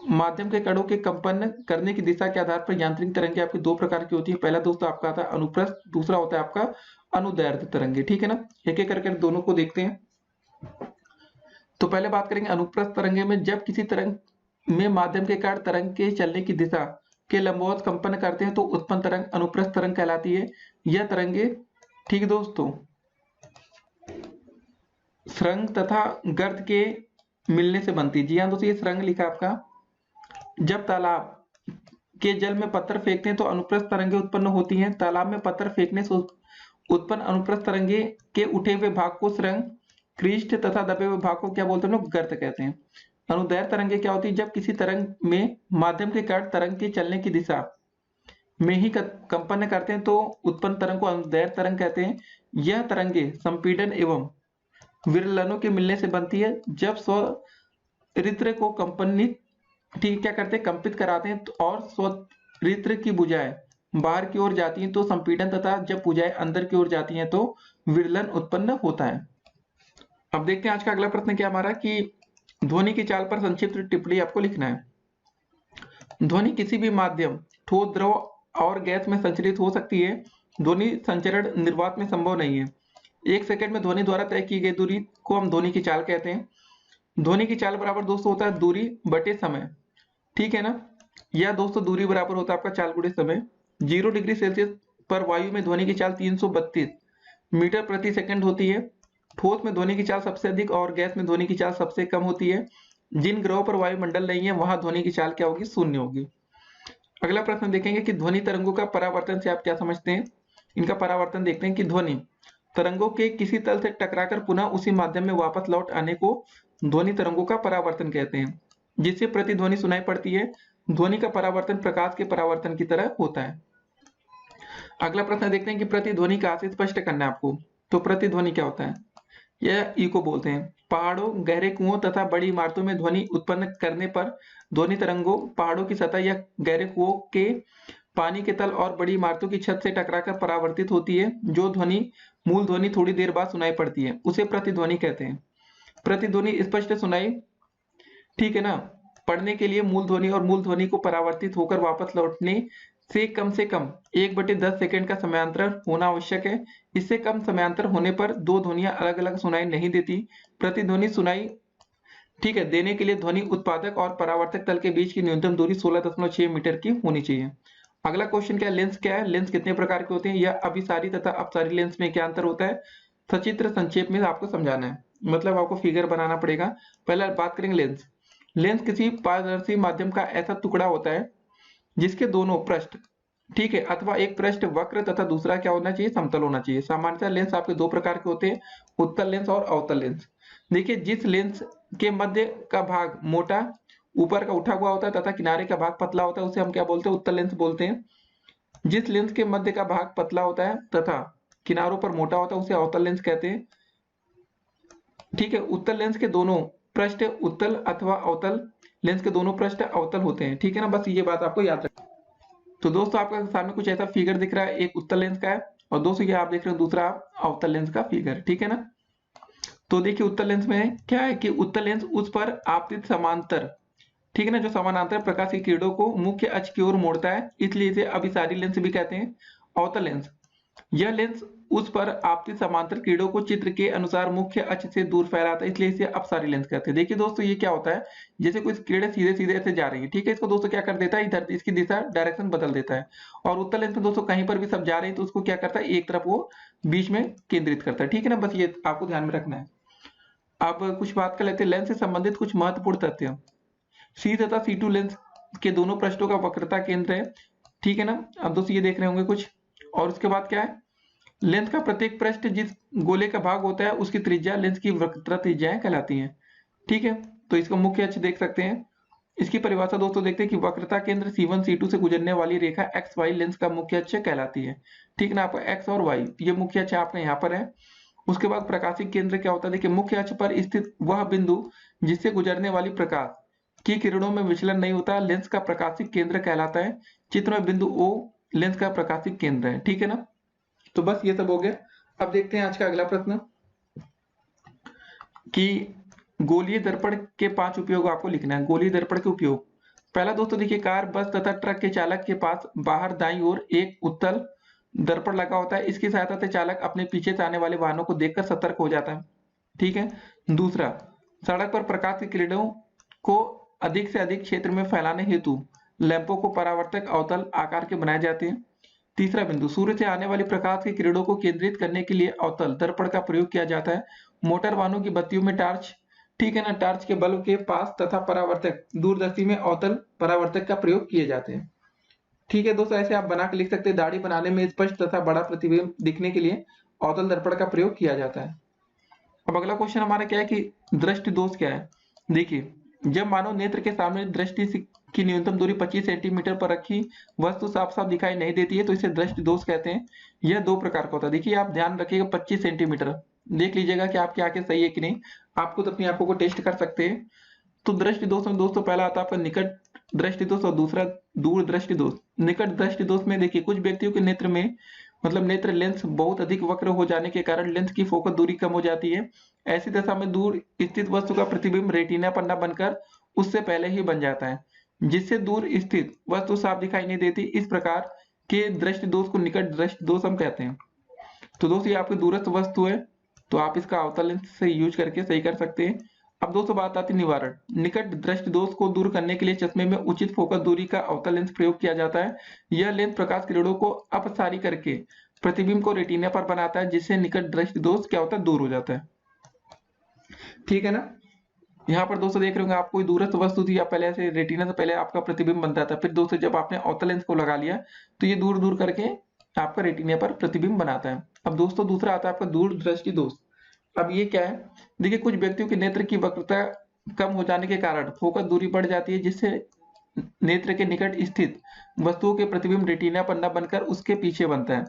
माध्यम के कणों के कंपन करने की दिशा के आधार पर यांत्रिक तरंगे आपकी दो प्रकार की होती है। पहला दोस्तों आपका आता है अनुप्रस्थ, दूसरा होता है आपका अनुदैर्ध्य तरंगे, ठीक है ना। एक एक करके दोनों को देखते हैं। तो पहले बात करेंगे अनुप्रस्थ तरंगे में। जब किसी तरंग में माध्यम के कारण तरंग के चलने की दिशा के लंबवत कंपन करते हैं तो उत्पन्न तरंग अनुप्रस्थ तरंग कहलाती है। यह तरंगे, ठीक दोस्तों, सुरंग तथा गर्त के मिलने से बनती है। जी हाँ दोस्तों, ये सुरंग लिखा आपका। जब तालाब के जल में पत्थर फेंकते हैं तो अनुप्रस्थ तरंगे उत्पन्न होती हैं। तालाब में पत्थर फेंकने से उत्पन्न अनुप्रस्थ तरंगे के उठे हुए भाग को सुरंग, क्रीस्ट तथा दबे हुए भाग को क्या बोलते हैं लोग, गर्त कहते हैं। अनुदैर्ध्य तरंगे क्या होती है, जब किसी तरंग में माध्यम के कारण तरंग के चलने की दिशा में ही कंपन करते हैं तो उत्पन्न तरंग को अनुदैर्ध्य तरंग कहते हैं। यह तरंगे संपीड़न एवं विरलनों के मिलने से बनती है। जब स्वरित्र को कंपनित, ठीक क्या करते हैं, कंपित कराते हैं और स्वरित्र की भुजाएं बाहर की ओर जाती हैं तो संपीड़न, तथा जब भुजाएं अंदर की ओर जाती हैं तो विरलन उत्पन्न होता है। अब देखते हैं आज का अगला प्रश्न क्या हमारा कि ध्वनि की चाल पर संक्षिप्त टिप्पणी आपको लिखना है। ध्वनि किसी भी माध्यम, ठोस, द्रव और गैस में संचरित हो सकती है। ध्वनि संचरण निर्वात में संभव नहीं है। 1 सेकंड में ध्वनि द्वारा तय की गई दूरी को हम ध्वनि की चाल कहते हैं। ध्वनि की चाल बराबर दोस्तों होता है दूरी बटे समय, ठीक है ना। यह दोस्तों दूरी बराबर होता है आपका चाल गुणे समय। 0 डिग्री सेल्सियस पर वायु में ध्वनि की चाल 332 मीटर प्रति सेकंड होती है। ठोस में ध्वनि की चाल सबसे अधिक और गैस में ध्वनि की चाल सबसे कम होती है। जिन ग्रहों पर वायुमंडल नहीं है वहां ध्वनि की चाल क्या होगी, शून्य होगी। अगला प्रश्न देखेंगे कि ध्वनि तरंगों का परावर्तन से आप क्या समझते हैं। इनका परावर्तन देखते हैं कि ध्वनि तरंगों के किसी तल से टकराकर पुनः उसी माध्यम में वापस लौट आने को ध्वनि तरंगों का परावर्तन कहते हैं, जिससे प्रतिध्वनि सुनाई पड़ती है। ध्वनि का परावर्तन प्रकाश के परावर्तन की तरह होता है। अगला प्रश्न देखते हैं कि प्रतिध्वनि कहाँ से स्पष्ट करना है आपको। तो प्रतिध्वनि क्या होता है, यह इको बोलते हैं। पहाड़ों, गहरे कुओं तथा बड़ी इमारतों में ध्वनि उत्पन्न करने पर ध्वनि तरंगों पहाड़ों की सतह या गहरे कुओं के पानी के तल और बड़ी इमारतों की छत से टकराकर परावर्तित होती है। जो ध्वनि मूल ध्वनि थोड़ी देर बाद सुनाई पड़ती है उसे प्रतिध्वनि कहते हैं। प्रतिध्वनि स्पष्ट सुनाई, ठीक है ना, पढ़ने के लिए मूल ध्वनि और मूल ध्वनि को परावर्तित होकर वापस लौटने से कम 1/10 सेकंड का समयांतर होना आवश्यक है। इससे कम समयांतर होने पर दो ध्वनियां अलग अलग सुनाई नहीं देती। प्रतिध्वनि सुनाई, ठीक है, देने के लिए ध्वनि उत्पादक और परावर्तक तल के बीच की न्यूनतम दूरी 16.6 मीटर की होनी चाहिए। अगला क्वेश्चन क्या है, लेंस क्या है, लेंस कितने प्रकार के होते हैं, या अभिसारी तथा अपसारी लेंस में क्या अंतर होता है। सचित्र संक्षेप में आपको समझाना है, मतलब आपको फिगर बनाना पड़ेगा। पहले बात करेंगे लेंस। लेंस किसी पारदर्शी माध्यम का ऐसा टुकड़ा होता है जिसके दोनों पृष्ठ, ठीक है, अथवा एक पृष्ठ वक्र तथा दूसरा क्या होना चाहिए, समतल होना चाहिए। सामान्यतः लेंस आपके दो प्रकार के होते हैं, उत्तल लेंस और अवतल लेंस। देखिए, जिस लेंस के मध्य का भाग मोटा ऊपर का उठा हुआ होता है तथा किनारे का भाग पतला होता है उसे हम क्या बोलते हैं, उत्तल लेंस बोलते हैं। जिस लेंस के मध्य का भाग पतला होता है तथा किनारों पर मोटा होता है उसे अवतल लेंस कहते हैं। ठीक है, उत्तल लेंस के दोनों पृष्ठ उत्तल अथवा अवतल लेंस के दोनों पृष्ठ अवतल होते हैं, ठीक है ना, बस ये बात आपको याद रखना। तो दोस्तों आपके सामने कुछ ऐसा फिगर दिख रहा है, एक उत्तल लेंस का है और दोस्तों ये आप देख रहे हो दूसरा अवतल लेंस का फिगर, ठीक है ना। तो देखिए उत्तल लेंस में क्या है कि उत्तल लेंस उस पर आपतित समांतर, ठीक है ना, जो समानांतर प्रकाश की किरणों को मुख्य अक्ष की ओर मोड़ता है, इसलिए इसे अभिसारी लेंस भी कहते हैं। अवतल लेंस, यह लेंस उस पर आपतित समांतर किरणों को चित्र के अनुसार मुख्य अक्ष से दूर फैलाता है, इसलिए इसे अपसारी लेंस कहते हैं। देखिए दोस्तों ये क्या होता है, जैसे कुछ किरणें सीधे सीधे ऐसे जा रही है, ठीक है, इसको दोस्तों क्या कर देता है, इधर इसकी दिशा डायरेक्शन बदल देता है। और उत्तल लेंस में दोस्तों कहीं पर भी सब जा रही है तो उसको क्या करता है, एक तरफ वो बीच में केंद्रित करता है, ठीक है ना, बस ये आपको ध्यान में रखना है। अब कुछ बात कर लेते हैं लेंस से संबंधित कुछ महत्वपूर्ण तथ्य। सी तथा C2 लेंस के दोनों पृष्ठों का वक्रता केंद्र है, ठीक है ना। अब दोस्तों ये देख रहे होंगे कुछ, और उसके बाद क्या है, लेंस का प्रत्येक पृष्ठ जिस गोले का भाग होता है उसकी त्रिज्या लेंस की वक्रता त्रिज्याएं कहलाती हैं, ठीक है। तो इसका मुख्य अक्ष देख सकते हैं। इसकी परिभाषा दोस्तों देखते हैं कि वक्रता केंद्र C1 C2 से गुजरने वाली रेखा XY लेंस का मुख्य अक्ष कहलाती है, ठीक है ना। आपका X और Y ये मुख्य अक्ष आपका यहाँ पर है। उसके बाद प्रकाशिक केंद्र क्या होता है, देखिए मुख्य अक्ष पर स्थित वह बिंदु जिससे गुजरने वाली प्रकाश की किरणों में विचलन नहीं होता, लेंस का प्रकाशिक केंद्र कहलाता है। चित्र में बिंदु O लेंस का प्रकाशिक केंद्र है, ठीक है ना। तो बस ये सब हो गया। अब देखते हैं आज का अगला प्रश्न कि गोलीय दर्पण के 5 उपयोग आपको लिखना है। गोलीय दर्पण के उपयोग, पहला दोस्तों देखिए कार, बस तथा ट्रक के चालक के पास बाहर दाईं ओर एक उत्तल दर्पण लगा होता है। इसकी सहायता से चालक अपने पीछे से आने वाले वाहनों को देखकर सतर्क हो जाता है, ठीक है। दूसरा, सड़क पर प्रकाश की किरणों को अधिक से अधिक क्षेत्र में फैलाने हेतु लैंपों को परावर्तक अवतल आकार के बनाए जाते हैं। तीसरा बिंदु, सूर्य से आने वाली प्रकाश की किरणों को केंद्रित करने के लिए अवतल दर्पण का प्रयोग किया जाता है। मोटर वाहनों की बत्तियों में टार्च, ठीक है ना, टार्च के बल्ब के पास तथा परावर्तक दूरदर्शी में अवतल परावर्तक का प्रयोग किए जाते हैं, ठीक है दोस्तों। ऐसे आप बना के लिख सकते हैं, दाढ़ी बनाने में स्पष्ट तथा बड़ा प्रतिबिंब दिखने के लिए अवतल दर्पण का प्रयोग किया जाता है। अब अगला क्वेश्चन हमारा क्या है कि दृष्टि दोष क्या है। देखिए, जब मानव नेत्र के सामने दृष्टि की न्यूनतम दूरी 25 सेंटीमीटर पर रखी वस्तु साफ साफ दिखाई नहीं देती है तो इसे दृष्टि दोष कहते हैं। यह दो प्रकार का होता है। देखिए आप ध्यान रखिएगा, 25 सेंटीमीटर देख लीजिएगा कि आपकी आंखें सही है कि नहीं, आप खुद अपनी आंखों को टेस्ट कर सकते हैं। तो दृष्टि दोष में दोस्तों पहला आता है आपका निकट दृष्टि दोष और दूसरा दूर दृष्टि दोष। निकट दृष्टि दोष में देखिए कुछ व्यक्तियों के नेत्र में मतलब नेत्र लेंस बहुत अधिक वक्र हो जाने के कारण लेंस की फोकस दूरी कम हो जाती है। ऐसी दशा में दूर स्थित वस्तु का प्रतिबिंब रेटिना पर न बनकर उससे पहले ही बन जाता है, जिससे दूर स्थित वस्तु साफ दिखाई नहीं देती। इस प्रकार के दृष्टि दोष को निकट दृष्टि दोष हम कहते हैं। तो दोस्तों ये आपकी दूरस्थ वस्तु है तो आप इसका अवतल लेंस से यूज करके सही कर सकते हैं। अब दोस्तों बात आती है निवारण। निकट दृष्टि दोष को दूर करने के लिए चश्मे में उचित फोकस दूरी का अवतल लेंस प्रयोग किया जाता है। यह लेंस प्रकाश किरणों को अपसारी करके प्रतिबिंब को रेटिना पर बनाता है, जिससे निकट दृष्टि दोष क्या होता है, दूर हो जाता है। ठीक है ना। यहाँ पर दोस्तों देख रहे होंगे आप, कोई दूरस्थ वस्तु थी, या पहले ऐसे रेटिना से पहले आपका प्रतिबिंब बनता था, फिर दोस्तों जब आपने अवतल लेंस को लगा लिया तो ये दूर दूर करके आपका रेटिना पर प्रतिबिंब बनाता है। अब दोस्तों दूसरा आता है आपका दूर दृष्टि दोष। अब ये क्या है, देखिए कुछ व्यक्तियों के नेत्र की वक्रता कम हो जाने के कारण फोकस दूरी बढ़ जाती है, जिससे नेत्र के निकट स्थित वस्तुओं के प्रतिबिंब रेटिना पर न बनकर उसके पीछे बनता है,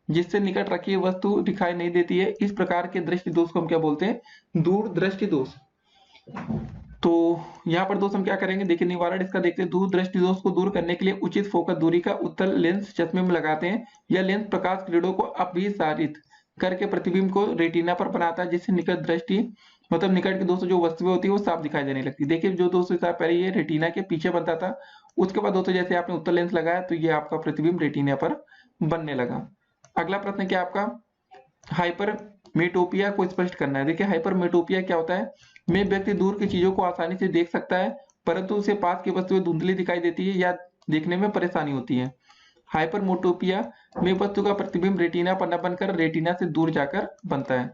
जिससे निकट रखी वस्तु दिखाई नहीं देती है। इस प्रकार के दृष्टि दोष को हम क्या बोलते हैं, दूर दृष्टि दोष। तो यहाँ पर दोस्त हम क्या करेंगे, देखिए निवारण इसका देखते हैं। दूर दृष्टि दोष को दूर करने के लिए उचित फोकस दूरी का उत्तल लेंस चश्मे में लगाते हैं। यह लेंस प्रकाश किरणों को अपविसारित करके प्रतिबिंब को रेटिना पर बनाता है, जिससे निकट दृष्टि मतलब निकट की दोस्तों जो वस्तुएं होती है वो साफ दिखाई देने लगती है। देखिए जो दोस्तों पहले ये रेटिना के पीछे बनता था, उसके बाद दोस्तों जैसे आपने उत्तल लेंस लगाया तो ये आपका प्रतिबिंब रेटिना पर बनने लगा। अगला प्रश्न क्या आपका, हाइपरमेट्रोपिया को स्पष्ट करना है। देखिए हाइपरमेट्रोपिया क्या होता है, में व्यक्ति दूर की चीजों को आसानी से देख सकता है, परंतु उसे पास की वस्तुएं धुंधली दिखाई देती है या देखने में परेशानी होती है। हाइपरमेट्रोपिया में वस्तु का प्रतिबिंब रेटिना पर न बनकर रेटिना से दूर जाकर बनता है।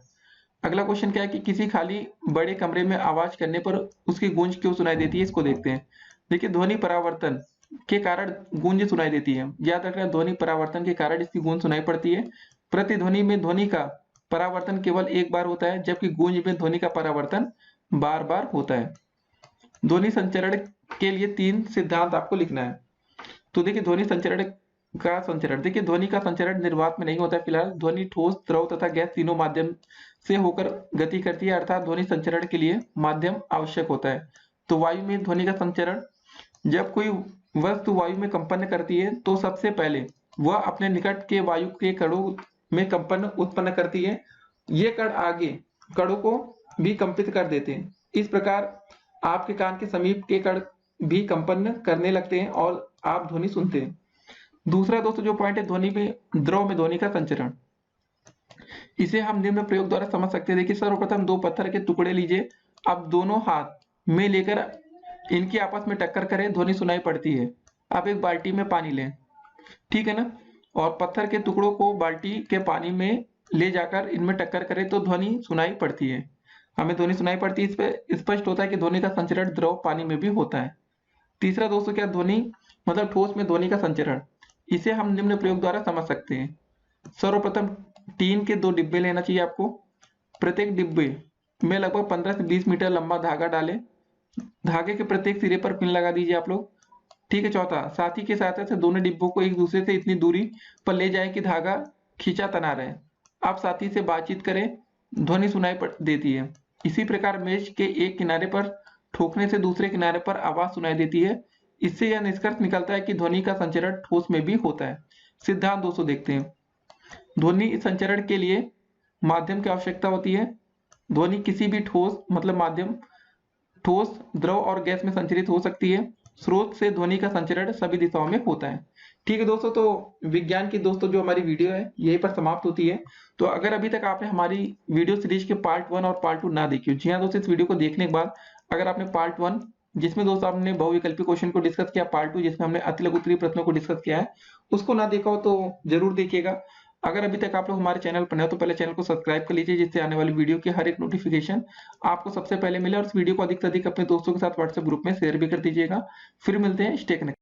अगला क्वेश्चन क्या है कि किसी खाली बड़े कमरे में आवाज करने पर उसकी गूंज क्यों सुनाई देती है, इसको देखते हैं। देखिए ध्वनि परावर्तन के कारण गूंज सुनाई देती है। याद रखना ध्वनि परावर्तन के कारण इसकी गूंज सुनाई पड़ती है। प्रतिध्वनि में ध्वनि का परावर्तन केवल एक बार होता है, जबकि गूंज में ध्वनि का परावर्तन बार बार होता है। ध्वनि संचरण के लिए 3 सिद्धांत आपको लिखना है। तो देखिए ध्वनि संचरण का संचरण, देखिए ध्वनि का संचरण निर्वात में नहीं होता है। फिलहाल ध्वनि ठोस, द्रव तथा गैस तीनों माध्यम से होकर गति करती है, अर्थात ध्वनि संचरण के लिए माध्यम आवश्यक होता है। तो वायु में ध्वनि का संचरण, जब कोई वस्तु वायु में कंपन करती है तो सबसे पहले वह अपने निकट के वायु के कणों में कंपन उत्पन्न करती है। ये कण आगे कणों को भी कंपित कर देते हैं। इस प्रकार आपके कान के समीप के कण भी कंपन करने लगते हैं और आप ध्वनि सुनते हैं। दूसरा दोस्तों जो पॉइंट है ध्वनि में, द्रव में ध्वनि का संचरण, इसे हम निम्न प्रयोग द्वारा समझ सकते हैं। देखिए सर्वप्रथम 2 पत्थर के टुकड़े लीजिए, अब दोनों हाथ में लेकर इनकी आपस में टक्कर करें, ध्वनि सुनाई पड़ती है। अब एक बाल्टी में पानी लें, ठीक है ना, और पत्थर के टुकड़ों को बाल्टी के पानी में ले जाकर इनमें टक्कर करें तो ध्वनि सुनाई पड़ती है। हमें ध्वनि सुनाई पड़ती है, इस पे स्पष्ट होता है कि ध्वनि का संचरण द्रव पानी में भी होता है। तीसरा दोस्तों क्या, ध्वनि मतलब ठोस में ध्वनि का संचरण, इसे हम निम्न प्रयोग द्वारा समझ सकते हैं। सर्वप्रथम टीन के 2 डिब्बे लेना चाहिए आपको। प्रत्येक डिब्बे में लगभग 15 से 20 मीटर लंबा धागा डालें। धागे के प्रत्येक सिरे पर पिन लगा दीजिए आप लोग, ठीक है। चौथा, साथी के सहायता से दोनों डिब्बों को एक दूसरे से इतनी दूरी पर ले जाएं कि धागा खींचा तना रहे। आप साथी से बातचीत करें, ध्वनि सुनाई देती है। इसी प्रकार मेज के एक किनारे पर ठोकने से दूसरे किनारे पर आवाज सुनाई देती है। इससे यह निष्कर्ष निकलता है कि ध्वनि का संचरण ठोस में भी होता है। सिद्धांत दोस्तों देखते हैं। ध्वनि संचरण के लिए माध्यम की आवश्यकता होती है। ध्वनि किसी भी ठोस मतलब माध्यम, ठोस, द्रव और गैस में संचरित हो सकती है। स्रोत से ध्वनि का संचरण सभी दिशाओं में होता है। ठीक है दोस्तों, तो विज्ञान की दोस्तों जो हमारी वीडियो है यहीं पर समाप्त होती है। तो अगर अभी तक आपने हमारी वीडियो सीरीज के पार्ट 1 और पार्ट 2 ना देखी हो, जी हाँ दोस्तों, इस वीडियो को देखने के बाद अगर आपने पार्ट 1 जिसमें दोस्तों आपने बहुविकल्पी क्वेश्चन को डिस्कस किया, पार्ट 2 जिसमें हमने अति लघु उत्तरीय प्रश्नों को डिस्कस किया है, उसको ना देखा हो तो जरूर देखिएगा। अगर अभी तक आप लोग हमारे चैनल पर नए हो तो पहले चैनल को सब्सक्राइब कर लीजिए, जिससे आने वाली वीडियो की हर एक नोटिफिकेशन आपको सबसे पहले मिले। और इस वीडियो को अधिक से अधिक अपने दोस्तों के साथ व्हाट्सएप ग्रुप में शेयर भी कर दीजिएगा। फिर मिलते हैं, स्टे कनेक्टेड।